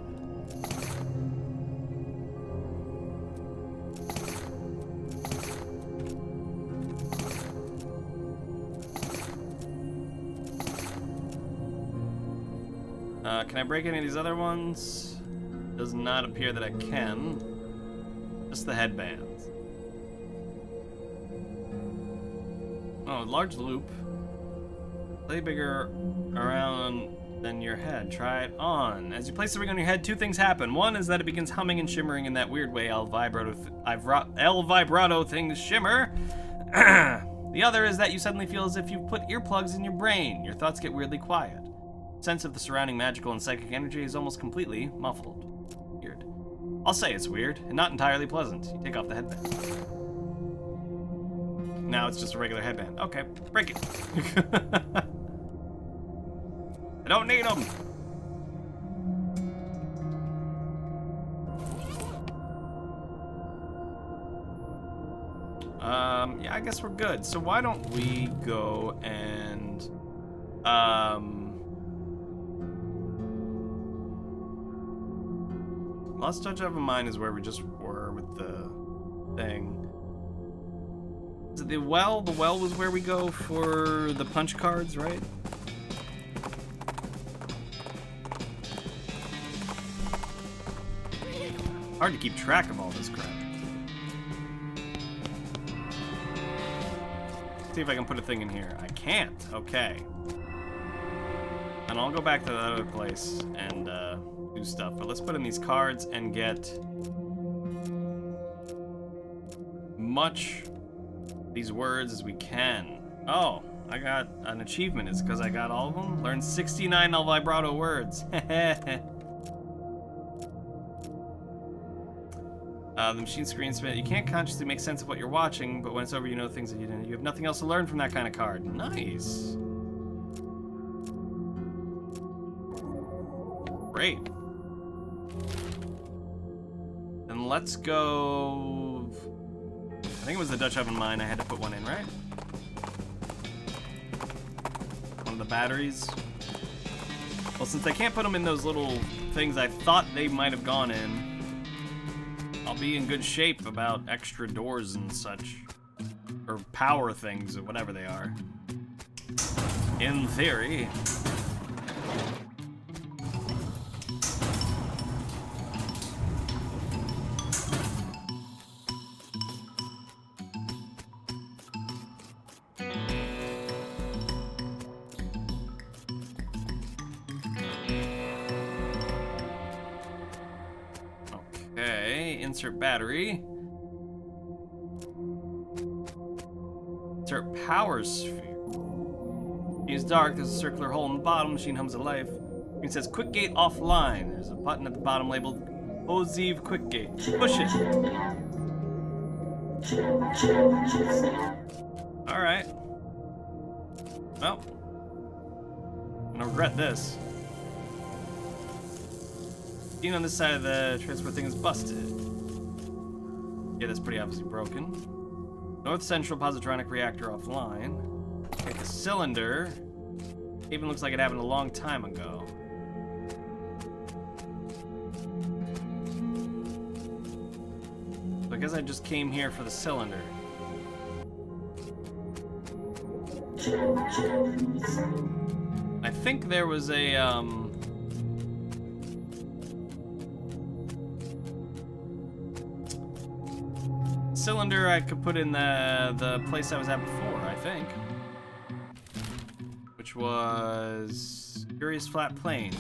Can I break any of these other ones? Does not appear that I can. Just the headbands. Oh, large loop. Play bigger around than your head. Try it on. As you place the ring on your head, 2 things happen. One is that it begins humming and shimmering in that weird way El Vibrato things shimmer. The other is that you suddenly feel as if you've put earplugs in your brain. Your thoughts get weirdly quiet. Sense of the surrounding magical and psychic energy is almost completely muffled. Weird. I'll say it's weird, and not entirely pleasant. You take off the headband. Now it's just a regular headband. Okay, break it. I don't need them. Yeah, I guess we're good. So why don't we go and, Lost Touch of a Mind is where we just were with the thing. Is it the well? The well was where we go for the punch cards, right? Hard to keep track of all this crap. See if I can put a thing in here. I can't. Okay. And I'll go back to the other place and do stuff. But let's put in these cards and get much these words as we can. Oh, I got an achievement. It's because I got all of them. Learn 69 El Vibrato words. The machine screen spin. You can't consciously make sense of what you're watching, but when it's over, you know things that you didn't. You have nothing else to learn from that kind of card. Nice. Great. Then let's go. I think it was the Dutch oven mine. I had to put one in, right? One of the batteries. Well, since I can't put them in those little things I thought they might have gone in, I'll be in good shape about extra doors and such. Or power things, or whatever they are. In theory. Insert battery. Insert power sphere. Use dark. There's a circular hole in the bottom. Machine hums of life. It says quick gate offline. There's a button at the bottom labeled Ozive quick gate. Push it. Alright. Well. gonna regret this. Being on this side of the transport thing is busted. Yeah, that's pretty obviously broken. North Central Positronic Reactor offline. Okay, the cylinder. Even looks like it happened a long time ago. So I guess I just came here for the cylinder. I think there was a, cylinder I could put in the place I was at before, I think. Which was Curious Flat Plane,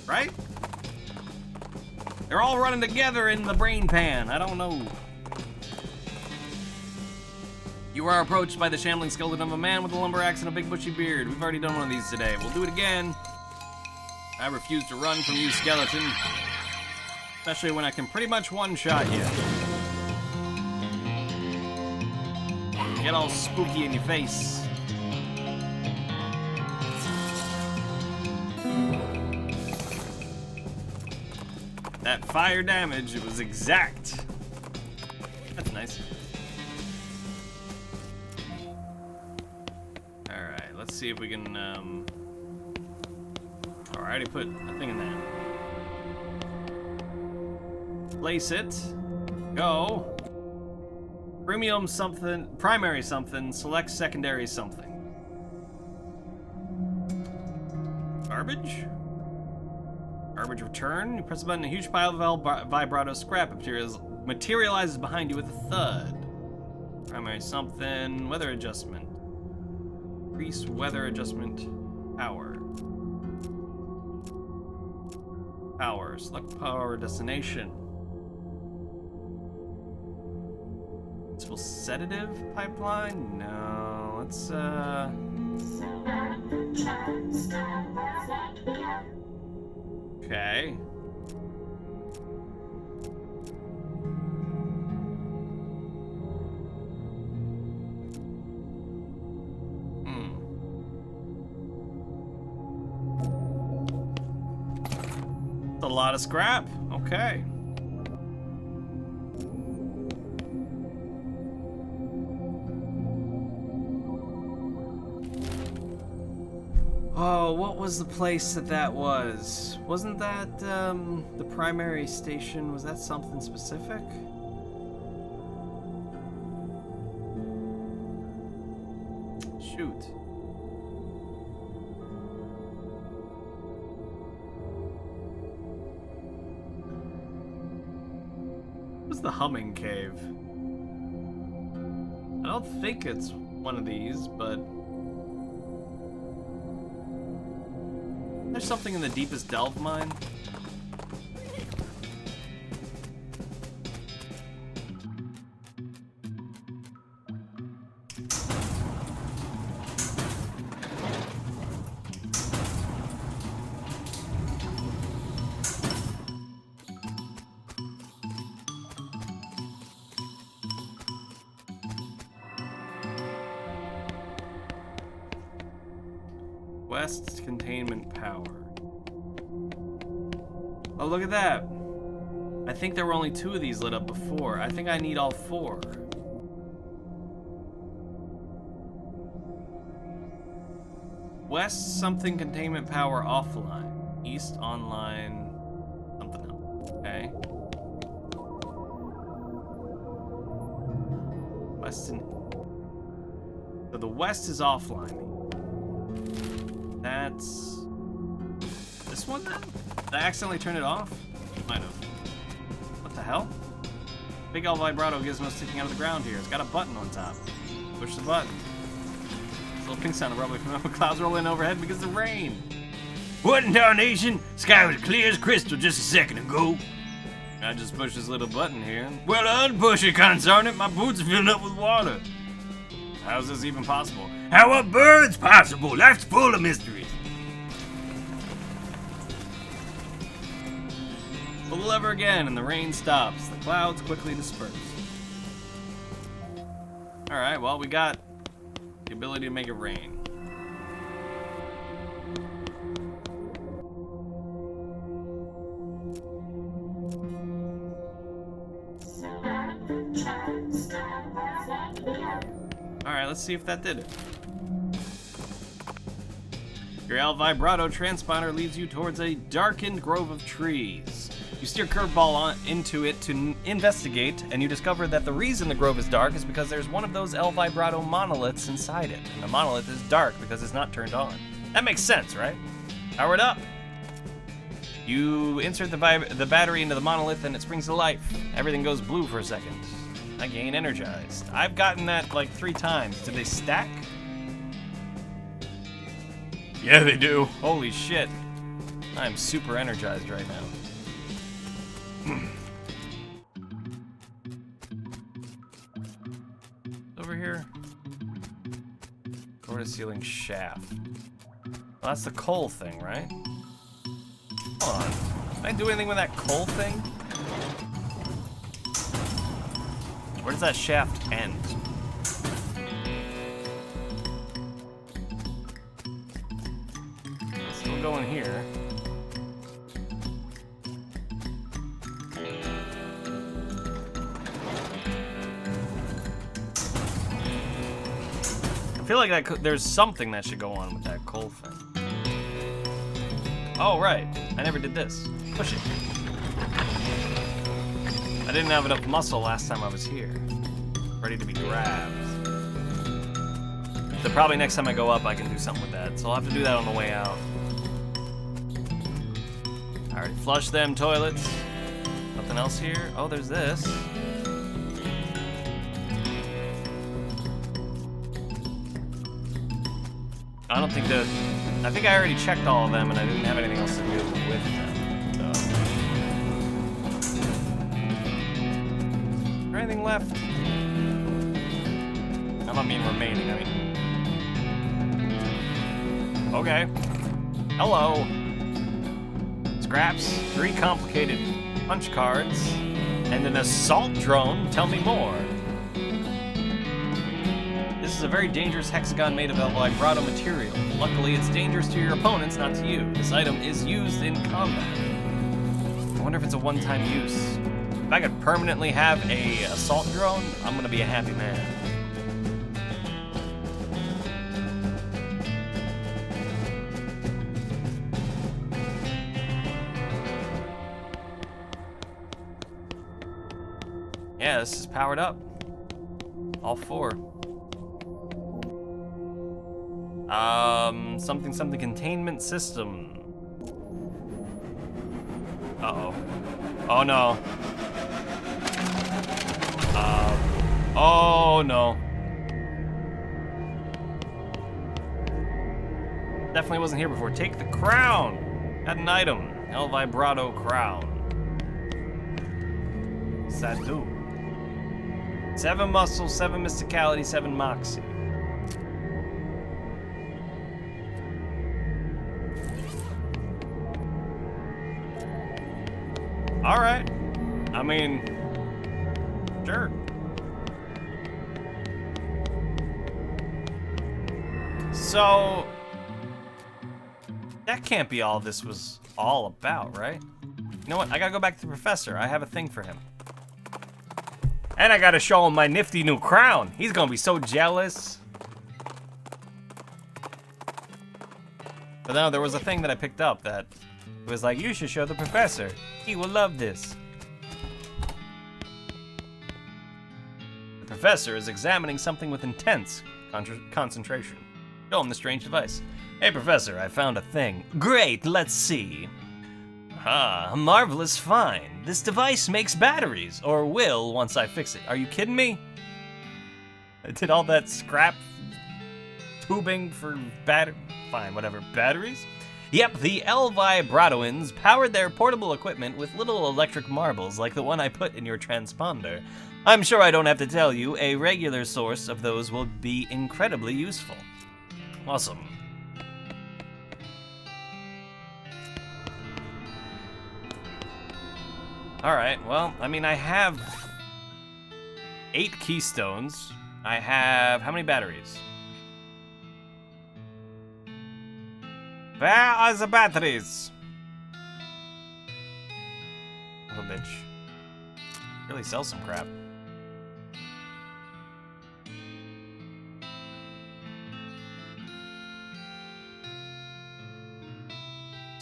right? They're all running together in the brain pan. I don't know. You are approached by the shambling skeleton of a man with a lumber axe and a big bushy beard. We've already done one of these today. We'll do it again. I refuse to run from you, skeleton. Especially when I can pretty much one-shot you. Get all spooky in your face. That fire damage, it was exact. That's nice. Alright, let's see if we can, I already put a thing in there. Place it. Go. Premium something, primary something, select secondary something. Garbage? Garbage return. You press a button, a huge pile of vibrato scrap materializes behind you with a thud. Primary something, weather adjustment. Increase weather adjustment power. Power, select power destination. Possible sedative pipeline? No, let's okay. It's a lot of scrap. Okay. Oh, what was the place that was? Wasn't that, the primary station? Was that something specific? Shoot. What was the humming cave? I don't think it's one of these, but... There's something in the deepest delve mine. West containment power. Oh, look at that. I think there were only 2 of these lit up before. I think I need all 4. West something containment power offline. East online something else. Okay. West and... So the west is offline. That's... This one then? Did I accidentally turn it off? Might have. What the hell? Big old vibrato gizmo sticking out of the ground here. It's got a button on top. Push the button. This little pink sound probably from clouds rolling overhead because of the rain. What in darnation? Sky was clear as crystal just a second ago. I just pushed this little button here. Well, unpush it, consarn it. My boots are filled up with water. How's this even possible? How are birds possible? Life's full of mysteries. Pull the lever again and the rain stops. The clouds quickly disperse. Alright, well, we got the ability to make it rain. Alright, let's see if that did it. Your L Vibrato transponder leads you towards a darkened grove of trees. You steer curveball into it to investigate, and you discover that the reason the grove is dark is because there's one of those L Vibrato monoliths inside it. And the monolith is dark because it's not turned on. That makes sense, right? Power it up. You insert the battery into the monolith and it springs to life. Everything goes blue for a second. I gain energized. I've gotten that like 3 times. Did they stack? Yeah, they do. Holy shit. I'm super energized right now. Over here. Floor to ceiling shaft. Well, that's the coal thing, right? Hold on. Can I do anything with that coal thing? Where does that shaft end? Still going here. I feel like that there's something that should go on with that coal thing. Oh, right. I never did this. Push it. I didn't have enough muscle last time I was here. Ready to be grabbed. So probably next time I go up, I can do something with that. So I'll have to do that on the way out. Alright, flush them toilets. Nothing else here? Oh, there's this. I don't think that... I think I already checked all of them and I didn't have anything else to do with them. So. Is there anything left? I don't mean remaining, I mean... Okay. Hello. Scraps, 3 complicated punch cards, and an assault drone. Tell me more. This is a very dangerous hexagon made of El Vibrato material. Luckily, it's dangerous to your opponents, not to you. This item is used in combat. I wonder if it's a one-time use. If I could permanently have a assault drone, I'm gonna be a happy man. Yeah, this is powered up. All 4. Something containment system. Uh-oh. Oh no. Oh no. Definitely wasn't here before. Take the crown. Got an item. El Vibrato crown. What's that do? 7 muscle, 7 mysticality, 7 moxie. Alright. I mean, sure. So, that can't be all this was all about, right? You know what? I gotta go back to the professor. I have a thing for him. And I gotta show him my nifty new crown. He's gonna be so jealous. But no, there was a thing that I picked up that was like, you should show the professor. He will love this. The professor is examining something with intense concentration. Show him the strange device. Hey, professor, I found a thing. Great, let's see. Ah, a marvelous find. This device makes batteries, or will once I fix it. Are you kidding me? I did all that scrap tubing for fine, whatever. Batteries? Yep, the El Vibratoans powered their portable equipment with little electric marbles like the one I put in your transponder. I'm sure I don't have to tell you, a regular source of those will be incredibly useful. Awesome. Alright, well, I mean, I have 8 keystones. I have how many batteries? Where are the batteries? Oh, bitch. Really sell some crap.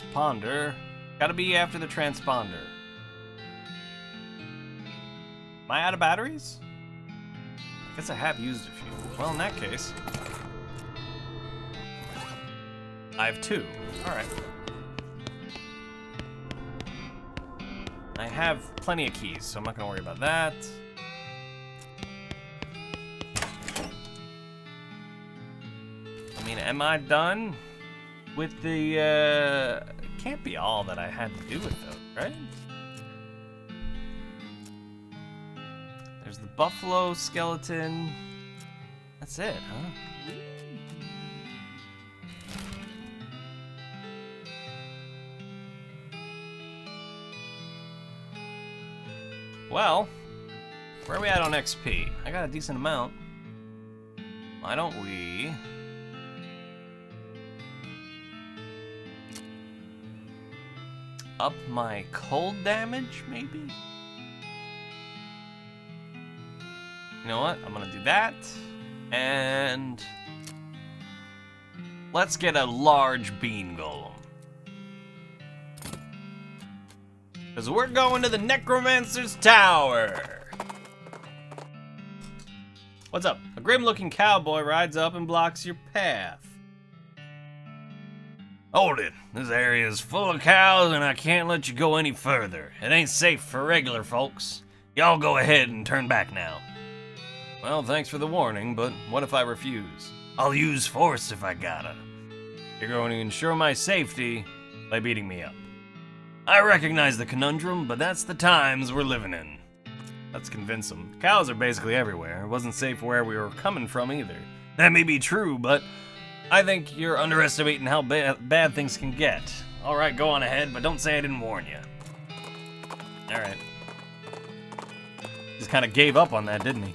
Transponder. Gotta be after the transponder. Am I out of batteries? I guess I have used a few. Well, in that case, I have 2. Alright. I have plenty of keys, so I'm not gonna worry about that. I mean, am I done with the, can't be all that I had to do with those, right? There's the buffalo skeleton. That's it, huh? Well, where are we at on XP? I got a decent amount. Why don't we... up my cold damage, maybe? You know what? I'm gonna do that. And... let's get a large bean golem. Because we're going to the Necromancer's Tower. What's up? A grim-looking cowboy rides up and blocks your path. Hold it. This area is full of cows and I can't let you go any further. It ain't safe for regular folks. Y'all go ahead and turn back now. Well, thanks for the warning, but what if I refuse? I'll use force if I gotta. You're going to ensure my safety by beating me up. I recognize the conundrum, but that's the times we're living in. Let's convince them. Cows are basically everywhere. It wasn't safe where we were coming from either. That may be true, but I think you're underestimating how bad things can get. Alright, go on ahead, but don't say I didn't warn you. Alright. Just kind of gave up on that, didn't he?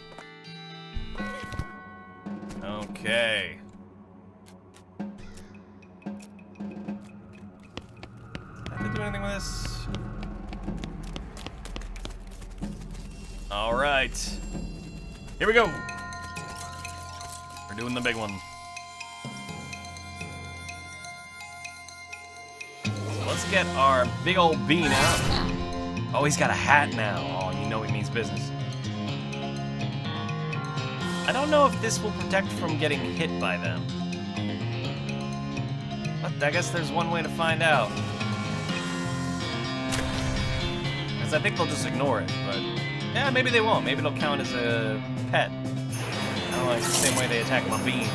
Okay. I didn't do anything with this. Alright. Here we go. We're doing the big one. So let's get our big old bean out. Oh, he's got a hat now. Oh, you know he means business. I don't know if this will protect from getting hit by them. But I guess there's one way to find out. Because I think they'll just ignore it, but... yeah, maybe they won't. Maybe it'll count as a pet. I don't like the same way they attack my beans.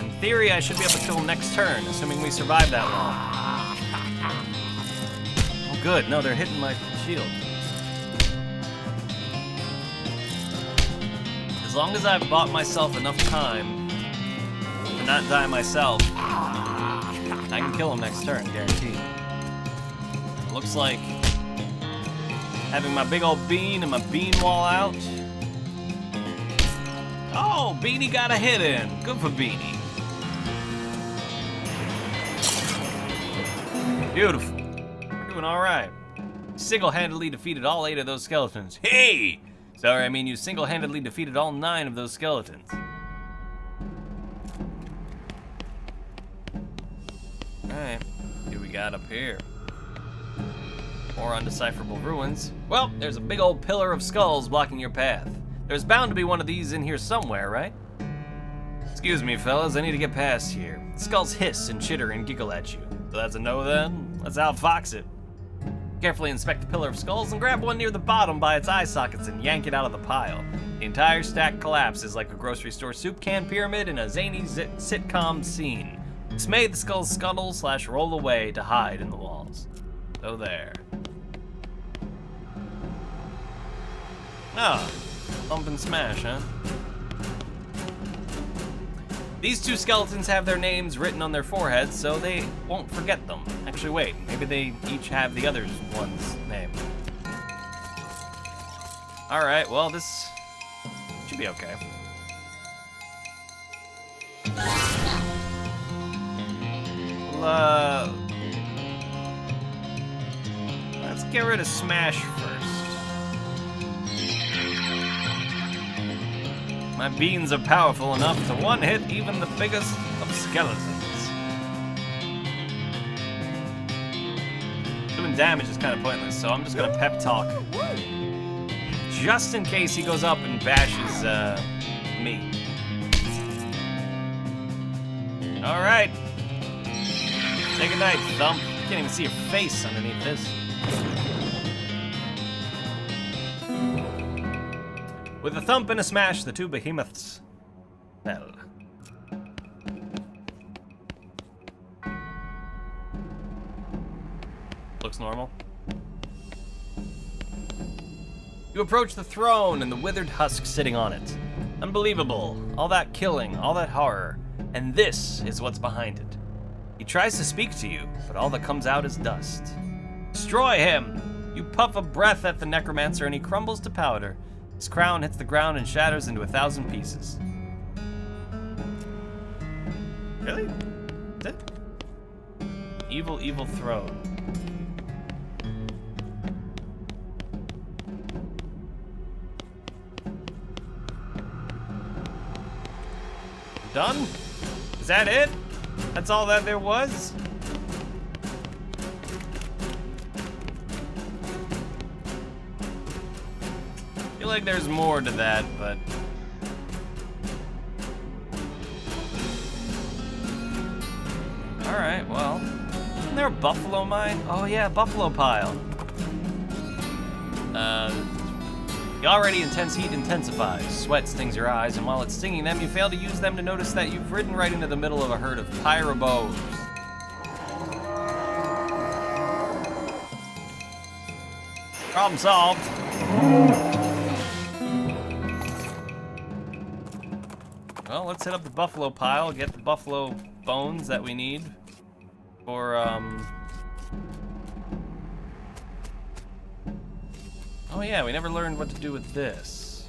In theory, I should be able to kill them next turn, assuming we survive that long. Oh, good. No, they're hitting my shield. As long as I've bought myself enough time to not die myself, I can kill him next turn, guaranteed. Looks like having my big old bean and my bean wall out. Oh, Beanie got a hit in. Good for Beanie. Beautiful. We're doing all right. Single-handedly defeated all 8 of those skeletons. Hey! Sorry, I mean you single-handedly defeated all 9 of those skeletons. Alright, what do we got up here? More undecipherable ruins. Well, there's a big old pillar of skulls blocking your path. There's bound to be one of these in here somewhere, right? Excuse me, fellas, I need to get past here. Skulls hiss and chitter and giggle at you. So that's a no then? Let's outfox it. Carefully inspect the pillar of skulls and grab one near the bottom by its eye sockets and yank it out of the pile. The entire stack collapses like a grocery store soup can pyramid in a zany sitcom scene. Dismayed, the skulls scuttle / roll away to hide in the walls. So there. Ah, bump and smash, huh? These 2 skeletons have their names written on their foreheads, so they won't forget them. Actually, wait, maybe they each have the other one's name. Alright, well, this should be okay. Let's get rid of Smash first. My beans are powerful enough to one-hit even the biggest of skeletons. Doing damage is kind of pointless, so I'm just gonna pep talk. Just in case he goes up and bashes, me. Alright. Say goodnight, Thump. Can't even see your face underneath this. With a thump and a smash, the two behemoths fell. Looks normal. You approach the throne and the withered husk sitting on it. Unbelievable. All that killing, all that horror. And this is what's behind it. He tries to speak to you, but all that comes out is dust. Destroy him! You puff a breath at the necromancer and he crumbles to powder. His crown hits the ground and shatters into 1,000 pieces. Really? That's it? Evil, evil throne. Done? Is that it? That's all that there was? I feel like there's more to that, but... Alright, well... Isn't there a buffalo mine? Oh yeah, buffalo pile. The already intense heat intensifies. Sweat stings your eyes, and while it's stinging them, you fail to use them to notice that you've ridden right into the middle of a herd of pyrobos. Problem solved. Well, let's hit up the buffalo pile, get the buffalo bones that we need for, Oh yeah, we never learned what to do with this.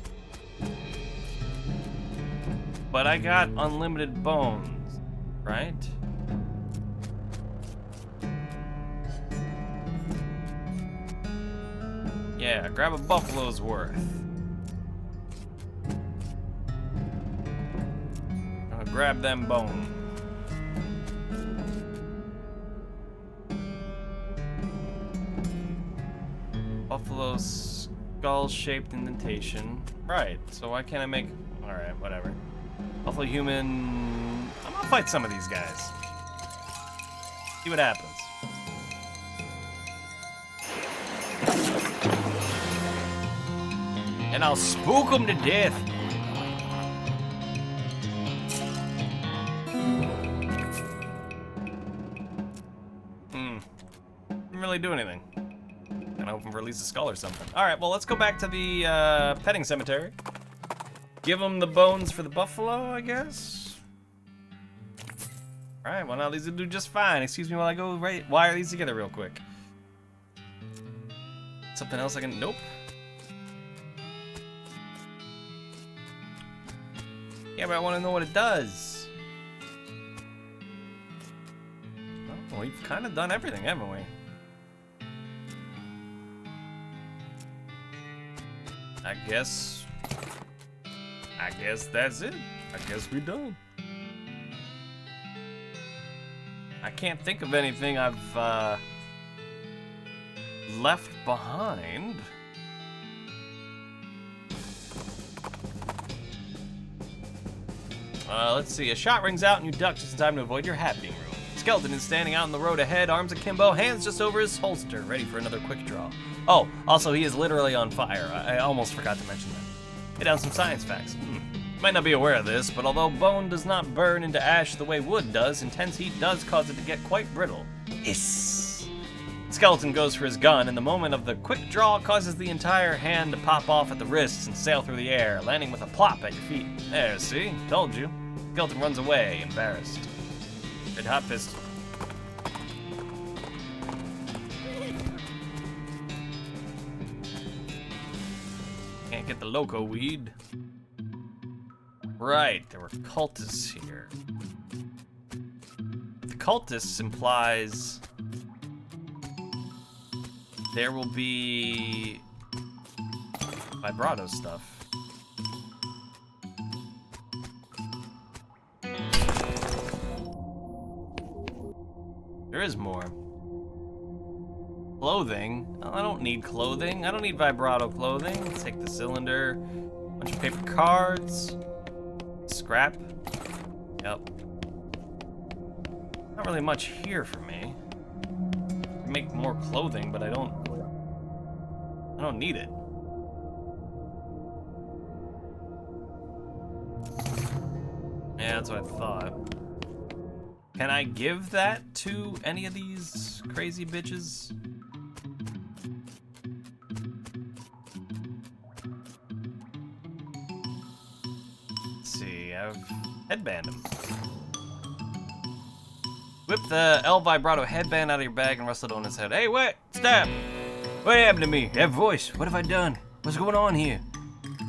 But I got unlimited bones, right? Yeah, grab a buffalo's worth. I'm gonna grab them bones. Buffalo's skull-shaped indentation. Right, so why can't I make... Alright, whatever. Buffalo human... I'm gonna fight some of these guys. See what happens. And I'll spook them to death. Didn't really do anything. Kind of hoping for at least a skull or something. All right, well, let's go back to the petting cemetery. Give him the bones for the buffalo, I guess. All right, well, now these will do just fine. Excuse me while I go wire these together real quick. Something else I can... Nope. Yeah, but I want to know what it does. Well, we've kind of done everything, haven't we? I guess that's it. I guess we're done. I can't think of anything I've left behind. Let's see. A shot rings out and you duck just in time to avoid your hat being ruined. Skeleton is standing out in the road ahead, arms akimbo, hands just over his holster, ready for another quick draw. Oh, also he is literally on fire. I almost forgot to mention that. Hit down some science facts. You might not be aware of this, but although bone does not burn into ash the way wood does, intense heat does cause it to get quite brittle. Hiss. Skeleton goes for his gun, and the moment of the quick draw causes the entire hand to pop off at the wrists and sail through the air, landing with a plop at your feet. There, see? Told you. Skeleton runs away, embarrassed. Good hot pistol. Can't get the loco weed. Right, there were cultists here. The cultists implies there will be vibrato stuff. There is more. Clothing? Oh, I don't need clothing. I don't need vibrato clothing. Let's take the cylinder. Bunch of paper cards. Scrap. Yep. Not really much here for me. Make more clothing, but I don't need it. Yeah, that's what I thought. Can I give that to any of these crazy bitches? Let's see, I've headband him. Whip the L vibrato headband out of your bag and rustle it on his head. Hey, wait! Stop! What happened to me? That voice. What have I done? What's going on here?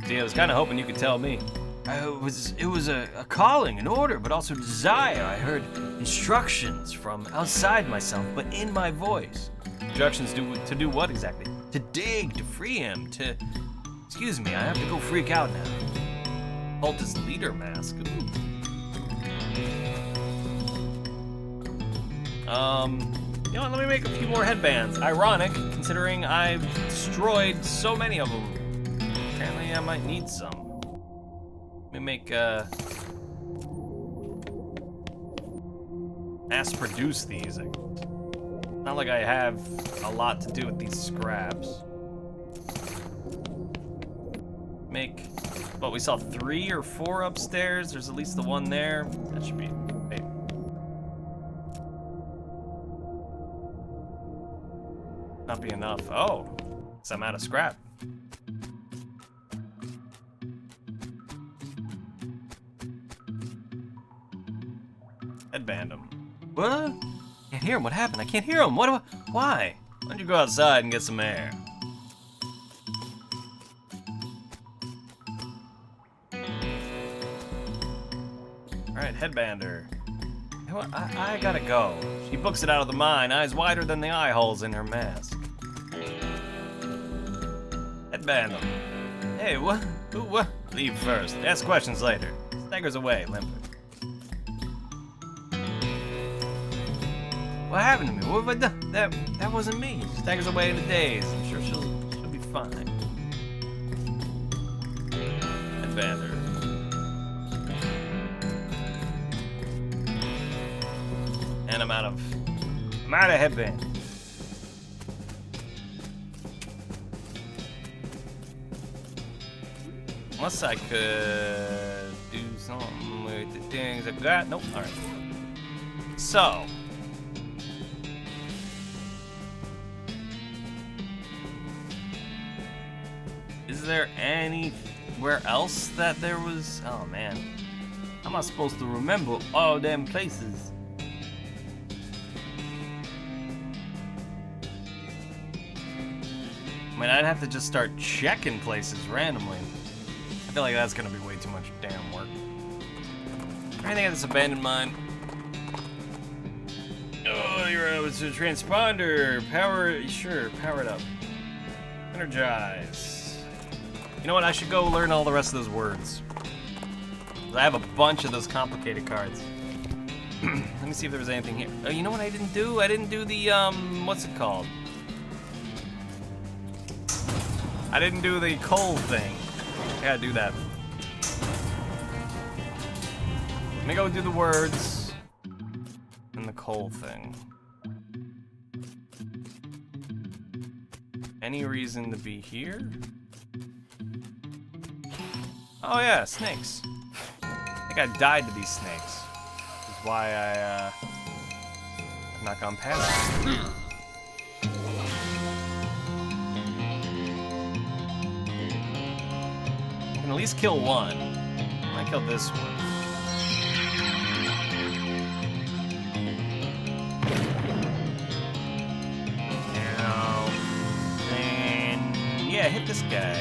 See, I was kind of hoping you could tell me. It was a calling, an order, but also desire. I heard instructions from outside myself, but in my voice. Instructions to do what exactly? To dig, to free him, to... Excuse me, I have to go freak out now. Cultist leader mask. Ooh. You know what, let me make a few more headbands. Ironic, considering I've destroyed so many of them. Apparently I might need some. Let me make, mass produce these. Not like I have a lot to do with these scraps. Make, what, we saw 3 or 4 upstairs. There's at least the one there. That should be, hey. Not be enough. Oh, so I'm out of scrap. Headband him. What? Can't hear him. What happened? I can't hear him. Why? Why don't you go outside and get some air? All right, headbander. You know what? I gotta go. She books it out of the mine, eyes wider than the eye holes in her mask. Headband him. Hey, what? What? Leave first. Ask questions later. Staggers away, limping. What happened to me? What have I done? That wasn't me. She staggers away in a daze. I'm sure she'll be fine. Headbander. And I'm out of headband. Unless I could do something with the things I got. Nope. All right. So. Is there anywhere else that there was? Oh man. How am I supposed to remember all them places? I mean, I'd have to just start checking places randomly. I feel like that's gonna be way too much damn work. I think it's abandoned mine. Oh, it's a transponder. Power, sure, power it up. Energize. You know what? I should go learn all the rest of those words. I have a bunch of those complicated cards. Let me see if there was anything here. Oh, you know what I didn't do? I didn't do the, what's it called? I didn't do the coal thing. I gotta do that. Let me go do the words and the coal thing. Any reason to be here? Oh yeah, snakes. I think I died to these snakes. Which is why I've not gone past them. I can at least kill one. I killed this one. And yeah, hit this guy.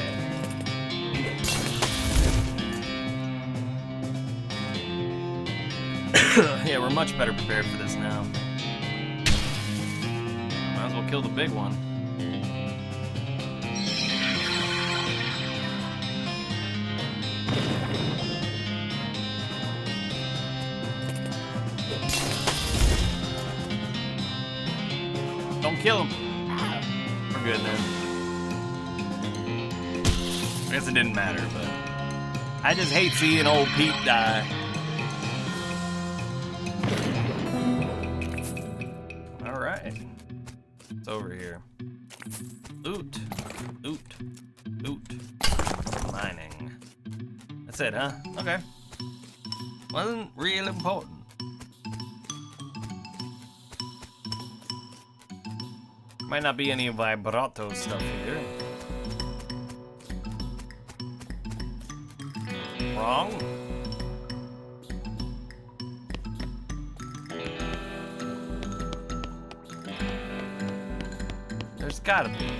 Yeah, we're much better prepared for this now. Might as well kill the big one. kill him. We're good then. I guess it didn't matter, but I just hate seeing old Pete die. All right, it's over here. Loot, loot, loot. Mining. That's it, huh? Okay. Wasn't real important. Might not be any vibrato stuff here. Wrong. There's gotta be.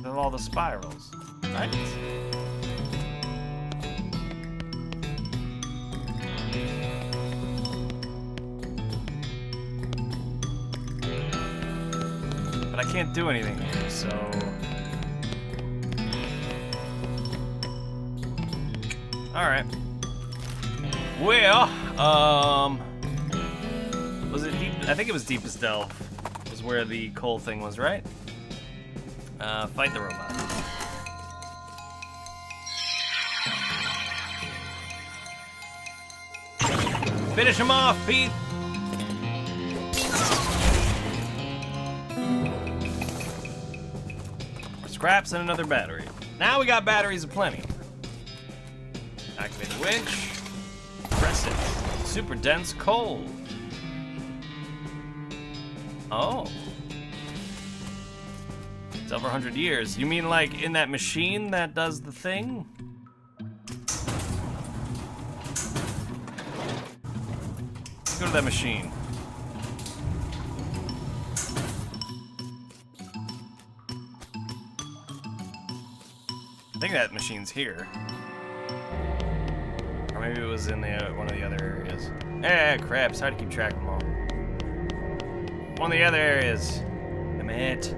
Of all the spirals, right? But I can't do anything here, so... Alright. Well, was it deep? I think it was Deepest Delve. Was where the coal thing was, right? Fight the robot. Finish him off, Pete! Scraps and another battery. Now we got batteries aplenty. Activate the winch. Press it. Super dense coal. Oh. It's over 100 years. You mean like in that machine that does the thing? Let's go to that machine. I think that machine's here. Or maybe it was in the one of the other areas. Eh, crap, it's hard to keep track of them all. One of the other areas. Damn it.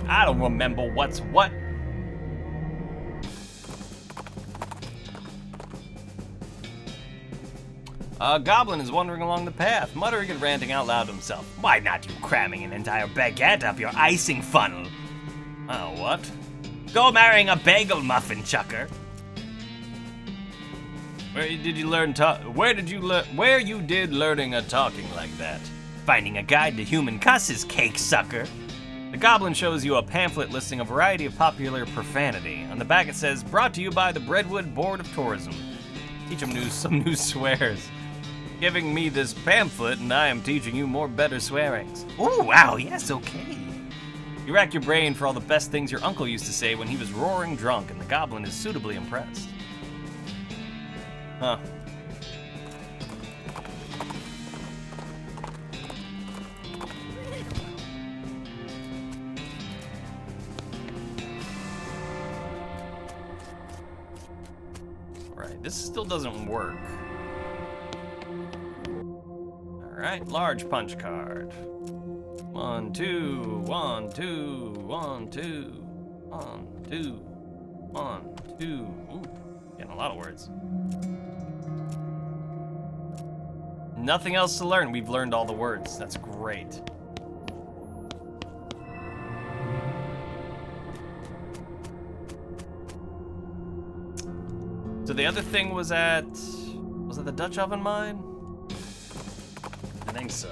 I don't remember what's what. A goblin is wandering along the path, muttering and ranting out loud to himself. Why not you cramming an entire baguette up your icing funnel? Oh, what? Go marrying a bagel muffin chucker. Where you did learning a talking like that? Finding a guide to human cusses, cake sucker. The goblin shows you a pamphlet listing a variety of popular profanity. On the back it says, brought to you by the Breadwood Board of Tourism. Teach them some new swears. Giving me this pamphlet and I am teaching you more better swearings. Oh, wow, yes, okay. You rack your brain for all the best things your uncle used to say when he was roaring drunk, and the goblin is suitably impressed. Huh. Right, this still doesn't work. Alright, large punch card. 1, 2, 1, 2, 1, 2, 1, 2, 1, 2. Ooh, getting a lot of words. Nothing else to learn. We've learned all the words. That's great. So the other thing was at... Was it the Dutch oven mine? I think so.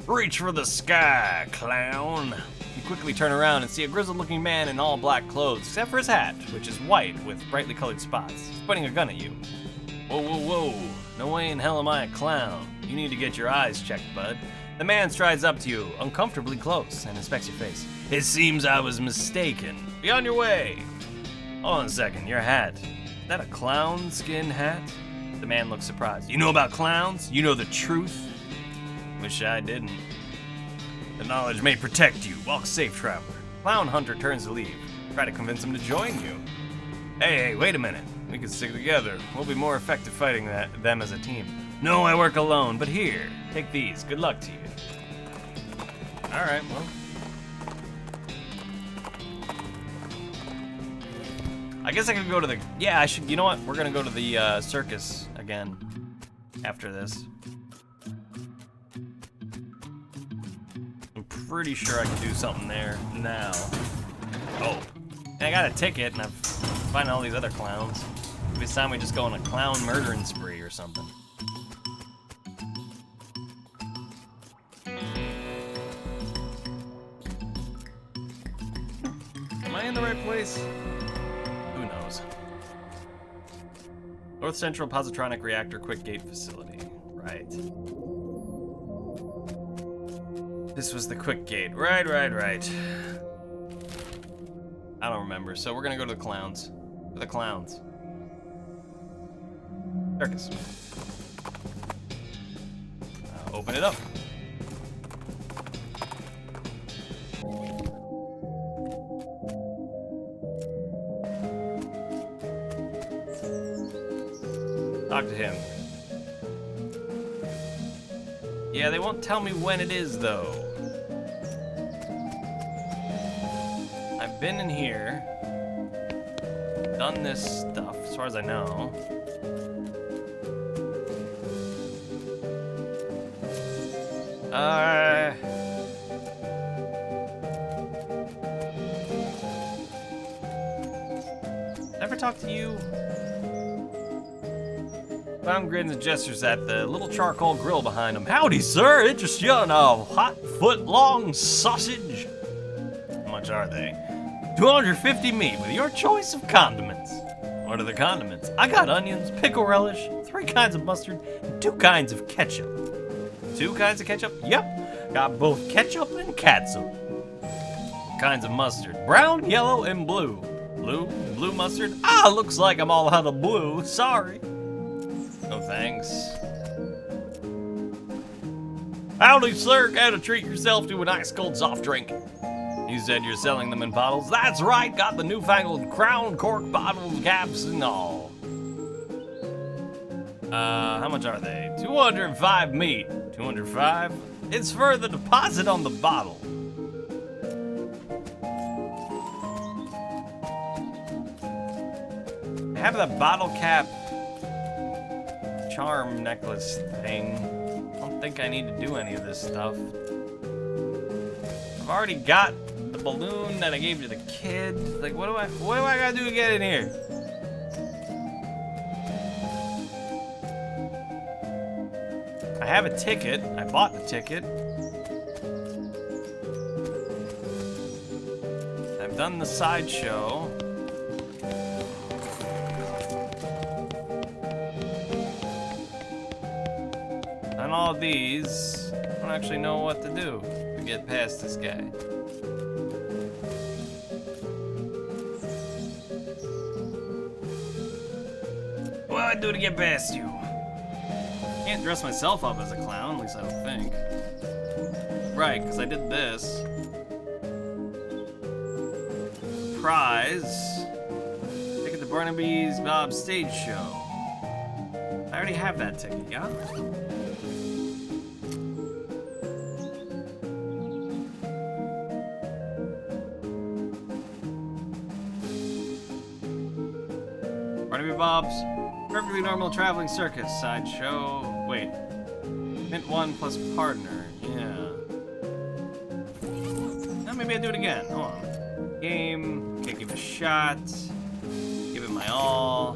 Reach for the sky, clown. You quickly turn around and see a grizzled-looking man in all black clothes, except for his hat, which is white with brightly colored spots. He's pointing a gun at you. Whoa, whoa, whoa. No way in hell am I a clown. You need to get your eyes checked, bud. The man strides up to you, uncomfortably close, and inspects your face. It seems I was mistaken. Be on your way. Hold on a second, your hat. Is that a clown skin hat? The man looks surprised. You know about clowns? You know the truth? Wish I didn't. The knowledge may protect you. Walk safe, traveler. Clown Hunter turns to leave. Try to convince him to join you. Hey, wait a minute. We can stick together. We'll be more effective fighting them as a team. No, I work alone, but here, take these. Good luck to you. Alright, well. I guess I could go to the... Yeah, I should... You know what? We're gonna go to the circus again after this. pretty sure I can do something there now. Oh. And I got a ticket, and I'm finding all these other clowns. Maybe it's time we just go on a clown murdering spree or something. Am I in the right place? Who knows? North Central Positronic Reactor Quick Gate Facility. Right. This was the quick gate. Right. I don't remember, so we're gonna go to the clowns. To the clowns. Circus. Open it up. Talk to him. Yeah, they won't tell me when it is, though. I've been in here, done this stuff, as far as I know. Ever talk to you? Clown grins and gestures at the little charcoal grill behind him. Howdy, sir. Interest you in a hot foot-long sausage? How much are they? 250 meat with your choice of condiments. What are the condiments? I got onions, pickle relish, 3 kinds of mustard, and 2 kinds of ketchup. 2 kinds of ketchup? Yep. Got both ketchup and catsup. Kinds of mustard. Brown, yellow, and blue. Blue mustard? Ah, looks like I'm all out of blue. Sorry. No thanks. Howdy, sir. Gotta treat yourself to a nice cold soft drink. You said you're selling them in bottles? That's right. Got the newfangled crown cork bottles, caps, and all. How much are they? 205 meat. 205? It's for the deposit on the bottle. I have that bottle cap charm necklace thing. I don't think I need to do any of this stuff. I've already got the balloon that I gave to the kid. Like, what do I gotta do to get in here? I have a ticket. I bought the ticket. I've done the sideshow. And all these, I don't actually know what to do to get past this guy. What do I do to get past you? Can't dress myself up as a clown, at least I don't think. Right, because I did this. Prize. Ticket to Barnaby's Bob stage show. I already have that ticket, yeah? Barnaby Bob's perfectly normal traveling circus sideshow. Wait. Mint 1 plus partner. Yeah. Now maybe I do it again. Hold on. Game. Okay, give it a shot. Give it my all.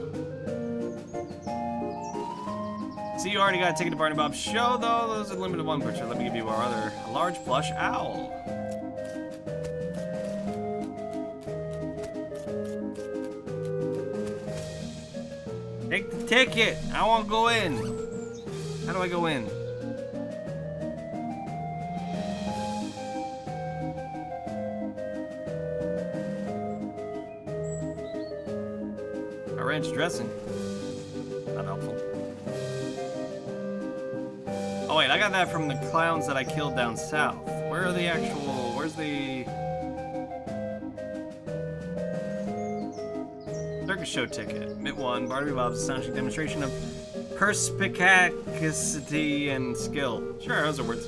See, you already got a ticket to Barnaby Bob's show, though. Those are limited one picture. Let me give you our other. A large plush owl. Take the ticket. I want to go in. How do I go in? Arranged dressing. Not helpful. Oh wait, I got that from the clowns that I killed down south. Where are the actual? Where's the circus show ticket? Mint 1, Barnaby Bob's astonishing demonstration of perspicacity and skill. Sure, those are words.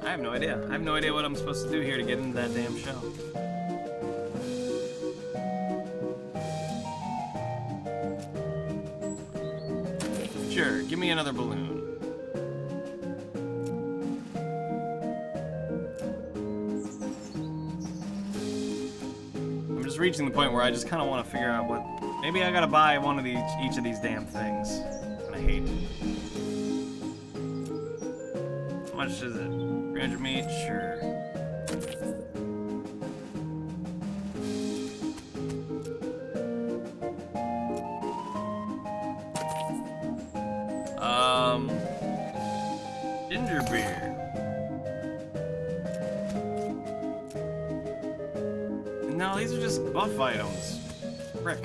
I have no idea. I have no idea what I'm supposed to do here to get into that damn show. me another balloon. I'm just reaching the point where I just kind of want to figure out what... Maybe I gotta buy one of each of these damn things. And I hate. How much is it? 300 meat? Sure. Ginger beer. No, these are just buff items. Frick.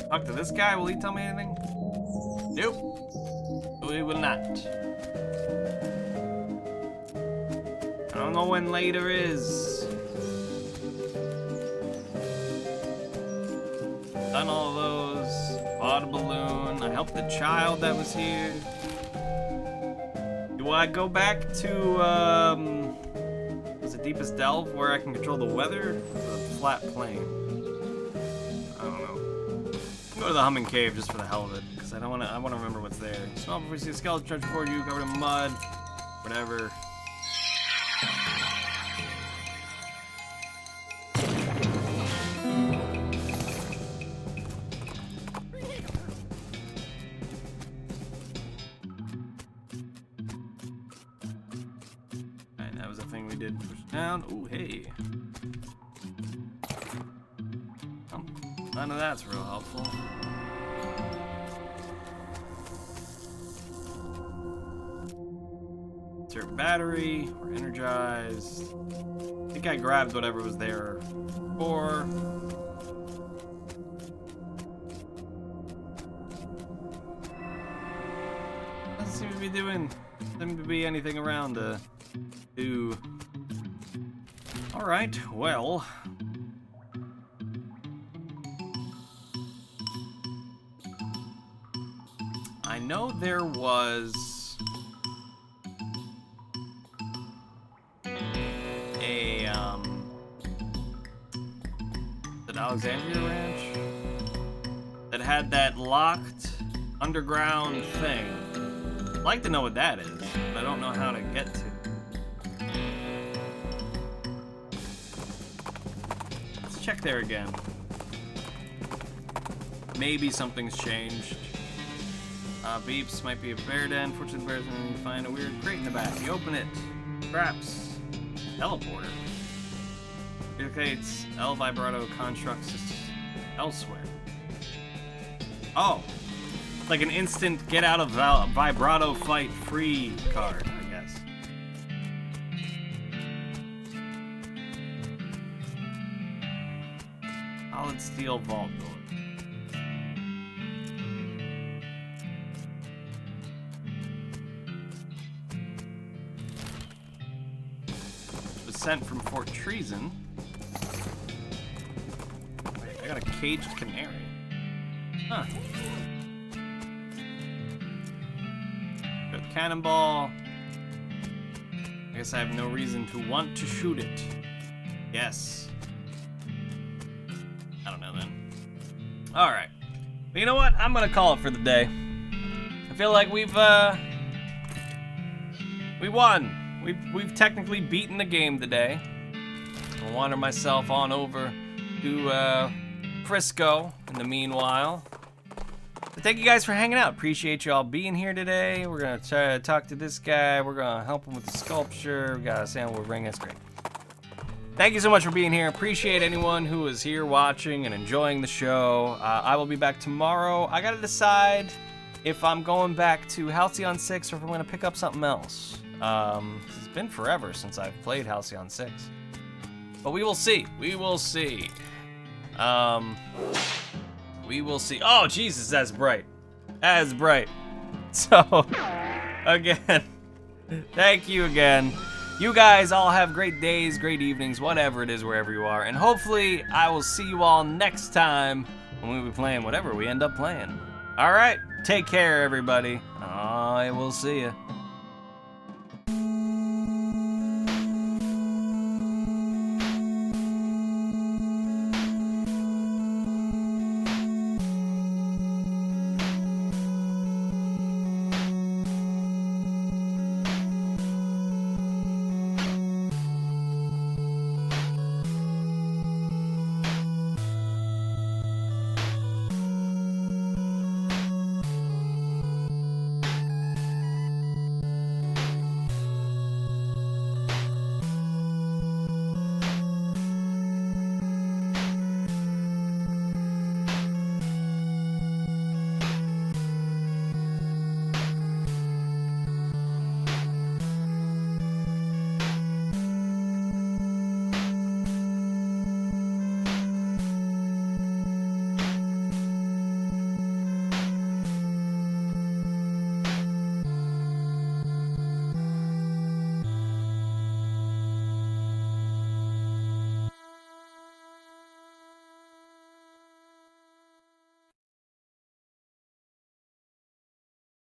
Talk to this guy, will he tell me anything? Nope. We will not. I don't know when later is. Done all those. Bought a balloon. I helped the child that was here. Do I go back to, was it Deepest Delve where I can control the weather? Or the flat plain? I don't know. Go to the Humming Cave just for the hell of it, because I want to remember what's there. Smell before you see a skeleton charge before you, covered in mud, whatever. Alright, that was a thing we did. Push down. Ooh, hey. Oh, none of that's real helpful. Insert battery. We're energized. I think I grabbed whatever was there before. Doesn't seem to be anything around to do. Alright, well. I know there was the Alexandria Ranch that had that locked underground thing. I'd like to know what that is, but I don't know how to get to. Let's check there again. Maybe something's changed. Beeps might be a bear den. Fortunately, bears and you find a weird crate in the back. You open it. Traps. Teleporter. Indicates L vibrato constructs elsewhere. Oh, like an instant get out of vibrato fight free card, I guess. Solid steel vault door. Sent from Fort Treason. Wait, I got a caged canary. Huh. Got cannonball. I guess I have no reason to want to shoot it. Yes. I don't know then. Alright. But you know what? I'm gonna call it for the day. I feel like we won. We've technically beaten the game today. I'll wander myself on over to Frisco in the meanwhile. But thank you guys for hanging out. Appreciate you all being here today. We're gonna try to talk to this guy. We're gonna help him with the sculpture. We got a sandalwood ring. That's great. Thank you so much for being here. Appreciate anyone who is here watching and enjoying the show. I will be back tomorrow. I gotta decide if I'm going back to Halcyon 6 or if I'm gonna pick up something else. It's been forever since I've played Halcyon 6. But we will see. We will see. We will see. Oh, Jesus, that's bright. That is bright. So, again, thank you again. You guys all have great days, great evenings, whatever it is, wherever you are. And hopefully, I will see you all next time when we be playing whatever we end up playing. All right, take care, everybody. I will see you.